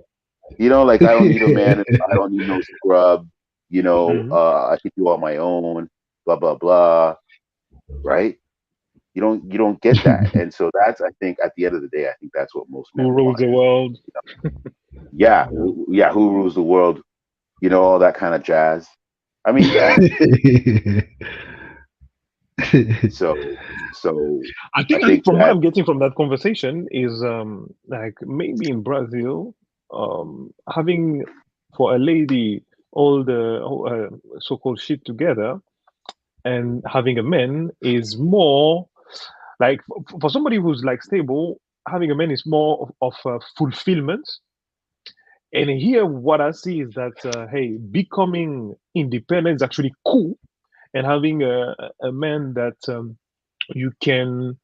You know, like I don't need a man, I don't need no scrub. You know, Mhm. I can do all my own. Blah blah blah. Right? You don't get that, and so that's I think at the end of the day, I think that's what most Who men rules want. the world? Yeah, Yeah. yeah. Who rules the world? You know, all that kind of jazz. I mean, yeah. So, so I I think think from what that I'm getting from that conversation is like maybe in Brazil, having for a lady all the so-called shit together and having a man is more like for somebody who's like stable, having a man is more of fulfillment And here, what I see is that hey, becoming independent is actually cool, and having a man that you can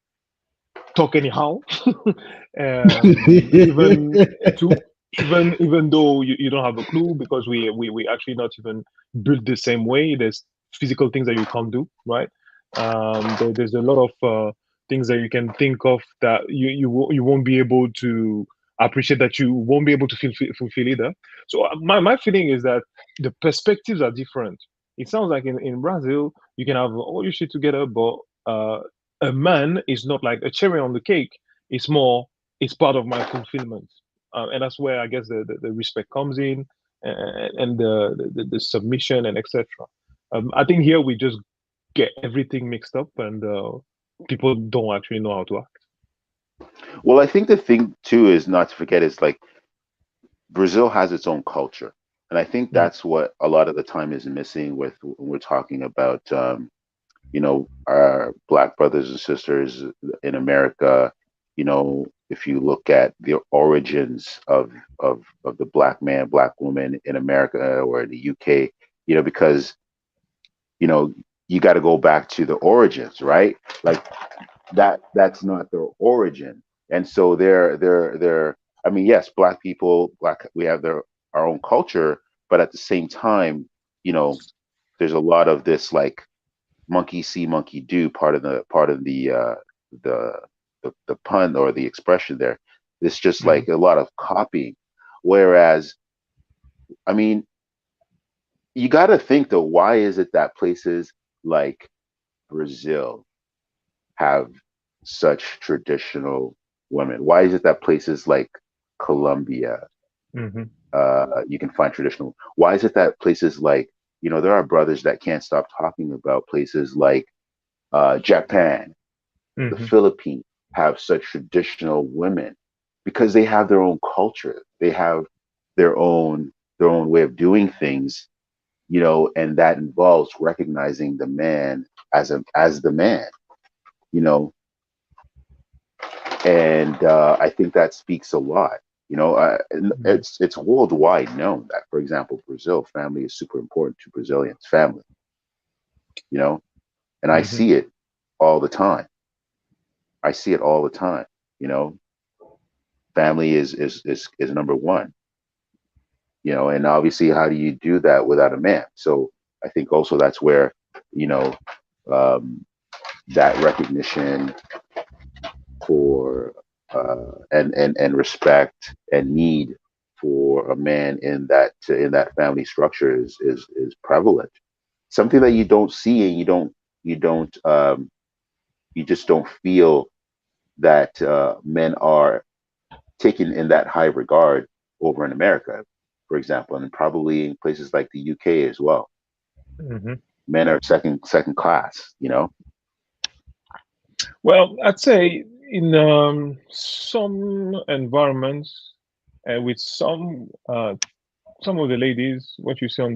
talk anyhow, even to even though you don't have a clue, because we actually not even built the same way. There's physical things that you can't do, right? There's a lot of things that you can think of that you won't be able to appreciate, that you won't be able to fulfill either. So my feeling is that the perspectives are different. It sounds like in Brazil you can have all your shit together, but a man is not like a cherry on the cake. It's more, it's part of my fulfillment, and that's where I guess the respect comes in, and the submission and etc. I think here we just get everything mixed up, and people don't actually know how to act. Well, I think the thing too is not to forget is like Brazil has its own culture, and I think Mm, that's what a lot of the time is missing with when we're talking about our black brothers and sisters in America. If you look at the origins of the black man, black woman in America or in the UK, because you know you got to go back to the origins, right? Like that's not their origin, and so they're I mean, yes, black people, we have our own culture, but at the same time, you know there's a lot of this like monkey see monkey do, the the pun or the expression there. It's just mm, like a lot of copying, whereas I mean, you got to think though, why is it that places like Brazil have such traditional women? Why is it that places like Colombia, mhm, you can find traditional? Why is it that places like, there are brothers that can't stop talking about places like Japan, the mhm, Philippines have such traditional women because they have their own culture. They have their own way of doing things, and that involves recognizing the man as the man, you know, and I think that speaks a lot. And mhm, it's worldwide known that, for example, Brazil family is super important to Brazilians. Family, you know, and I mhm, see it all the time. I see it all the time. You know, family is number one. And obviously, how do you do that without a man? So I think also that's where you know um, that recognition for and respect and need for a man in that family structure is prevalent. Something that you don't see, and you just don't feel that men are taken in that high regard over in America, for example, and probably in places like the UK as well. mhm. Men are second class. Well, I'd say in some environments, with some of the ladies, what you see on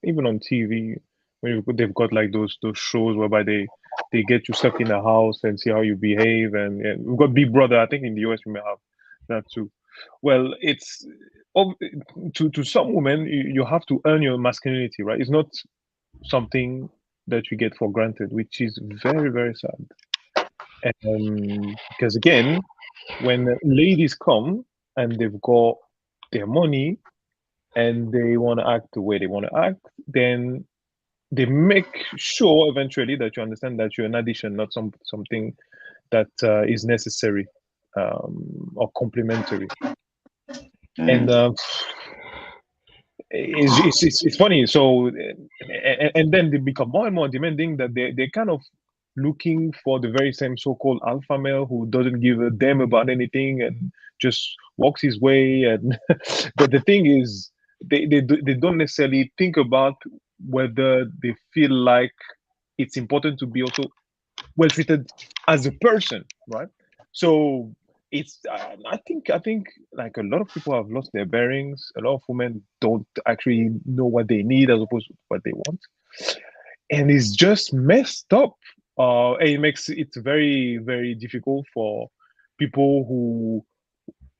even on TV, when they've got like those shows whereby they get you stuck in a house and see how you behave, and we've got Big Brother. I think in the US we may have that too. Well, it's ob- to some women, you have to earn your masculinity, right? It's not something that you get for granted, which is very, very sad. Because again, when ladies come and they've got their money and they want to act the way they want to act, then they make sure eventually that you understand that you're an addition, not something that is necessary, or complementary. And Mm. it's funny. So, and then they become more and more demanding, that they kind of looking for the very same so-called alpha male who doesn't give a damn about anything and just walks his way. And but the thing is, they don't necessarily think about whether they feel like it's important to be also well treated as a person, right? So it's I think like a lot of people have lost their bearings. A lot of women don't actually know what they need as opposed to what they want, and it's just messed up. And it makes it very, very difficult for people who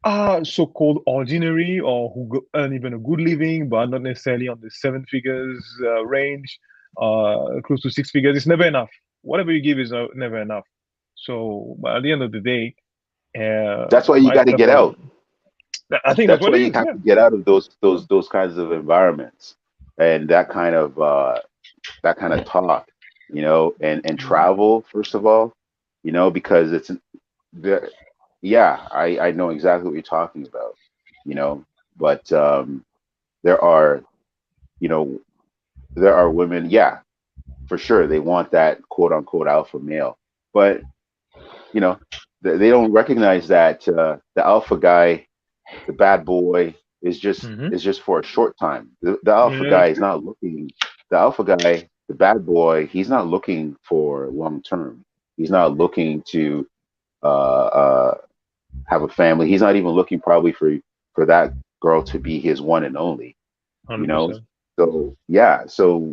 so-called ordinary or who earn even a good living, but not necessarily on the seven figures range, close to six figures. It's never enough. Whatever you give is never enough. So, but at the end of the day, That's why you got to myself, get out. I think that's That's what why it you is. have Yeah. to get out of those kinds of environments and that kind of talk, and travel first of all, because it's the yeah, I know exactly what you're talking about, you know, but there are you know there are women, yeah, for sure they want that quote unquote alpha male, but you know they don't recognize that the alpha guy, the bad boy, Hmm. is just for a short time. The alpha Yeah, guy that's is true. not looking. The alpha guy, the bad boy, he's not looking for long term. He's not looking to uh, have a family. He's not even looking probably for that girl to be his one and only. You know. 100%. So yeah. So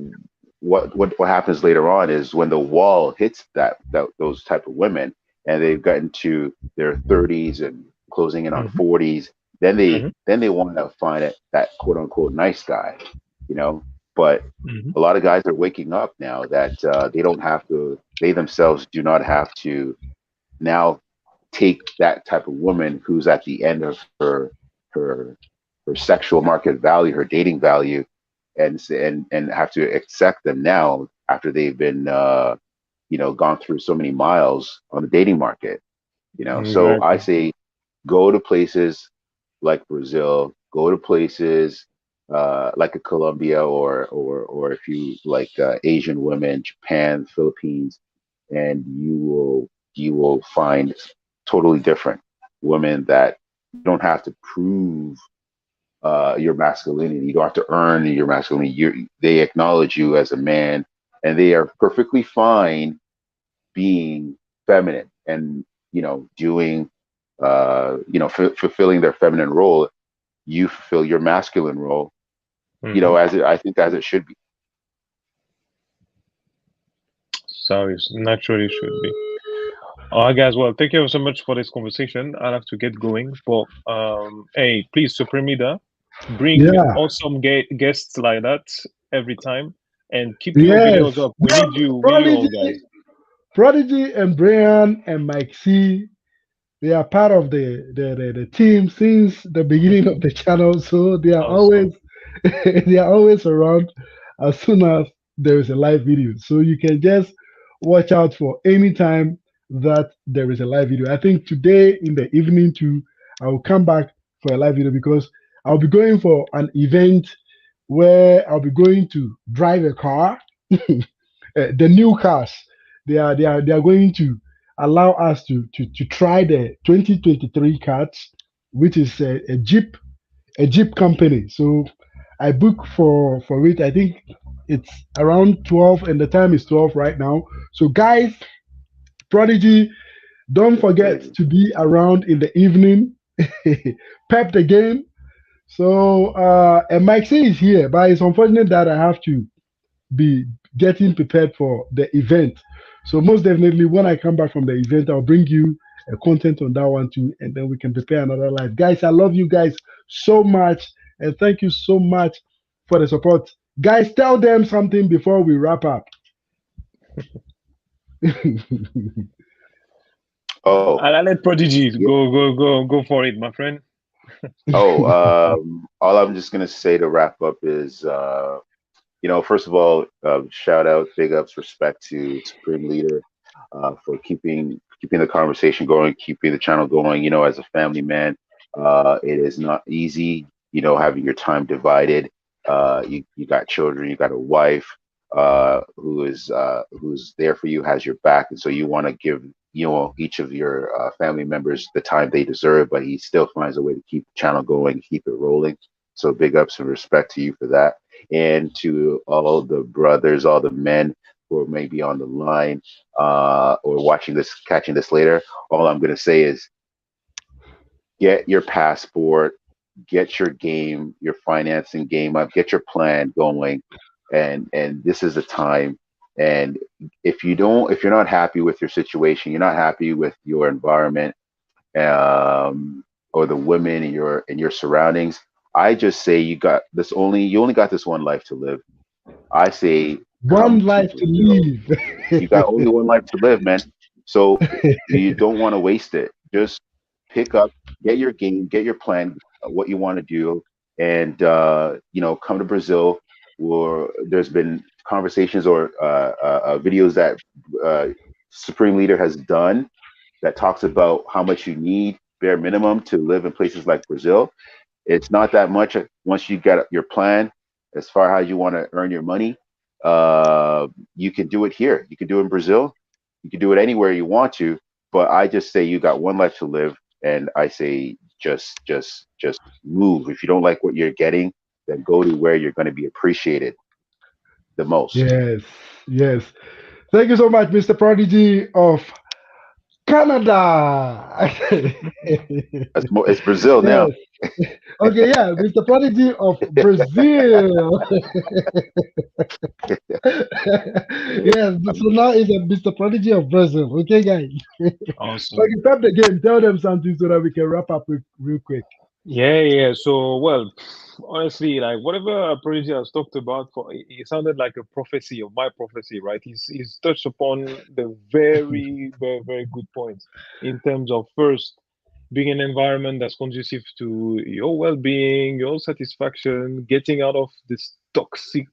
what happens later on is when the wall hits that those type of women and they've gotten to their 30s and closing in on Hmm. 40s, then they want to find that quote unquote nice guy, you know. But Hmm. a lot of guys are waking up now that they don't have to. They themselves do not have to now take that type of woman who's at the end of her her sexual market value, her dating value, and have to accept them now after they've been gone through so many miles on the dating market. So I Exactly. say go to places like Brazil, go to places like a Colombia or if you like Asian women, Japan, Philippines, and you will find totally different women that you don't have to prove your masculinity. You don't have to earn your masculinity. They acknowledge you as a man, and they are perfectly fine being feminine and doing fulfilling their feminine role. You fulfill your masculine role, Hmm. I think as it should be. So it naturally should be. All right, guys. Well, thank you so much for this conversation. I'll have to get going, but hey, please, Supreme Leader, bring Yeah. awesome guests like that every time, and keep your Yes. videos up. Yeah, We need you all, guys. Prodigy and Brian and Mike C. They are part of the team since the beginning of the channel, so they are always Awesome. they are always around as soon as there is a live video. So you can just watch out for any time that there is a live video. I think today in the evening too, I will come back for a live video because I'll be going for an event where I'll be going to drive a car. The new cars, they are going to allow us to try the 2023 cars, which is a Jeep company. So I book for it. I think it's around 12, and the time is 12 right now. So guys, Prodigy, don't forget to be around in the evening. Pep the game. So and Mike C is here, but it's unfortunate that I have to be getting prepared for the event. So most definitely, when I come back from the event, I'll bring you a content on that one too, and then we can prepare another live. Guys, I love you guys so much, and thank you so much for the support. Guys, tell them something before we wrap up. Oh, I'll let Prodigy yeah. go for it, my friend. Oh, all I'm just gonna say to wrap up is first of all, shout out, big ups, respect to Supreme Leader for keeping the conversation going, keeping the channel going. As a family man, it is not easy. Having your time divided. You got children, you got a wife who's there for you, has your back, and so you want to give each of your family members the time they deserve, but he still finds a way to keep the channel going, keep it rolling. So big ups and respect to you for that, and to all the brothers, all the men who are maybe on the line or catching this later. All I'm going to say is get your passport, get your game, your financing game up, get your plan going, and this is the time. And if you're not happy with your situation, you're not happy with your environment, or the women in your surroundings. I just say you only got this one life to live. I say One come to life to Brazil. live. You got only one life to live, man. So you don't want to waste it. Just pick up, get your game, get your plan, what you want to do, and come to Brazil. Or there's been conversations or videos that uh, Supreme Leader has done that talks about how much you need bare minimum to live in places like Brazil. It's not that much once you get your plan as far as you want to earn your money. You can do it here. You can do it in Brazil. You can do it anywhere you want to. But I just say you got one life to live, and I say just move. If you don't like what you're getting, then go to where you're going to be appreciated the most. Yes, yes. Thank you so much, Mr. Prodigy of Canada. It's Brazil Yes. now. Okay, yeah, Mr. Prodigy of Brazil. Yes, so now it's a Mr. Prodigy of Brazil. Okay, guys. Awesome. Okay, stop the game. Tell them something so that we can wrap up real quick. Yeah. So, well, honestly, like whatever Prodigy has talked about, it sounded like a prophecy of my prophecy, right? He's touched upon the very, very, very good points in terms of first being an environment that's conducive to your well-being, your satisfaction, getting out of this toxic,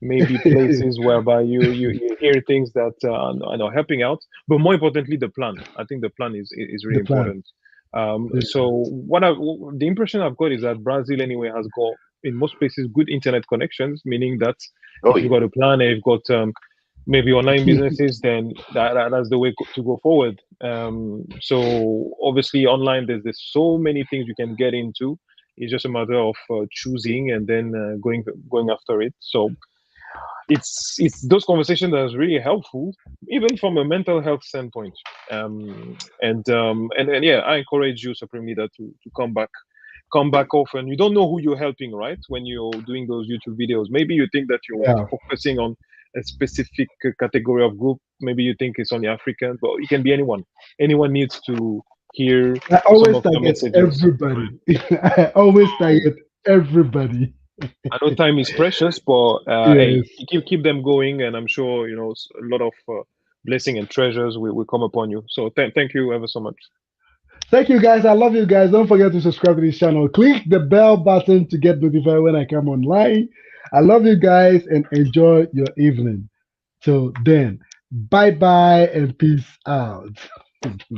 maybe places whereby you hear things that are not helping out. But more importantly, the plan. I think the plan is really The plan. important. Yeah. So the impression I've got is that Brazil anyway has got in most places good internet connections, meaning that Oh if you've yeah. got a plan and you've got maybe online businesses, then that's the way to go forward. So obviously online there's so many things you can get into. It's just a matter of choosing and then going after it. So it's those conversations that is really helpful, even from a mental health standpoint. And yeah, I encourage you, Supreme Leader, to come back often. You don't know who you're helping, right? When you're doing those YouTube videos, maybe you think that you're Yeah. focusing on a specific category of group. Maybe you think it's only African, but it can be anyone. Anyone needs to hear I some always of your target messages. everybody. I always target everybody. I know time is precious, but hey, Yes. keep them going, and I'm sure a lot of blessing and treasures will come upon you. So thank you ever so much. Thank you guys. I love you guys. Don't forget to subscribe to this channel. Click the bell button to get notified when I come online. I love you guys and enjoy your evening. Till then, bye bye and peace out.